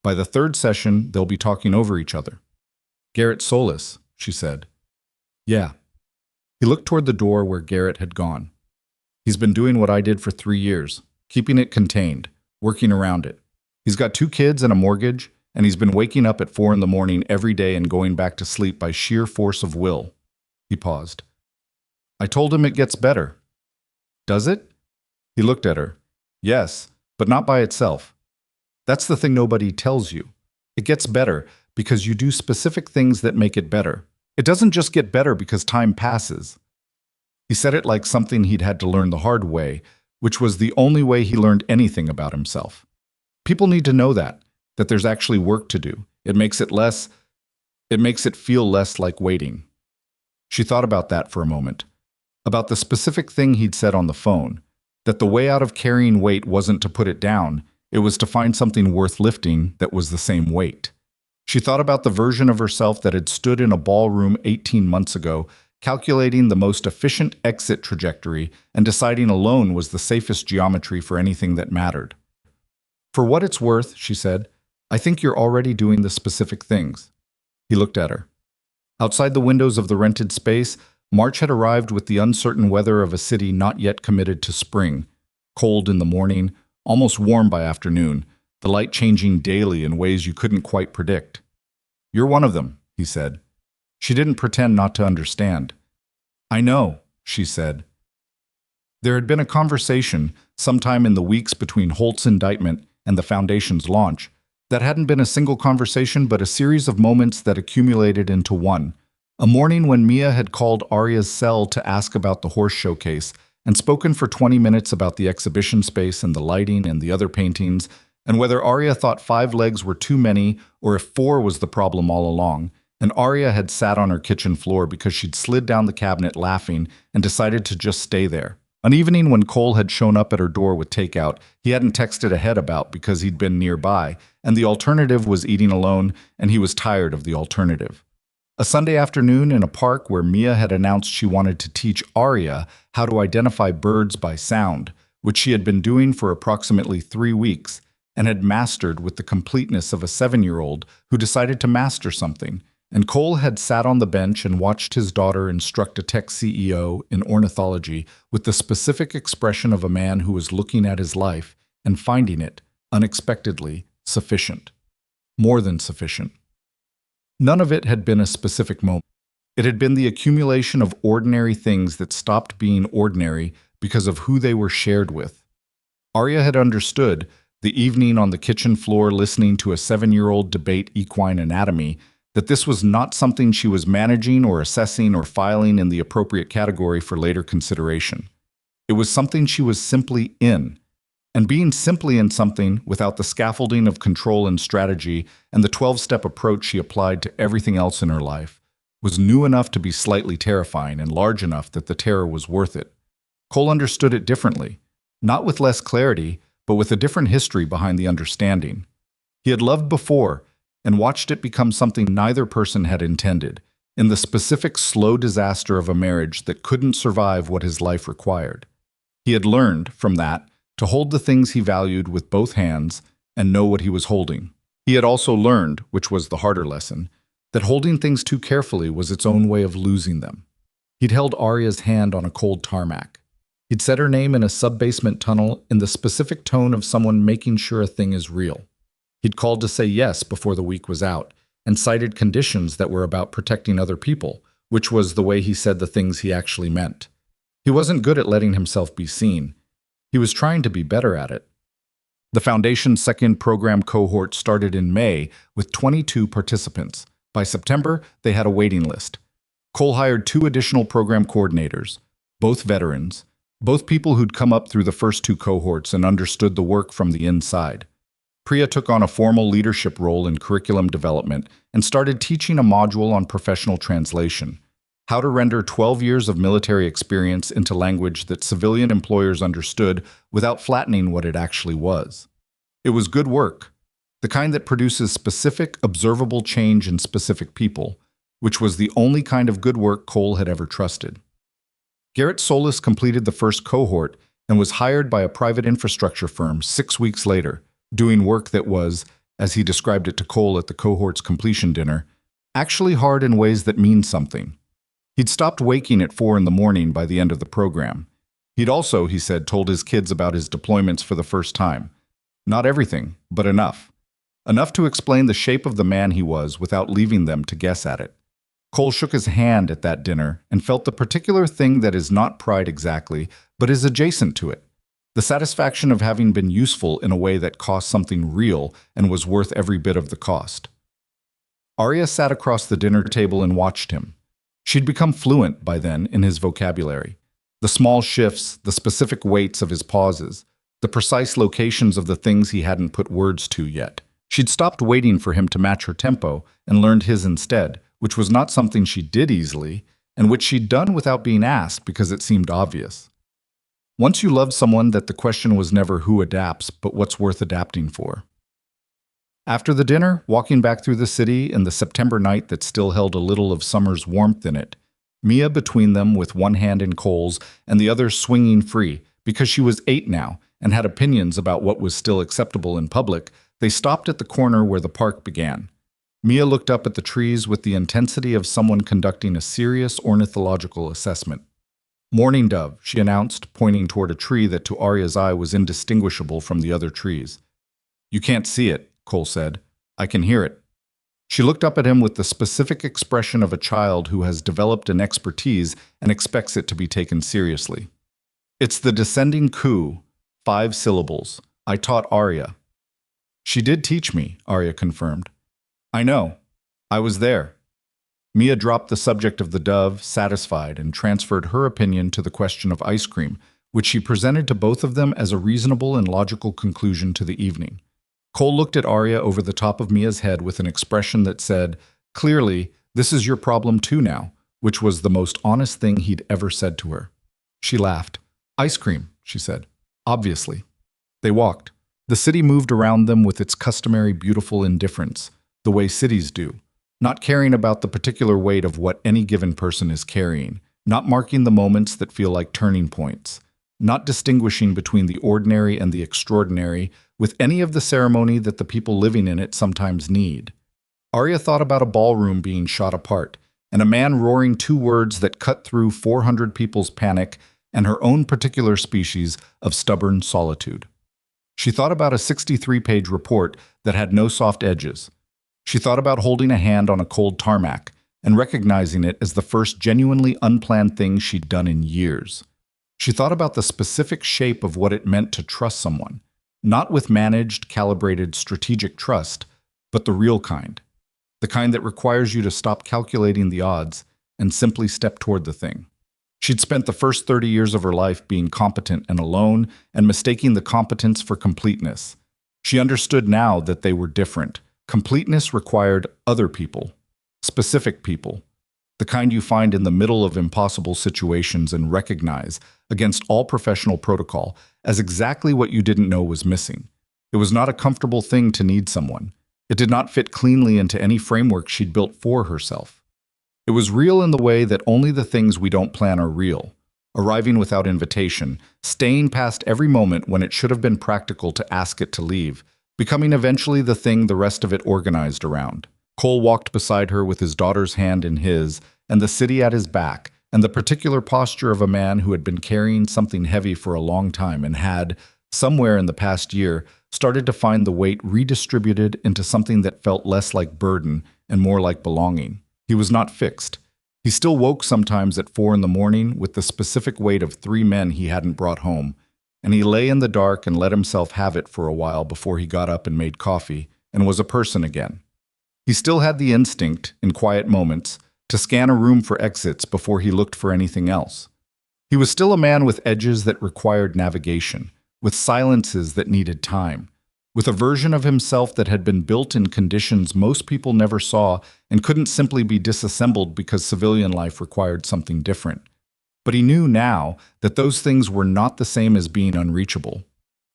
By the 3rd session, they'll be talking over each other." "Garrett Solis," she said. "Yeah." He looked toward the door where Garrett had gone. "He's been doing what I did for 3 years, keeping it contained, working around it. He's got 2 kids and a mortgage, and he's been waking up at 4 in the morning every day and going back to sleep by sheer force of will." He paused. "I told him it gets better." "Does it?" He looked at her. "Yes, but not by itself. That's the thing nobody tells you. It gets better because you do specific things that make it better. It doesn't just get better because time passes." He said it like something he'd had to learn the hard way, which was the only way he learned anything about himself. People need to know that there's actually work to do. It makes it feel less like waiting. She thought about that for a moment, about the specific thing he'd said on the phone, that the way out of carrying weight wasn't to put it down, it was to find something worth lifting that was the same weight. She thought about the version of herself that had stood in a ballroom 18 months ago, calculating the most efficient exit trajectory and deciding alone was the safest geometry for anything that mattered. "For what it's worth," she said, "I think you're already doing the specific things." He looked at her. Outside the windows of the rented space, March had arrived with the uncertain weather of a city not yet committed to spring. Cold in the morning, almost warm by afternoon, the light changing daily in ways you couldn't quite predict. "You're one of them," he said. She didn't pretend not to understand. "I know," she said. There had been a conversation, sometime in the weeks between Holt's indictment and the Foundation's launch, that hadn't been a single conversation but a series of moments that accumulated into one. A morning when Mia had called Arya's cell to ask about the horse showcase and spoken for 20 minutes about the exhibition space and the lighting and the other paintings, and whether Arya thought 5 legs were too many or if 4 was the problem all along, and Arya had sat on her kitchen floor because she'd slid down the cabinet laughing and decided to just stay there. An evening when Cole had shown up at her door with takeout he hadn't texted ahead about because he'd been nearby, and the alternative was eating alone, and he was tired of the alternative. A Sunday afternoon in a park where Mia had announced she wanted to teach Arya how to identify birds by sound, which she had been doing for approximately 3 weeks, and had mastered with the completeness of a 7-year-old who decided to master something. And Cole had sat on the bench and watched his daughter instruct a tech CEO in ornithology with the specific expression of a man who was looking at his life and finding it, unexpectedly, sufficient. More than sufficient. None of it had been a specific moment. It had been the accumulation of ordinary things that stopped being ordinary because of who they were shared with. Arya had understood, the evening on the kitchen floor listening to a 7-year-old debate equine anatomy, that this was not something she was managing or assessing or filing in the appropriate category for later consideration. It was something she was simply in. And being simply in something without the scaffolding of control and strategy and the 12-step approach she applied to everything else in her life was new enough to be slightly terrifying and large enough that the terror was worth it. Cole understood it differently, not with less clarity, but with a different history behind the understanding. He had loved before and watched it become something neither person had intended, in the specific slow disaster of a marriage that couldn't survive what his life required. He had learned, from that, to hold the things he valued with both hands and know what he was holding. He had also learned, which was the harder lesson, that holding things too carefully was its own way of losing them. He'd held Arya's hand on a cold tarmac. He'd said her name in a sub-basement tunnel in the specific tone of someone making sure a thing is real. He'd called to say yes before the week was out, and cited conditions that were about protecting other people, which was the way he said the things he actually meant. He wasn't good at letting himself be seen. He was trying to be better at it. The Foundation's second program cohort started in May with 22 participants. By September, they had a waiting list. Cole hired 2 additional program coordinators, both veterans, both people who'd come up through the first 2 cohorts and understood the work from the inside. Priya took on a formal leadership role in curriculum development and started teaching a module on professional translation, how to render 12 years of military experience into language that civilian employers understood without flattening what it actually was. It was good work, the kind that produces specific, observable change in specific people, which was the only kind of good work Cole had ever trusted. Garrett Solis completed the first cohort and was hired by a private infrastructure firm 6 weeks later, doing work that was, as he described it to Cole at the cohort's completion dinner, actually hard in ways that mean something. He'd stopped waking at 4 in the morning by the end of the program. He'd also, he said, told his kids about his deployments for the first time. Not everything, but enough. Enough to explain the shape of the man he was without leaving them to guess at it. Cole shook his hand at that dinner and felt the particular thing that is not pride exactly, but is adjacent to it. The satisfaction of having been useful in a way that cost something real and was worth every bit of the cost. Arya sat across the dinner table and watched him. She'd become fluent by then in his vocabulary. The small shifts, the specific weights of his pauses, the precise locations of the things he hadn't put words to yet. She'd stopped waiting for him to match her tempo and learned his instead, which was not something she did easily, and which she'd done without being asked because it seemed obvious. Once you loved someone, that the question was never who adapts, but what's worth adapting for. After the dinner, walking back through the city in the September night that still held a little of summer's warmth in it, Mia between them with one hand in Cole's and the other swinging free, because she was 8 now and had opinions about what was still acceptable in public, they stopped at the corner where the park began. Mia looked up at the trees with the intensity of someone conducting a serious ornithological assessment. "Morning dove," she announced, pointing toward a tree that to Arya's eye was indistinguishable from the other trees. "You can't see it," Cole said. "I can hear it." She looked up at him with the specific expression of a child who has developed an expertise and expects it to be taken seriously. "It's the descending coo, 5 syllables. I taught Arya." "She did teach me," Arya confirmed. "I know. I was there." Mia dropped the subject of the dove, satisfied, and transferred her opinion to the question of ice cream, which she presented to both of them as a reasonable and logical conclusion to the evening. Cole looked at Arya over the top of Mia's head with an expression that said, "Clearly, this is your problem too now," which was the most honest thing he'd ever said to her. She laughed. "Ice cream," she said. "Obviously." They walked. The city moved around them with its customary beautiful indifference, the way cities do, not caring about the particular weight of what any given person is carrying, not marking the moments that feel like turning points, not distinguishing between the ordinary and the extraordinary with any of the ceremony that the people living in it sometimes need. Arya thought about a ballroom being shot apart, and a man roaring 2 words that cut through 400 people's panic and her own particular species of stubborn solitude. She thought about a 63-page report that had no soft edges. She thought about holding a hand on a cold tarmac and recognizing it as the first genuinely unplanned thing she'd done in years. She thought about the specific shape of what it meant to trust someone, not with managed, calibrated, strategic trust, but the real kind. The kind that requires you to stop calculating the odds and simply step toward the thing. She'd spent the first 30 years of her life being competent and alone and mistaking the competence for completeness. She understood now that they were different. Completeness required other people, specific people, the kind you find in the middle of impossible situations and recognize, against all professional protocol, as exactly what you didn't know was missing. It was not a comfortable thing to need someone. It did not fit cleanly into any framework she'd built for herself. It was real in the way that only the things we don't plan are real, arriving without invitation, staying past every moment when it should have been practical to ask it to leave, becoming eventually the thing the rest of it organized around. Cole walked beside her with his daughter's hand in his, and the city at his back, and the particular posture of a man who had been carrying something heavy for a long time and had, somewhere in the past year, started to find the weight redistributed into something that felt less like burden and more like belonging. He was not fixed. He still woke sometimes at 4 in the morning with the specific weight of 3 men he hadn't brought home, and he lay in the dark and let himself have it for a while before he got up and made coffee and was a person again. He still had the instinct, in quiet moments, to scan a room for exits before he looked for anything else. He was still a man with edges that required navigation, with silences that needed time, with a version of himself that had been built in conditions most people never saw and couldn't simply be disassembled because civilian life required something different. But he knew now that those things were not the same as being unreachable.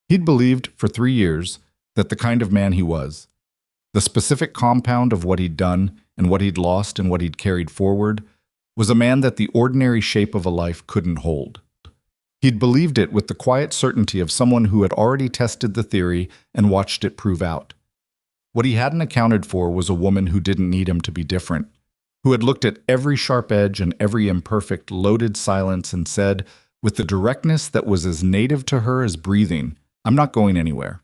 He'd believed, for 3 years, that the kind of man he was, the specific compound of what he'd done and what he'd lost and what he'd carried forward, was a man that the ordinary shape of a life couldn't hold. He'd believed it with the quiet certainty of someone who had already tested the theory and watched it prove out. What he hadn't accounted for was a woman who didn't need him to be different, who had looked at every sharp edge and every imperfect, loaded silence and said, with the directness that was as native to her as breathing, "I'm not going anywhere."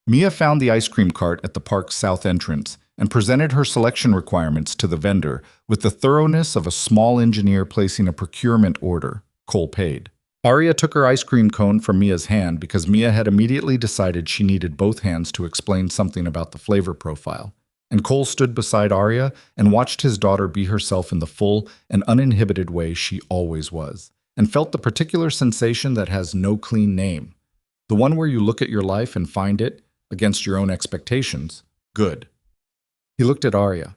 Mia found the ice cream cart at the park's south entrance and presented her selection requirements to the vendor with the thoroughness of a small engineer placing a procurement order. Cole paid. Arya took her ice cream cone from Mia's hand because Mia had immediately decided she needed both hands to explain something about the flavor profile. And Cole stood beside Arya and watched his daughter be herself in the full and uninhibited way she always was, and felt the particular sensation that has no clean name. The one where you look at your life and find it, against your own expectations, good. He looked at Arya.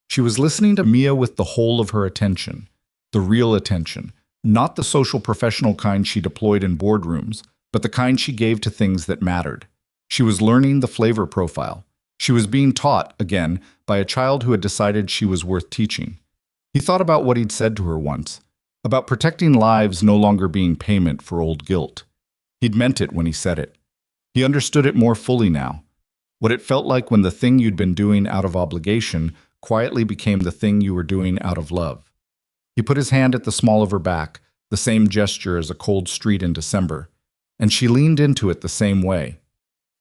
She was listening to Mia with the whole of her attention, the real attention, not the social professional kind she deployed in boardrooms, but the kind she gave to things that mattered. She was learning the flavor profile. She was being taught, again, by a child who had decided she was worth teaching. He thought about what he'd said to her once, about protecting lives no longer being payment for old guilt. He'd meant it when he said it. He understood it more fully now, what it felt like when the thing you'd been doing out of obligation quietly became the thing you were doing out of love. He put his hand at the small of her back, the same gesture as a cold street in December, and she leaned into it the same way.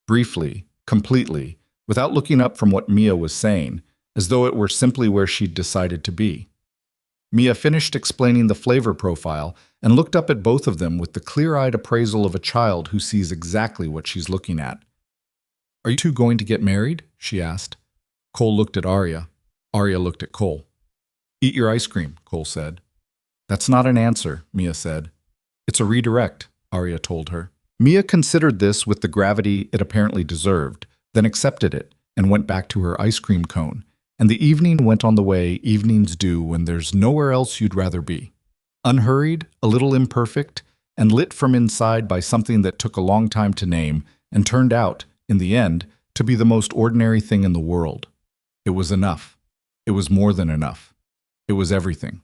Briefly, completely, without looking up from what Mia was saying, as though it were simply where she'd decided to be. Mia finished explaining the flavor profile and looked up at both of them with the clear-eyed appraisal of a child who sees exactly what she's looking at. "Are you two going to get married?" she asked. Cole looked at Arya. Arya looked at Cole. "Eat your ice cream," Cole said. "That's not an answer," Mia said. "It's a redirect," Arya told her. Mia considered this with the gravity it apparently deserved, then accepted it and went back to her ice cream cone, and the evening went on the way evenings do when there's nowhere else you'd rather be. Unhurried, a little imperfect, and lit from inside by something that took a long time to name and turned out, in the end, to be the most ordinary thing in the world. It was enough. It was more than enough. It was everything.